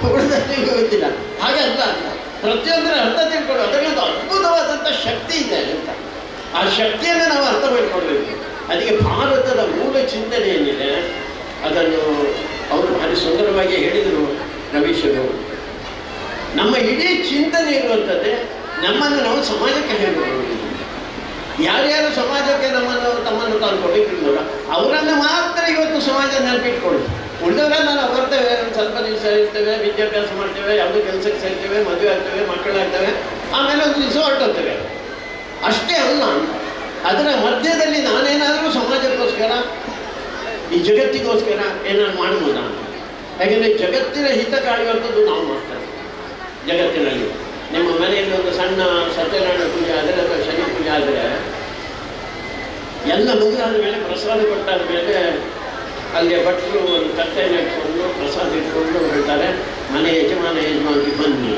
ಉಳಿದವರಿಗೂ ಗೊತ್ತಿಲ್ಲ. ಹಾಗೆ ಅಲ್ಲ, ಪ್ರತಿಯೊಂದರ ಅರ್ಥ ತಿಳ್ಕೊಳ್ಳೋ ಅದರಲ್ಲೊಂದು ಅದ್ಭುತವಾದಂಥ ಶಕ್ತಿ ಇದೆ ಅಂತ. ಆ ಶಕ್ತಿಯನ್ನು ನಾವು ಅರ್ಥ ಮಾಡಿಕೊಳ್ಬೇಕು. ಅದಕ್ಕೆ ಭಾರತದ ಮೂಲ ಚಿಂತನೆ ಏನಿದೆ ಅದನ್ನು ಅವರು ಭಾರಿ ಸುಂದರವಾಗಿ ಹೇಳಿದರು ರವೀಶರು. ನಮ್ಮ ಇಡೀ ಚಿಂತನೆ ಇರುವಂಥದ್ದೇ ನಮ್ಮನ್ನು ನಾವು ಸಮಾಜಕ್ಕೆ ಹೇಳಬಹುದು. ಯಾರ್ಯಾರು ಸಮಾಜಕ್ಕೆ ತಮ್ಮನ್ನು ತಾನು ಕೊಡಲಿಕ್ಕಿಲ್ಲ ಅವರನ್ನು ಮಾತ್ರ ಇವತ್ತು ಸಮಾಜ ನೆನಪಿಟ್ಕೊಳ್ಳಿ. ಉಳಿದವರೆಲ್ಲ ನಾವು ಬರ್ತೇವೆ, ಸ್ವಲ್ಪ ದಿವಸ ಇರ್ತೇವೆ, ವಿದ್ಯಾಭ್ಯಾಸ ಮಾಡ್ತೇವೆ, ಯಾವುದೋ ಕೆಲಸಕ್ಕೆ ಸೇರ್ತೇವೆ, ಮದುವೆ ಆಗ್ತೇವೆ, ಮಕ್ಕಳಾಗ್ತವೆ, ಆಮೇಲೆ ಒಂದು ದಿವಸ ಹೊರಟೋಗ್ತೇವೆ, ಅಷ್ಟೇ ಅಲ್ಲ. ಅದರ ಮಧ್ಯದಲ್ಲಿ ನಾನೇನಾದರೂ ಸಮಾಜಕ್ಕೋಸ್ಕರ ಈ ಜಗತ್ತಿಗೋಸ್ಕರ ಏನಾದ್ರು ಮಾಡ್ಬೋದಾ ಅಂತ. ಯಾಕೆಂದರೆ ಜಗತ್ತಿನ ಹಿತ ಕಾಯುವಂಥದ್ದು ನಾವು ಮಾಡ್ತಾರೆ. ಜಗತ್ತಿನಲ್ಲಿ ನಿಮ್ಮ ಮನೆಯಲ್ಲಿ ಒಂದು ಸಣ್ಣ ಸತ್ಯನಾರಾಯಣ ಪೂಜೆ ಆದರೆ ಅಥವಾ ಶನಿ ಪೂಜೆ ಆದರೆ ಎಲ್ಲ ಮುಗಿದಾದ ಮೇಲೆ ಪ್ರಸಾದ ಕೊಟ್ಟಾದ ಮೇಲೆ ಅಲ್ಲಿಯ ಭಟ್ರು ಒಂದು ತಟ್ಟೆಯನ್ನು ಇಟ್ಕೊಂಡು ಪ್ರಸಾದ ಇಟ್ಕೊಂಡು ಹೇಳ್ತಾರೆ, ಮನೆ ಯಜಮಾನಕ್ಕೆ ಬನ್ನಿ.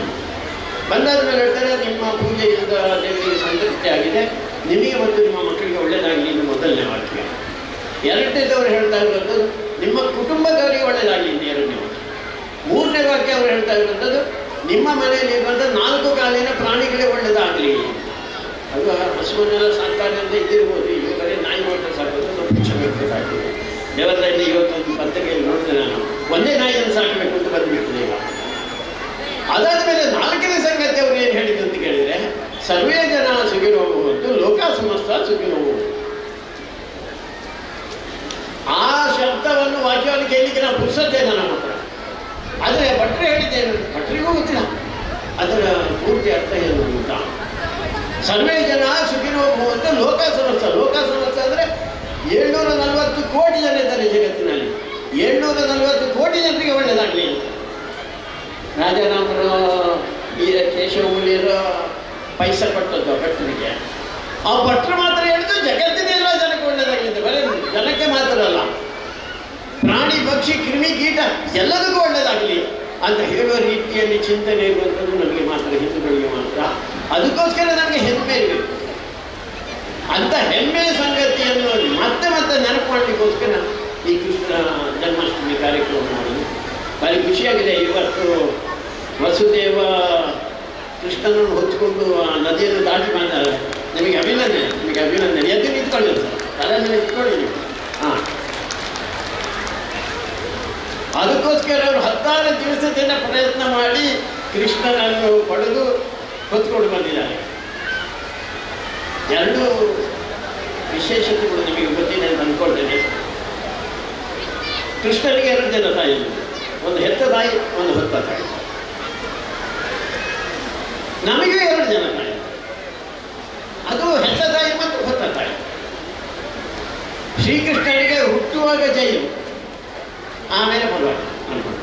ಬಂದಾದ ಮೇಲೆ ಹೇಳ್ತಾರೆ, ನಿಮ್ಮ ಪೂಜೆಯಿಂದ ದೇವರಿಗೆ ಸಂತೃಪ್ತಿ ಆಗಿದೆ, ನಿಮಗೆ ಮತ್ತು ನಿಮ್ಮ ಮಕ್ಕಳಿಗೆ ಒಳ್ಳೆಯದಾಗಲಿ ಇನ್ನು ಮೊದಲನೇ ವಾಕ್ಯ. ಎರಡನೇದವ್ರು ಹೇಳ್ತಾ ಇರುವಂಥದ್ದು ನಿಮ್ಮ ಕುಟುಂಬದವರಿಗೆ ಒಳ್ಳೆಯದಾಗಲಿ ಇನ್ನು ಎರಡನೇ ವಾಕ್ಯ. ಮೂರನೇ ವಾಕ್ಯ ಅವರು ಹೇಳ್ತಾ ಇರುವಂಥದ್ದು ನಿಮ್ಮ ಮನೆಯಲ್ಲಿ ಇರುವಂಥ 4 ಕಾಲಿನ ಪ್ರಾಣಿಗಳಿಗೆ ಒಳ್ಳೆಯದಾಗಲಿ. ಅದು ಹಸುವನ್ನೆಲ್ಲ ಸಾಕ್ತಾರೆ ಅಂತ ಇದ್ದಿರ್ಬೋದು, ಈಗ ಬರೀ ನಾಯಿ ಮಾತ್ರ ಸಾಕೋದು, ಸ್ವಲ್ಪ ಪಿಚ್ಚಬೇಕು ಸಾಕೋದು. ದೇವರಲ್ಲಿ ಇವತ್ತೊಂದು ಪತ್ರಿಕೆಯಲ್ಲಿ ನೋಡಿದೆ ನಾನು, ಒಂದೇ ನಾಯಿಯನ್ನು ಸಾಕಬೇಕು ಅಂತ ಬಂದುಬಿಟ್ಟಿದೆ ಈಗ. ಅದಾದ ಮೇಲೆ 4ನೇ ಸಂಗತಿ ಅವರು ಏನು ಹೇಳಿದ್ರು ಅಂತ ಕೇಳಿದರೆ, ಸರ್ವೇ ಜನ ಸುಖಿನೋ ಭವಂತು ಲೋಕ ಸಮಸ್ತ ಸುಖಿನೋ ಭವಂತು. ಆ ಶಬ್ದವನ್ನು ವಾಕ್ಯವನ್ನು ಕೇಳಲಿಕ್ಕೆ ನಾವು ಪುರುಸತ್ತೆ ನಮ್ಮ ಹತ್ರ. ಆದರೆ ಭಟ್ರು ಹೇಳಿದ್ದೇನು, ಭಟ್ರಿಗೂ ಗೊತ್ತಿಲ್ಲ ಅದರ ಪೂರ್ತಿ ಅರ್ಥ ಏನು ಅಂತ. ಸರ್ವೇ ಜನ ಸುಖಿನೋ ಭವಂತು ಲೋಕ ಸಮಸ್ತ. ಲೋಕ ಸಮಸ್ತ ಅಂದರೆ 740 ಕೋಟಿ ಜನ ಇದ್ದಾರೆ ಜಗತ್ತಿನಲ್ಲಿ. 740 ಕೋಟಿ ಜನರಿಗೆ ಒಳ್ಳೆಯದಾಗಲಿ ಅಂತ. ರಾಜಾರಾಮರು ಈ ಕೇಶವಮೂಲ್ಯರು ಪೈಸೆ ಕೊಟ್ಟದ್ದು ಭಟ್ರಿಗೆ. ಆ ಭಟ್ರು ಮಾತ್ರ ಹೇಳಿದ್ದು ಜಗತ್ತಿನೆಲ್ಲ ಜನಕ್ಕೆ ಒಳ್ಳೆಯದಾಗಲಿ ಅಂತ. ಬರೀ ಜನಕ್ಕೆ ಮಾತ್ರ ಅಲ್ಲ, ಪ್ರಾಣಿ ಪಕ್ಷಿ ಕ್ರಿಮಿ ಕೀಟ ಎಲ್ಲದಕ್ಕೂ ಒಳ್ಳೆಯದಾಗಲಿ ಅಂತ ಹೇಳುವ ರೀತಿಯಲ್ಲಿ ಚಿಂತನೆ ಇರುವಂಥದ್ದು ನಮಗೆ ಮಾತ್ರ, ಹಿಂದೂಗಳಿಗೆ ಮಾತ್ರ. ಅದಕ್ಕೋಸ್ಕರ ನಮಗೆ ಹೆಮ್ಮೆ ಇರಬೇಕು. ಅಂಥ ಹೆಮ್ಮೆಯ ಸಂಗತಿಯನ್ನು ಮತ್ತೆ ಮತ್ತೆ ನೆನಪು ಮಾಡಲಿಕ್ಕೋಸ್ಕರ ಈ ಕೃಷ್ಣ ಜನ್ಮಾಷ್ಟಮಿ ಕಾರ್ಯಕ್ರಮ ಮಾಡೋದು ಭಾರಿ ಖುಷಿಯಾಗಿದೆ. ಇವತ್ತು ವಸುದೇವ ಕೃಷ್ಣನನ್ನು ಹೊತ್ಕೊಂಡು ಆ ನದಿಯನ್ನು ದಾಟಿ ಬಂದಾಗ ನಿಮಗೆ ಅಭಿನಂದನೆ, ನಿಮಗೆ ಅಭಿನಂದನೆ. ಎದ್ದು ನಿಂತ್ಕೊಳ್ಳಿ ಸರ್, ಅದನ್ನು ನಿಂತ್ಕೊಳ್ಳಿ ನೀವು. ಹಾಂ, ಅದಕ್ಕೋಸ್ಕರ ಅವರು 16 ದಿವಸದಿಂದ ಪ್ರಯತ್ನ ಮಾಡಿ ಕೃಷ್ಣನನ್ನು ಪಡೆದು ಹೊತ್ಕೊಂಡು ಬಂದಿದ್ದಾರೆ. ಎರಡು ವಿಶೇಷತೆಗಳು ನಿಮಗೆ ಗೊತ್ತಿದೆ ಅಂತ ಅಂದ್ಕೊಳ್ತೇನೆ. ಕೃಷ್ಣನಿಗೆ 2 ಜನ ತಾಯಿ, ಒಂದು ಹೆತ್ತ ತಾಯಿ, ಒಂದು ಹೊತ್ತ ತಾಯಿ. ನಮಗೂ 2 ಜನ ತಾಯಿ, ಅದು ಹೆತ್ತ ತಾಯಿ ಮತ್ತು ಹೊತ್ತ ತಾಯಿ. ಶ್ರೀಕೃಷ್ಣನಿಗೆ ಹುಟ್ಟುವಾಗ ಜೈಲು, ಆಮೇಲೆ ಪರವಾಗಿ ಅನ್ಕೊಂಡು.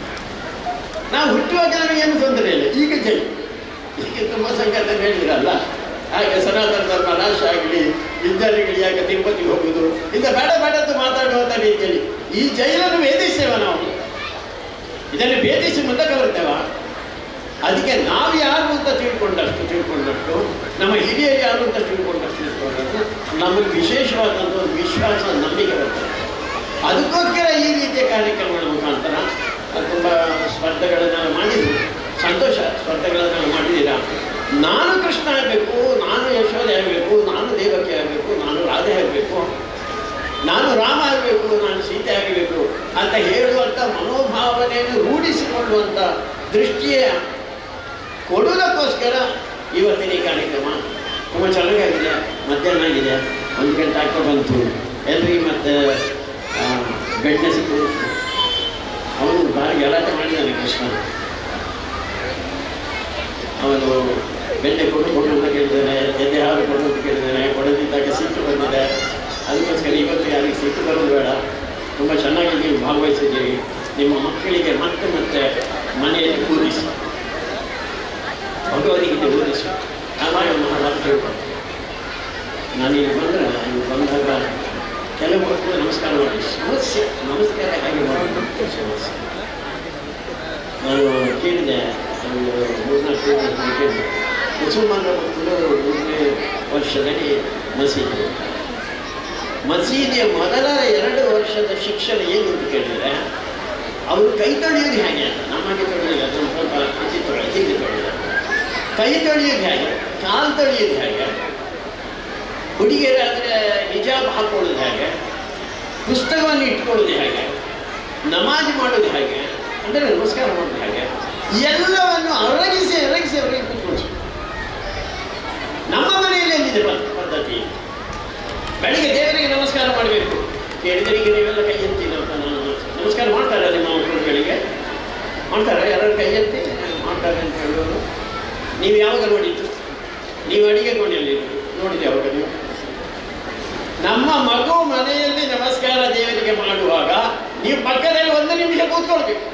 ನಾವು ಹುಟ್ಟುವಾಗ ನಮಗೇನು ತೊಂದರೆ ಇಲ್ಲ, ಈಗ ಜೈಲು. ಈಗ ತುಂಬ ಸಂಕಟ ಹೇಳಿದ್ರಲ್ಲ, ಹಾಗೆ ಸನಾತನ ಧರ್ಮ ನಾಶ ಆಗಲಿ, ವಿದ್ಯಾರ್ಥಿಗಳು ಯಾಕೆ ತಿರುಪತಿಗೆ ಹೋಗುವುದು, ಇಂಥ ಬೇಡ ಬೇಡದ್ದು ಮಾತಾಡುವಂಥ ರೀತಿಯಲ್ಲಿ ಈ ಜೈಲನ್ನು ಭೇದಿಸ್ತೇವ ನಾವು. ಇದನ್ನು ಭೇದಿಸಿ ಮುಂದಕ್ಕೆ ಬರ್ತೇವ. ಅದಕ್ಕೆ ನಾವು ಯಾರು ಅಂತ ತಿಳ್ಕೊಂಡಷ್ಟು ನಮ್ಮ ಹಿರಿಯರು ಯಾರು ಅಂತ ತಿಳ್ಕೊಂಡಷ್ಟು ನಮಗೆ ವಿಶೇಷವಾದಂಥ ಒಂದು ವಿಶ್ವಾಸ, ನಂಬಿಕೆ ಬರ್ತದೆ. ಅದಕ್ಕೋಸ್ಕರ ಈ ರೀತಿಯ ಕಾರ್ಯಕ್ರಮಗಳ ಮುಖಾಂತರ ತುಂಬ ಸ್ಪರ್ಧೆಗಳನ್ನು ಮಾಡಿದ್ರು. ಸಂತೋಷ, ಸ್ಪರ್ಧೆಗಳನ್ನು ಮಾಡಿದ್ದೀರಾ. ನಾನು ಕೃಷ್ಣ ಆಗಬೇಕು, ನಾನು ಯಶೋಧೆ ಆಗಬೇಕು, ನಾನು ದೇವಕಿ ಆಗಬೇಕು, ನಾನು ರಾಧೆ ಆಗಬೇಕು, ನಾನು ರಾಮ ಆಗಬೇಕು, ನಾನು ಸೀತೆ ಆಗಬೇಕು ಅಂತ ಹೇಳುವಂಥ ಮನೋಭಾವನೆಯನ್ನು ರೂಢಿಸಿಕೊಳ್ಳುವಂಥ ದೃಷ್ಟಿಯ ಕೊಡುವುದಕ್ಕೋಸ್ಕರ ಇವತ್ತಿನ ಈ ಕಾರ್ಯಕ್ರಮ ತುಂಬ ಚೆನ್ನಾಗಾಗಿದೆ. ಮಧ್ಯಾಹ್ನ ಆಗಿದೆ, 1 ಗಂಟೆ ಆಗ್ತಾ ಬಂತು. ಎಲ್ರಿಗೆ ಮತ್ತು ಗಂಟೆ ಸಿಕ್ಕು. ಅವನು ಭಾರಿ ಗಲಾಟೆ ಮಾಡಿದ್ದಾನೆ ಕೃಷ್ಣ. ಅವನು ಬೆಣ್ಣೆ ಕೊಡು ಅಂತ ಕೇಳಿದ್ದಾನೆ, ಎದೆ ಹಾಲು ಕೊಡು ಅಂತ ಕೇಳಿದ್ದಾನೆ. ಕೊಡದಿದ್ದಾಗ ಸಿಟ್ಟು ಬಂದಿದೆ. ಅದಕ್ಕೋಸ್ಕರ ಇವತ್ತು ಯಾರಿಗೆ ಸಿಟ್ಟು ಬರೋದು ಬೇಡ. ತುಂಬ ಚೆನ್ನಾಗಿ ನೀವು ಭಾಗವಹಿಸಿದ್ದೀರಿ. ನಿಮ್ಮ ಮಕ್ಕಳಿಗೆ ಮತ್ತೆ ಮತ್ತೆ ಮನೆಯಲ್ಲಿ ಕೂರಿಸಿ, ಭಗವದ್ಗೀತೆ ಓದಿಸಿ, ರಾಮಾಯಣ ಮಹಾಭಾರತ ಹೇಳ್ಕೊಂಡು. ನಾನೀಗ ಬಂದಾಗ ಕೆಲವು ಮಕ್ಕಳು ನಮಸ್ಕಾರ ಮಾಡಿ, ಸಮಸ್ಯೆ ನಮಸ್ಕಾರ ಹಾಗೆ ಮಾಡೋದು ಸಮಸ್ಯೆ. ನಾನು ಕೇಳಿದೆ, ಒಂದು 3-4 ವರ್ಷ ಕೇಳಿದೆ. ಮುಸಲ್ಮಾನರ ಮಕ್ಕಳು 3ನೇ ವರ್ಷದಲ್ಲಿ ಮಸೀದಿಯ ಮೊದಲ 2 ವರ್ಷದ ಶಿಕ್ಷಣ ಏನು ಅಂತ ಕೇಳಿದರೆ, ಅವರು ಕೈ ತೊಳೆಯೋದು ಹೇಗೆ ಅಂತ. ನಮಗೆ ತೊಳೆಯೋದು ಅದನ್ನು ಸ್ವಲ್ಪ ಹೀಗೆ ತೊಳೆಯೋದು. ಕೈ ತೊಳೆಯೋದು ಹೇಗೆ, ಕಾಲು ತೊಳೆಯೋದು ಹೇಗೆ, ಹುಡುಗಿಯರಾದರೆ ಹಿಜಾಬ್ ಹಾಕೊಳ್ಳೋದು ಹೇಗೆ, ಪುಸ್ತಕವನ್ನು ಇಟ್ಕೊಳ್ಳೋದು ಹೇಗೆ, ನಮಾಜ್ ಮಾಡೋದು ಹೇಗೆ, ಅಂದರೆ ನಮಸ್ಕಾರ ಮಾಡೋದು ಹೇಗೆ, ಎಲ್ಲವನ್ನು ಅರಗಿಸಿ ಅವರಿಗೆ ಕೂತ್ಕೊಳ್ಸಿ. ನಮ್ಮ ಮನೆಯಲ್ಲಿ ಎಲ್ಲಿದೆ ಪದ್ಧತಿ? ಬೆಳಿಗ್ಗೆ ದೇವರಿಗೆ ನಮಸ್ಕಾರ ಮಾಡಬೇಕು. ಕೇಳಿದರಿಗೆ ನೀವೆಲ್ಲ ಕೈ ಎತ್ತಿ ನಮಸ್ಕಾರ ಮಾಡ್ತಾರೆ. ನಿಮ್ಮ ಮಕ್ಕಳುಗಳಿಗೆ ಮಾಡ್ತಾರೆ, ಯಾರು ಕೈ ಎತ್ತಿ ಮಾಡ್ತಾರೆ ಅಂತ ಹೇಳೋರು. ನೀವು ಯಾವಾಗ ನೋಡಿದ್ದು? ನೀವು ಅಡಿಗೆ ಕೋಣೆಯಲ್ಲಿ ನೋಡಿದೆ ಯಾವಾಗ ನೀವು? ನಮ್ಮ ಮಗು ಮನೆಯಲ್ಲಿ ನಮಸ್ಕಾರ ದೇವರಿಗೆ ಮಾಡುವಾಗ ನೀವು ಪಕ್ಕದಲ್ಲಿ 1 ನಿಮಿಷ ಕೂತ್ಕೊಳ್ಬೇಕು.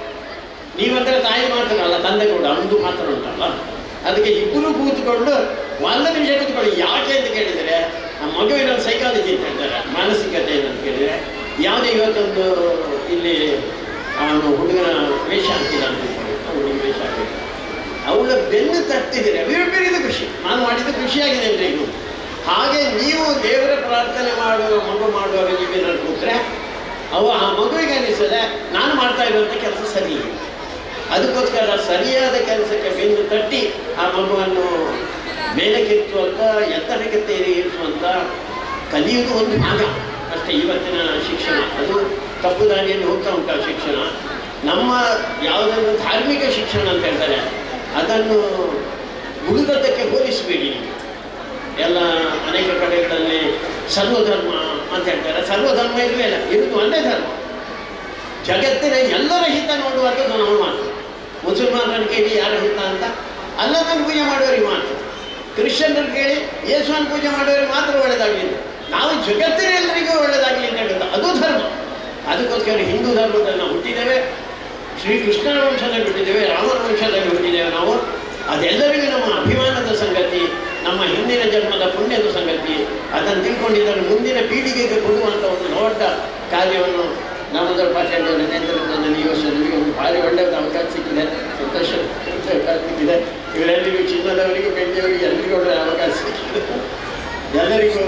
ನೀವಂದ್ರೆ ತಾಯಿ ಮಾತ್ರ ಅಲ್ಲ, ತಂದೆ ಕೂಡ ಒಂದು ಮಾತ್ರ ಉಂಟಲ್ಲ, ಅದಕ್ಕೆ ಇಬ್ಬರು ಕೂತ್ಕೊಂಡು 1 ನಿಮಿಷ ಕೂತ್ಕೊಳ್ಳಿ. ಯಾಕೆ ಅಂತ ಕೇಳಿದರೆ ಆ ಮಗುವಿನ ಸೈಕಾಲಜಿ ಅಂತ ಹೇಳ್ತಾರೆ, ಮಾನಸಿಕತೆ ಏನಂತ ಕೇಳಿದರೆ, ಯಾವುದೇ ಇವತ್ತೊಂದು ಇಲ್ಲಿ ಅವನು ಹುಡುಗನ ವೇಷ ಹಾಕಿದ ಅಂತ ಹುಡುಗ ವೇಷ ಹಾಕಿದ, ಅವಳ ಬೆನ್ನು ತಟ್ಟಿದರೆ ಬೇರೆ ಖುಷಿ, ನಾನು ಮಾಡಿದ್ದು ಖುಷಿಯಾಗಿದೆ ಅಂದರೆ ಇದು. ಹಾಗೆ ನೀವು ದೇವರ ಪ್ರಾರ್ಥನೆ ಮಾಡುವ ಮಗು ಮಾಡುವಾಗ ನೀವೇನಾದ್ರು ಕೂತ್ರೆ ಆ ಮಗುವಿಗೆ ಅನಿಸ್ತದೆ ನಾನು ಮಾಡ್ತಾ ಇರುವಂಥ ಕೆಲಸ ಸರಿ. ಅದಕ್ಕೋಸ್ಕರ ಸರಿಯಾದ ಕೆಲಸಕ್ಕೆ ಬೆನ್ನು ತಟ್ಟಿ ಆ ಮಗುವನ್ನು ಮೇಲಕ್ಕೆತ್ತುವಂಥ, ಎತ್ತರಕ್ಕೆ ಏರಿಸುವಂಥ ಕಲಿಯುವುದು ಒಂದು ಭಾಗ ಅಷ್ಟೇ ಇವತ್ತಿನ ಶಿಕ್ಷಣ. ಅದು ತಪ್ಪು ದಾರಿಯಲ್ಲಿ ಹೋಗ್ತಾ ಉಂಟು ಆ ಶಿಕ್ಷಣ. ನಮ್ಮ ಯಾವುದನ್ನು ಧಾರ್ಮಿಕ ಶಿಕ್ಷಣ ಅಂತ ಹೇಳ್ತಾರೆ ಅದನ್ನು ಉಳಿದದ್ದಕ್ಕೆ ಹೋಲಿಸಬೇಡಿ. ಎಲ್ಲ ಅನೇಕ ಕಡೆಗಳಲ್ಲಿ ಸರ್ವಧರ್ಮ ಅಂತ ಹೇಳ್ತಾರೆ, ಸರ್ವಧರ್ಮ ಇಲ್ಲವೇ ಇಲ್ಲ, ಇರುವುದು ಒಂದೇ ಧರ್ಮ. ಜಗತ್ತಿನ ಎಲ್ಲರ ಹಿತ ನೋಡುವಂಥದ್ದು ನಾವು ಮಾತ್ರ. ಮುಸಲ್ಮಾನರನ್ನು ಕೇಳಿ ಯಾರ ಹಿತ ಅಂತ, ಅಲ್ಲದನ್ನು ಪೂಜೆ ಮಾಡುವವರಿಗೆ ಮಾತ್ರ. ಕ್ರಿಶ್ಚಿಯನ್ರನ್ನು ಕೇಳಿ ಯೇಸುವನ್ನು ಪೂಜೆ ಮಾಡುವವರಿಗೆ ಮಾತ್ರ ಒಳ್ಳೆಯದಾಗಲಿ. ನಾವು ಜಗತ್ತಿನ ಎಲ್ಲರಿಗೂ ಒಳ್ಳೆಯದಾಗಲಿ ಅಂತ ಹೇಳುತ್ತೆ, ಅದು ಧರ್ಮ. ಅದಕ್ಕೋಸ್ಕರ ಹಿಂದೂ ಧರ್ಮದಲ್ಲಿ ನಾವು ಹುಟ್ಟಿದ್ದೇವೆ, ಶ್ರೀಕೃಷ್ಣನ ವಂಶದಲ್ಲಿ ಹುಟ್ಟಿದ್ದೇವೆ, ರಾಮನ ವಂಶದಲ್ಲಿ ಹುಟ್ಟಿದ್ದೇವೆ ನಾವು. ಅದೆಲ್ಲರಿಗೂ ನಮ್ಮ ಅಭಿಮಾನದ ಸಂಗತಿ, ನಮ್ಮ ಹಿಂದಿನ ಜನ್ಮದ ಪುಣ್ಯದ ಸಂಗತಿ. ಅದನ್ನು ತಿಳ್ಕೊಂಡಿದ್ದರೆ ಮುಂದಿನ ಪೀಳಿಗೆಗೆ ಕೊಡುವಂಥ ಒಂದು ದೊಡ್ಡ ಕಾರ್ಯವನ್ನು ನಾಮೋದರ ಪಾಷಾಂಡವರ ನೇತೃತ್ವದಲ್ಲಿ ಈ ವರ್ಷ ನಮಗೆ ಒಂದು ಭಾರಿ ಒಳ್ಳೆಯ ಅವಕಾಶ ಸಿಕ್ಕಿದೆ, ಸಂತೋಷ ಅವಕಾಶ ಸಿಕ್ಕಿದೆ. ಇವರೆಲ್ಲರಿಗೂ ಚಿನ್ನದವರಿಗೂ ಬೆಳ್ಳಿಯವರಿಗೂ ಎಲ್ಲರಿಗೂ ಒಳ್ಳೆಯ ಅವಕಾಶ ಸಿಕ್ಕಿದೆ. ಎಲ್ಲರಿಗೂ